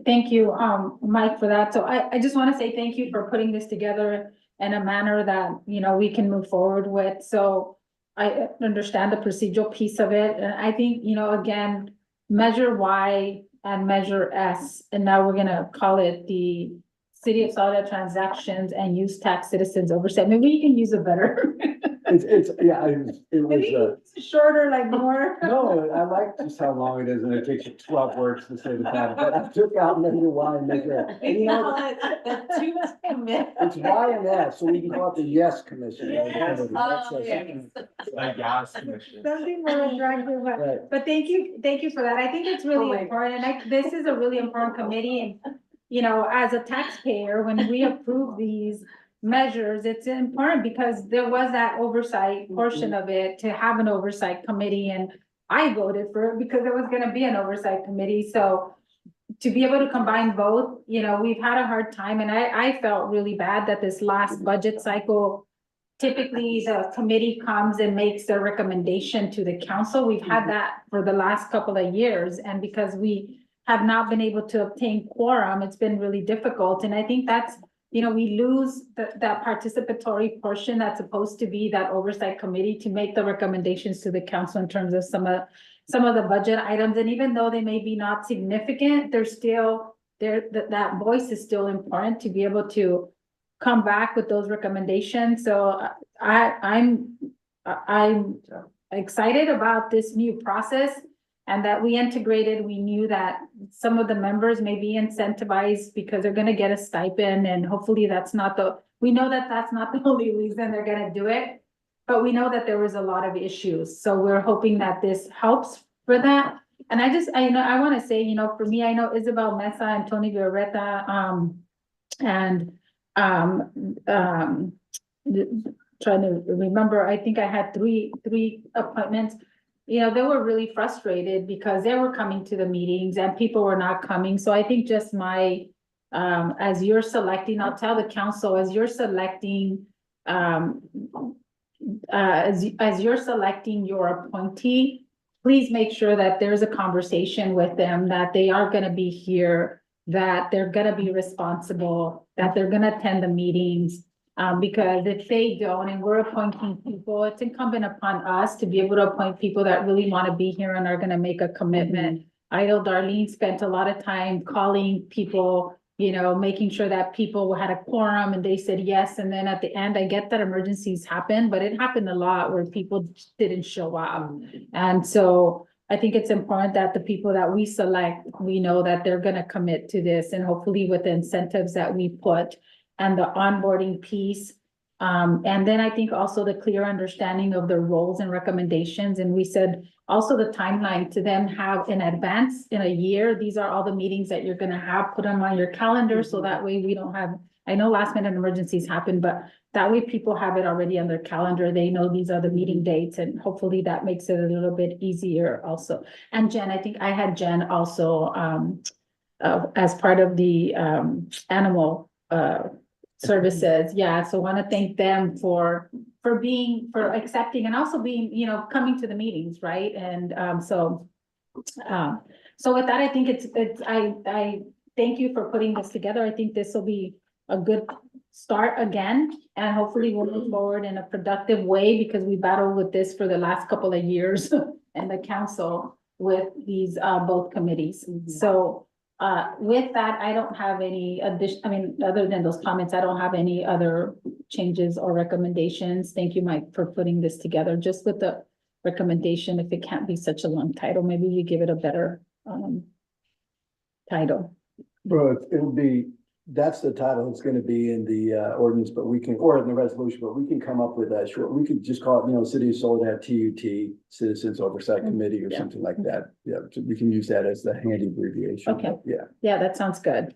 thank you, Mike, for that. So I just want to say thank you for putting this together in a manner that, you know, we can move forward with. So I understand the procedural piece of it. And I think, you know, again, Measure Y and Measure S, and now we're gonna call it the City of Sausalito Transactions and Use Tax Citizens Oversight. Maybe you can use a better. It was, Shorter, like more. no, I like just how long it is, and it takes you 12 words to say the title, but I took out Measure Y and Measure S. And you know, it's Y and S, so we can call it the Yes Commission. Yes. The gas commission. Something more attractive, but thank you for that. I think it's really important, and this is a really important committee, and you know, as a taxpayer, when we approve these measures, it's important because there was that oversight portion of it to have an oversight committee, and I voted for it because there was gonna be an oversight committee, so to be able to combine both, you know, we've had a hard time, and I felt really bad that this last budget cycle, typically the committee comes and makes a recommendation to the council. We've had that for the last couple of years, and because we have not been able to obtain quorum, it's been really difficult, and I think that's, you know, we lose that participatory portion that's supposed to be that oversight committee to make the recommendations to the council in terms of some of the budget items. And even though they may be not significant, they're still there, that voice is still important to be able to come back with those recommendations. So I'm excited about this new process. And that we integrated, we knew that some of the members may be incentivized because they're gonna get a stipend, and hopefully we know that that's not the only reason they're gonna do it. But we know that there was a lot of issues, so we're hoping that this helps for that. And I wanna say, you know, for me, I know Isabel Mesa and Tony Viorreta, trying to remember, I think I had three appointments. You know, they were really frustrated because they were coming to the meetings and people were not coming. So I think just as you're selecting, I'll tell the council, as you're selecting, as you're selecting your appointee, please make sure that there's a conversation with them, that they are gonna be here, that they're gonna be responsible, that they're gonna attend the meetings. Because if they don't, and we're appointing people, it's incumbent upon us to be able to appoint people that really want to be here and are going to make a commitment. I know Darlene spent a lot of time calling people, you know, making sure that people had a quorum and they said yes. And then at the end, I get that emergencies happen, but it happened a lot where people didn't show up. And so I think it's important that the people that we select, we know that they're going to commit to this, and hopefully with the incentives that we put and the onboarding piece. And then I think also the clear understanding of their roles and recommendations. And we said also the timeline to them have in advance in a year. These are all the meetings that you're gonna have, put them on your calendar. So that way we don't have, I know last minute emergencies happen, but that way people have it already on their calendar. They know these are the meeting dates, and hopefully that makes it a little bit easier also. And Jen, I think I had Jen also as part of the animal services. Yeah, so want to thank them for accepting and also being, you know, coming to the meetings, right? And so with that, I think I thank you for putting this together. I think this will be a good start again, and hopefully we'll move forward in a productive way, because we battled with this for the last couple of years and the council with these both committees. So with that, I don't have any addition, I mean, other than those comments, I don't have any other changes or recommendations. Thank you, Mike, for putting this together, just with the recommendation, if it can't be such a long title, maybe we give it a better title. Bro, it would be, that's the title, it's gonna be in the ordinance, but we can, or in the resolution, but we can come up with that short, we could just call it, City of Soledad TUT, Citizens Oversight Committee or Yeah. something like that. Yeah, so we can use that as the handy abbreviation. Okay. Yeah. Yeah, that sounds good.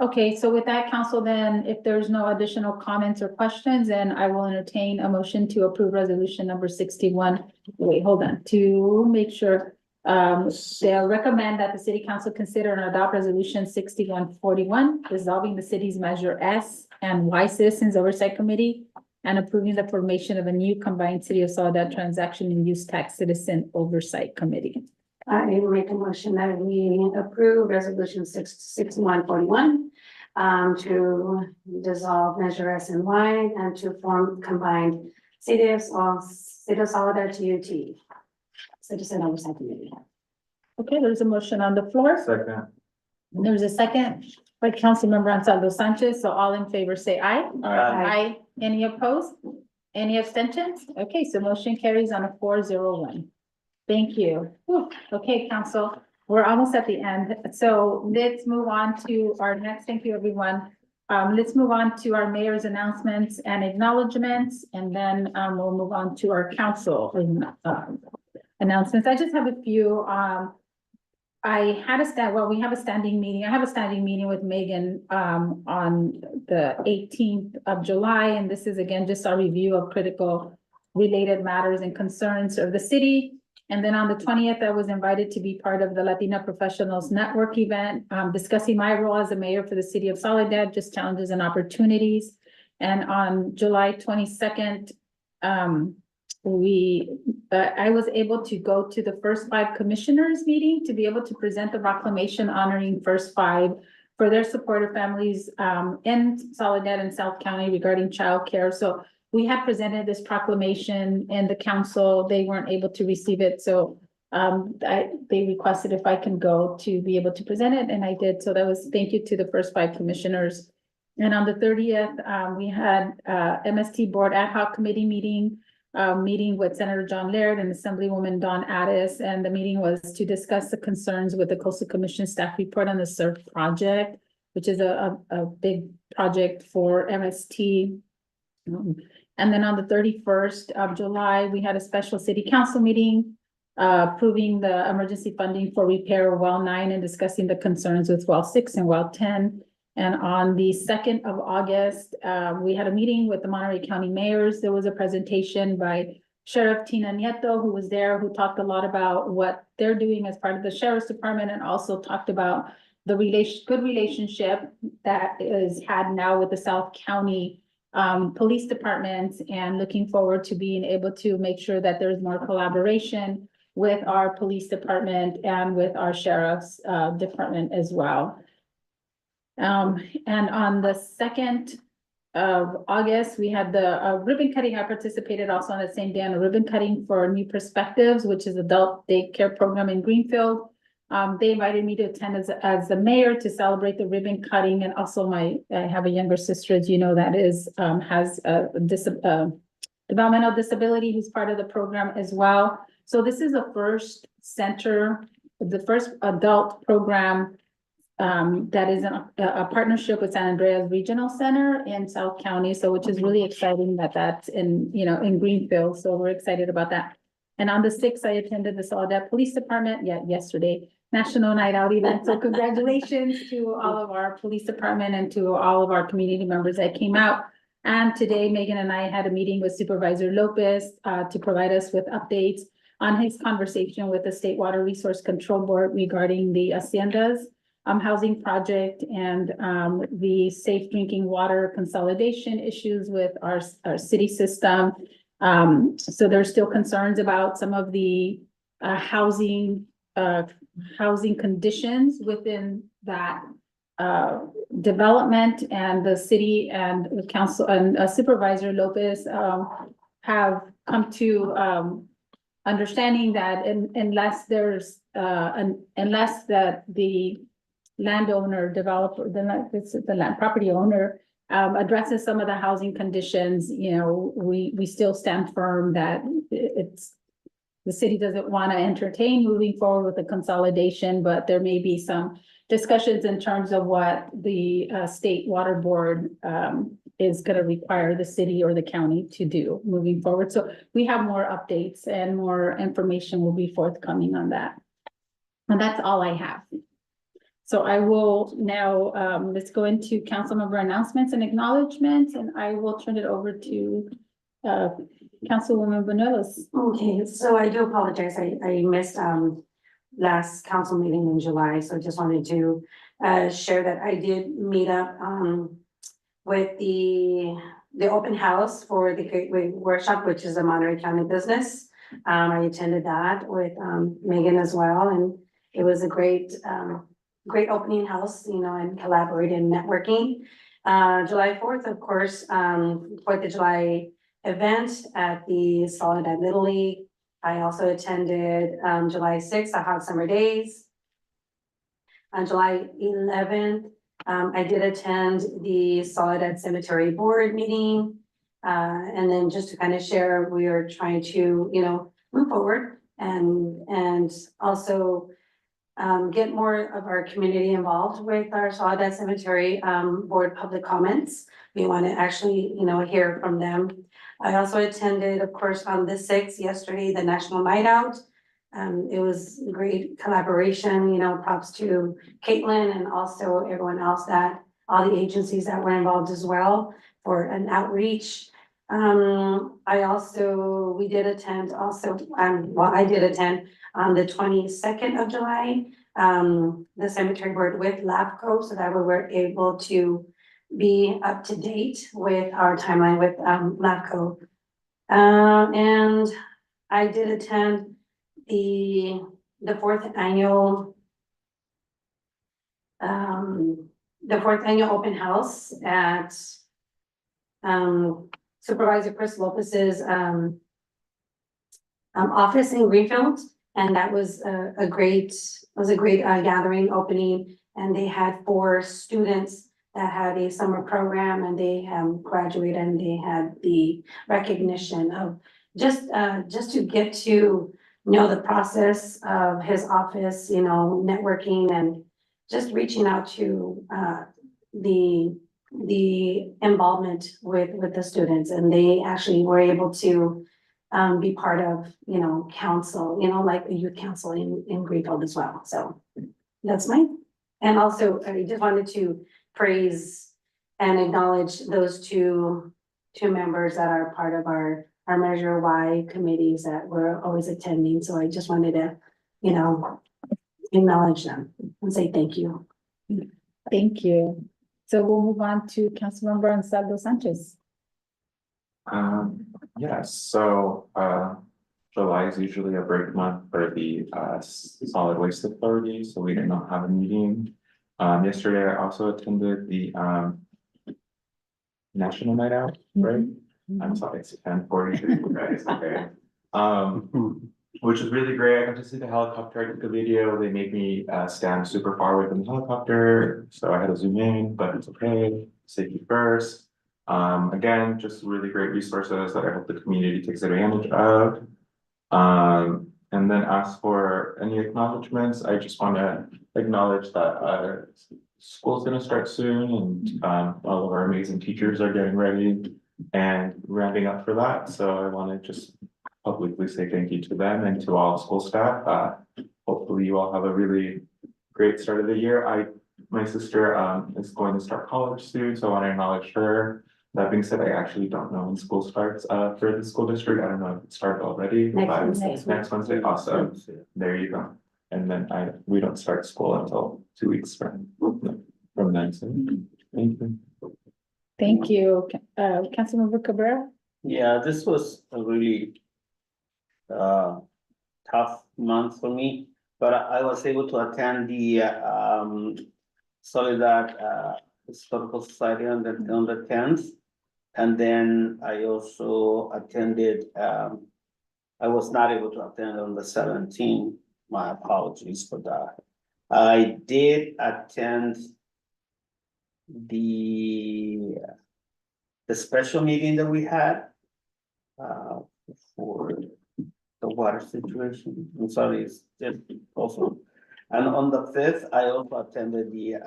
Okay, so with that, council, then, if there's no additional comments or questions, then I will entertain a motion to approve resolution number 61. Wait, hold on, to make sure, they'll recommend that the city council consider and adopt resolution 6141, dissolving the city's Measure S and Y Citizens Oversight Committee and approving the formation of a new combined City of Soledad Transaction and Use Tax Citizen Oversight Committee. I will make a motion that we approve resolution 6141 to dissolve Measure S and Y and to form combined City of Soledad TUT. Citizen Oversight Committee. Okay, there's a motion on the floor. Second. And there's a second by Councilmember Ansaldo Sanchez. So all in favor, say aye. Aye. Any opposed? Any abstentions? Okay, so motion carries on a 4-0-1. Thank you. Whew. Okay, council, we're almost at the end. So let's move on to our next, thank you, everyone. Let's move on to our mayor's announcements and acknowledgements, and then we'll move on to our council announcements. I just have a few. I had we have a standing meeting. I have a standing meeting with Megan on the 18th of July, and this is again just our review of critical related matters and concerns of the city. And then on the 20th, I was invited to be part of the Latina Professionals Network event, discussing my role as a mayor for the city of Soledad, just challenges and opportunities. And on July 22nd, I was able to go to the First Five Commissioners meeting to be able to present the proclamation honoring First Five for their support of families in Soledad and South County regarding childcare. So we had presented this proclamation in the council. They weren't able to receive it. So they requested if I can go to be able to present it, and I did. So that was thank you to the First Five Commissioners. And on the 30th, we had MST Board Ad Hoc Committee meeting with Senator John Laird and Assemblywoman Dawn Addis. And the meeting was to discuss the concerns with the Coastal Commission staff report on the SURF project, which is a big project for MST. And then on the 31st of July, we had a special city council meeting approving the emergency funding for repair of well 9 and discussing the concerns with well 6 and well 10. And on the 2nd of August, we had a meeting with the Monterey County mayors. There was a presentation by Sheriff Tina Nieto, who was there, who talked a lot about what they're doing as part of the Sheriff's Department, and also talked about the good relationship that is had now with the South County police departments, and looking forward to being able to make sure that there's more collaboration with our police department and with our sheriff's department as well. And on the 2nd of August, we had the ribbon cutting. I participated also on the same day on a ribbon cutting for New Perspectives, which is adult daycare program in Greenfield. They invited me to attend as the mayor to celebrate the ribbon cutting, and also I have a younger sister, as you know, that has a developmental disability, who's part of the program as well. So this is the first center, the first adult program that is a partnership with San Andreas Regional Center in South County. So which is really exciting that that's in Greenfield. So we're excited about that. And on the 6th, I attended the Soledad Police Department yesterday, National Night Out event. So congratulations to all of our police department and to all of our community members that came out. And today, Megan and I had a meeting with Supervisor Lopez to provide us with updates on his conversation with the State Water Resource Control Board regarding the Haciendas housing project and the safe drinking water consolidation issues with our city system. So there's still concerns about some of the housing conditions within that development, and the city and the council and Supervisor Lopez have come to understanding that unless that the landowner, developer, the land property owner addresses some of the housing conditions, we still stand firm that the city doesn't want to entertain moving forward with the consolidation, but there may be some discussions in terms of what the state water board is going to require the city or the county to do moving forward. So we have more updates and more information will be forthcoming on that. And that's all I have. So I will now, let's go into council member announcements and acknowledgements, and I will turn it over to Councilwoman Banuelos. Okay, so I do apologize. I missed last council meeting in July, so I just wanted to share that I did meet up with the open house for the Gateway Workshop, which is a Monterey County business. I attended that with Megan as well, and it was a great opening house, and collaborating and networking. July 4th, of course, 4th of July event at the Soledad Little League. I also attended July 6th, the Hot Summer Days. On July 11th, I did attend the Soledad Cemetery Board meeting. And then just to kind of share, we are trying to, move forward and also get more of our community involved with our Soledad Cemetery Board public comments. We want to actually, hear from them. I also attended, of course, on the 6th, yesterday, the National Night Out. It was great collaboration, props to Caitlin and also everyone else all the agencies that were involved as well for an outreach. We did attend also, I did attend on the 22nd of July, the cemetery board with LABCO, so that we were able to be up to date with our timeline with LABCO. And I did attend the fourth annual open house at Supervisor Chris Lopez's office in Greenfield, and that was a great gathering opening. And they had 4 students that had a summer program, and they graduated, and they had the recognition of just to get to know the process of his office, networking and just reaching out to the involvement with the students. And they actually were able to be part of, council, like a youth council in Greenfield as well. So that's mine. And also, I just wanted to praise and acknowledge those two members that are part of our Measure Y committees that were always attending. So I just wanted to, acknowledge them and say thank you. Thank you. So we'll move on to Councilmember Ansaldo Sanchez. Yes, so July is usually a break month for the Solid Waste Authority, so we did not have a meeting. Yesterday I also attended the National Night Out, right? I'm sorry, it's 10:40, guys, okay. Which is really great. I got to see the helicopter. I took the video. They made me stand super far away from the helicopter, so I had to zoom in, but it's okay. Safety first. Again, just really great resources that I hope the community takes advantage of. And then as for any acknowledgements, I just want to acknowledge that school's going to start soon, and all of our amazing teachers are getting ready and ramping up for that. So I want to just publicly say thank you to them and to all school staff. Hopefully you all have a really great start of the year. My sister is going to start college soon, so I want to acknowledge her. That being said, I actually don't know when school starts for the school district. I don't know if it started already. Next Wednesday. Awesome. There you go. And then we don't start school until 2 weeks from then. So thank you. Thank you. Councilmember Cabrera? Yeah, this was a really tough month for me, but I was able to attend the Soledad Historical Society on the 10th. And then I also attended, I was not able to attend on the 17th. My apologies for that. I did attend the special meeting that we had for the water situation. I'm sorry, it's just also. And on the 5th, I also attended the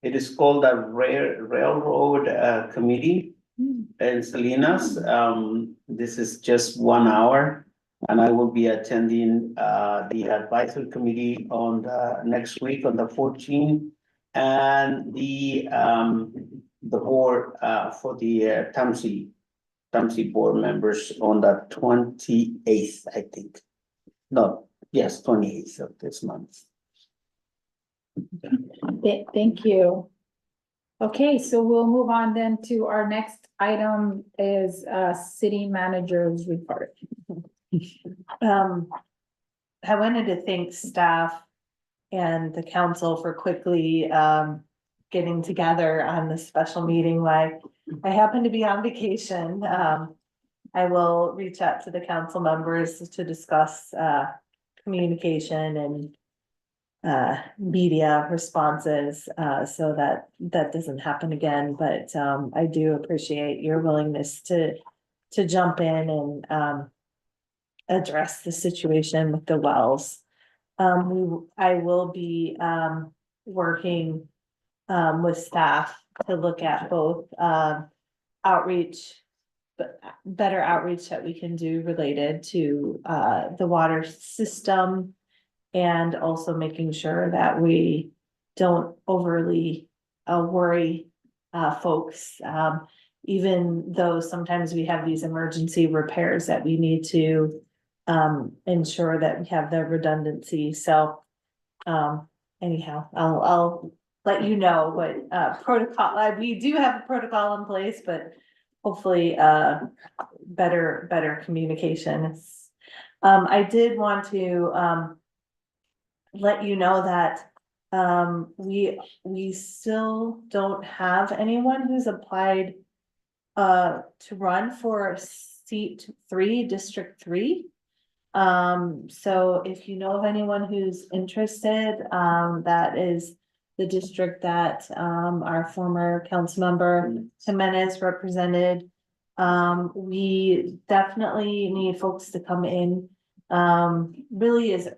it is called the Railroad Committee in Salinas. This is just 1 hour. And I will be attending the advisory committee on the next week on the 14th. And the board for the TAMSI board members on the 28th, I think. No, yes, 28th of this month. Thank you. Okay, so we'll move on then to our next item is city manager's report. I wanted to thank staff and the council for quickly getting together on this special meeting. Like, I happen to be on vacation. I will reach out to the council members to discuss communication and media responses so that doesn't happen again. But I do appreciate your willingness to jump in and address the situation with the wells. I will be working with staff to look at both outreach, but better outreach that we can do related to the water system, and also making sure that we don't overly worry folks. Even though sometimes we have these emergency repairs that we need to ensure that we have the redundancy. So anyhow, I'll let you know what protocol, we do have a protocol in place, but hopefully better communication. I did want to let you know that we still don't have anyone who's applied to run for seat 3, District 3. So if you know of anyone who's interested, that is the district that our former council member Jimenez represented. We definitely need folks to come in. Really is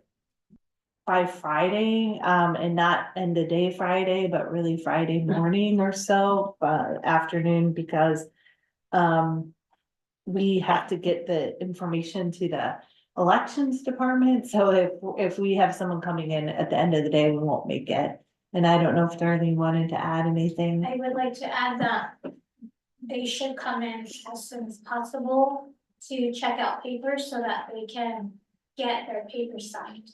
by Friday, and not end of day Friday, but really Friday morning or so, afternoon, because we have to get the information to the elections department. So if we have someone coming in at the end of the day, we won't make it. And I don't know if Darlene wanted to add anything. I would like to add that they should come in as soon as possible to check out papers so that they can get their papers signed.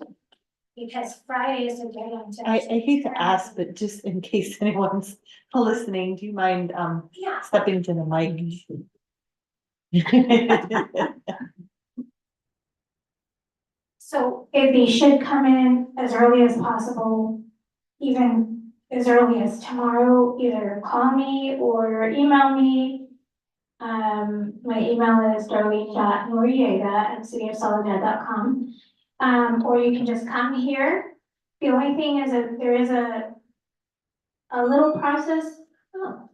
Because Friday is a deadline to. I hate to ask, but just in case anyone's listening, do you mind stepping to the mic? So if they should come in as early as possible, even as early as tomorrow, either call me or email me. My email is darlene.noriega@cityofsoledad.com. Or you can just come here. The only thing is that there is a little process. Oh.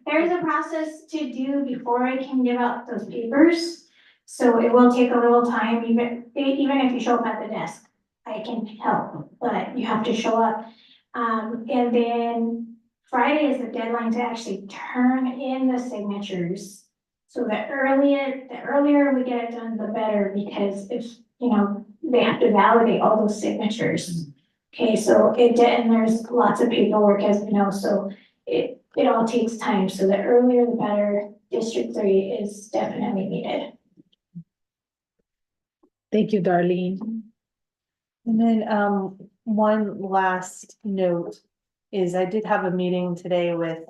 There is a process to do before I can give out those papers. So it will take a little time, even if you show up at the desk, I can help, but you have to show up. And then Friday is the deadline to actually turn in the signatures. So the earlier we get it done, the better, because if, they have to validate all those signatures. Okay, so and there's lots of paperwork, as we know, so it all takes time. So the earlier the better. District 3 is definitely needed. Thank you, Darlene. And then one last note is I did have a meeting today with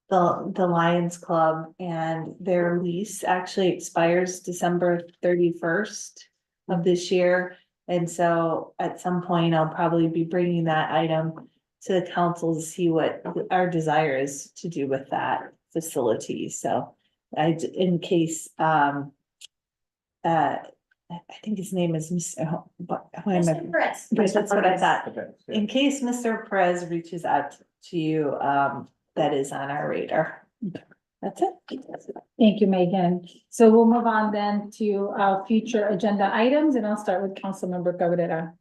the Lions Club, and their lease actually expires December 31st of this year. And so at some point, I'll probably be bringing that item to the council to see what our desire is to do with that facility. So in case I think his name is Mr. What am I? Mr. Perez. Yes, that's what I thought. Okay. In case Mr. Perez reaches out to you, that is on our radar. That's it. Thank you, Megan. So we'll move on then to our future agenda items, and I'll start with Councilmember Cabrera.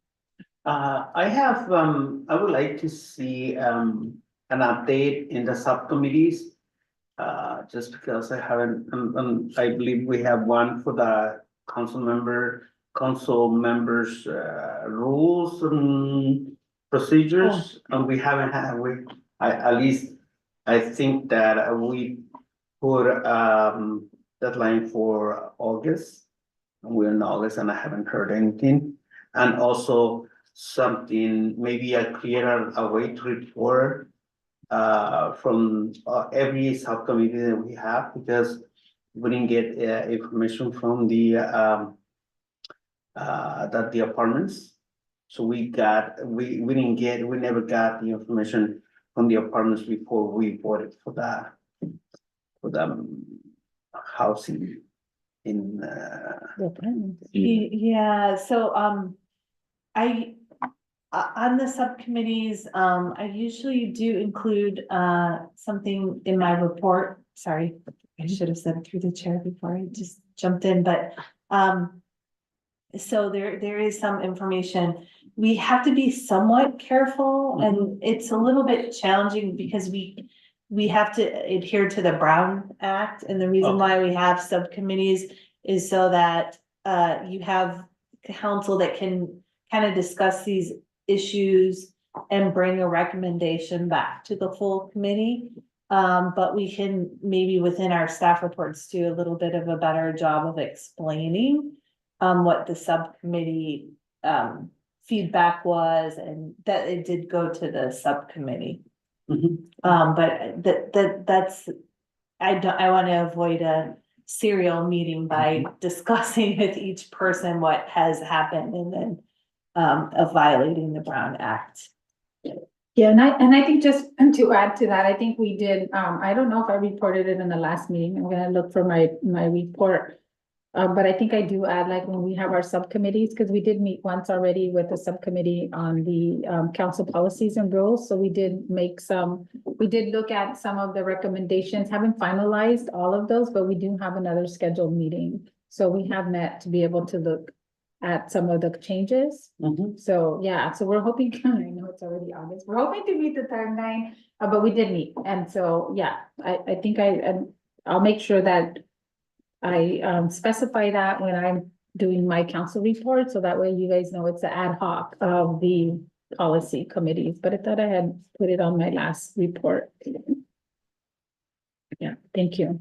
I have, I would like to see, an update in the subcommittees. Just because I haven't, I believe we have one for the council members, rules and procedures, and we haven't had, at least, I think that we put, deadline for August. We're in August and I haven't heard anything. And also something, maybe I create a way to report from every subcommittee that we have, because we didn't get information from the that the apartments. So we never got the information from the apartments before we voted for the housing in Yeah, so, on the subcommittees, I usually do include, something in my report. Sorry, I should have said through the chair before I just jumped in, but, so there is some information. We have to be somewhat careful, and it's a little bit challenging because we have to adhere to the Brown Act, and the reason why we have subcommittees is so that you have council that can kind of discuss these issues and bring a recommendation back to the full committee. But we can maybe within our staff reports do a little bit of a better job of explaining what the subcommittee feedback was, and that it did go to the subcommittee. But that's, I want to avoid a serial meeting by discussing with each person what has happened and then of violating the Brown Act. Yeah, and I think just to add to that, I think we did, I don't know if I reported it in the last meeting. I'm gonna look for my report. But I think I do add, like, when we have our subcommittees, because we did meet once already with the subcommittee on the council policies and rules. So we did look at some of the recommendations, haven't finalized all of those, but we do have another scheduled meeting. So we have met to be able to look at some of the changes. So, yeah, so we're hoping, I know it's already August, we're hoping to meet the timeline, but we did meet. And so, yeah, I think I'll make sure that I specify that when I'm doing my council report, so that way you guys know it's the ad hoc of the policy committees, but I thought I had put it on my last report. Yeah, thank you.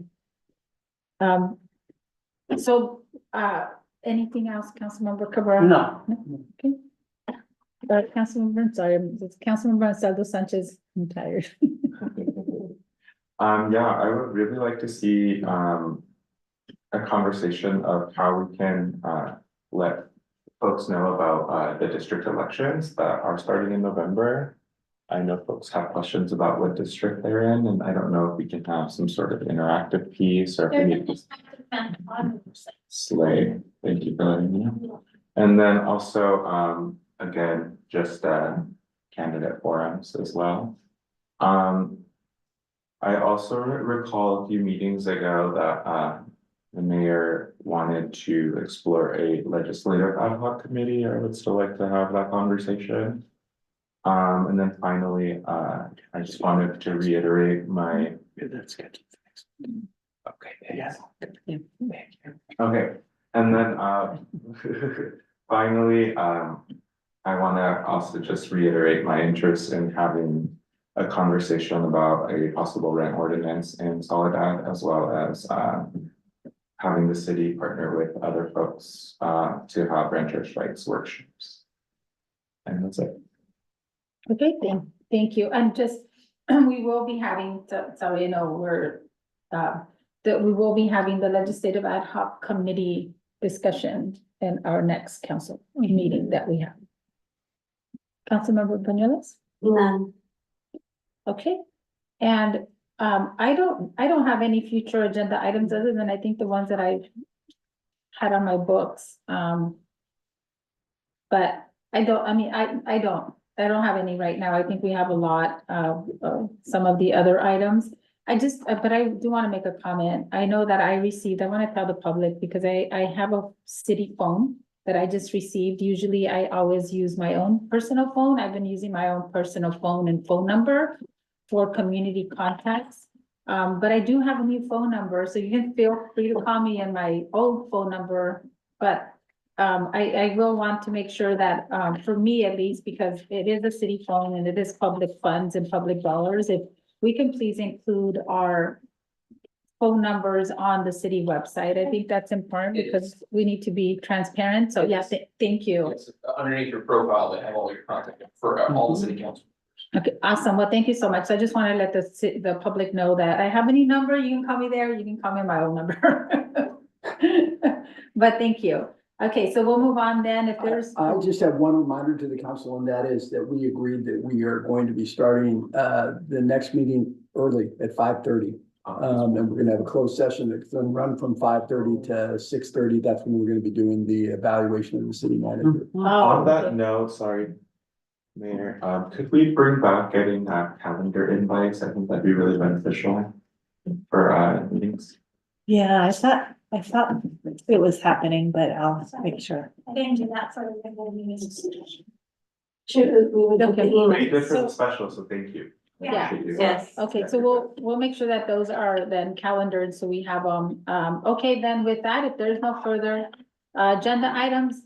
So, anything else, Councilmember Cabrera? No. Okay. Councilmember, sorry, it's Councilmember Ansaldo Sanchez, I'm tired. Yeah, I would really like to see a conversation of how we can let folks know about the district elections that are starting in November. I know folks have questions about what district they're in, and I don't know if we can have some sort of interactive piece or if we need to slay. Thank you for letting me know. And then also, again, just candidate forums as well. I also recall a few meetings ago that the mayor wanted to explore a legislative ad hoc committee. I would still like to have that conversation. And then finally, I just wanted to reiterate my. That's good. Okay. Yes. Okay, and then finally, I want to also just reiterate my interest in having a conversation about a possible rent ordinance in Soledad, as well as having the city partner with other folks to have renters' rights workshops. And that's it. Okay, thank you. And just, we will be having, so you know, that we will be having the legislative ad hoc committee discussion in our next council meeting that we have. Councilmember Banuelos? None. Okay, and I don't have any future agenda items other than I think the ones that I've had on my books. But I don't, I mean, I don't have any right now. I think we have a lot of some of the other items. But I do want to make a comment. I know that I want to tell the public because I have a city phone that I just received. Usually I always use my own personal phone. I've been using my own personal phone and phone number for community contacts. But I do have a new phone number, so you can feel free to call me in my old phone number. But I will want to make sure that, for me at least, because it is a city phone and it is public funds and public dollars, if we can please include our phone numbers on the city website. I think that's important because we need to be transparent. So yes, thank you. It's underneath your profile, they have all your contact for all the city council. Okay, awesome. Well, thank you so much. I just want to let the public know that I have a new number. You can call me there. You can call me my own number. But thank you. Okay, so we'll move on then. If there's. I just have one reminder to the council, and that is that we agreed that we are going to be starting the next meeting early at 5:30. And we're gonna have a closed session that's gonna run from 5:30 to 6:30. That's when we're gonna be doing the evaluation of the city manager. On that note, sorry, Mayor, could we bring back getting calendar invites? I think that'd be really beneficial for meetings. Yeah, I thought it was happening, but I'll make sure. I didn't do that for the regular meetings. Should we would Okay. You did for the special, so thank you. I Yeah. appreciate you. Yes. Okay, so we'll make sure that those are then calendared, so we have okay, then with that, if there's no further agenda items,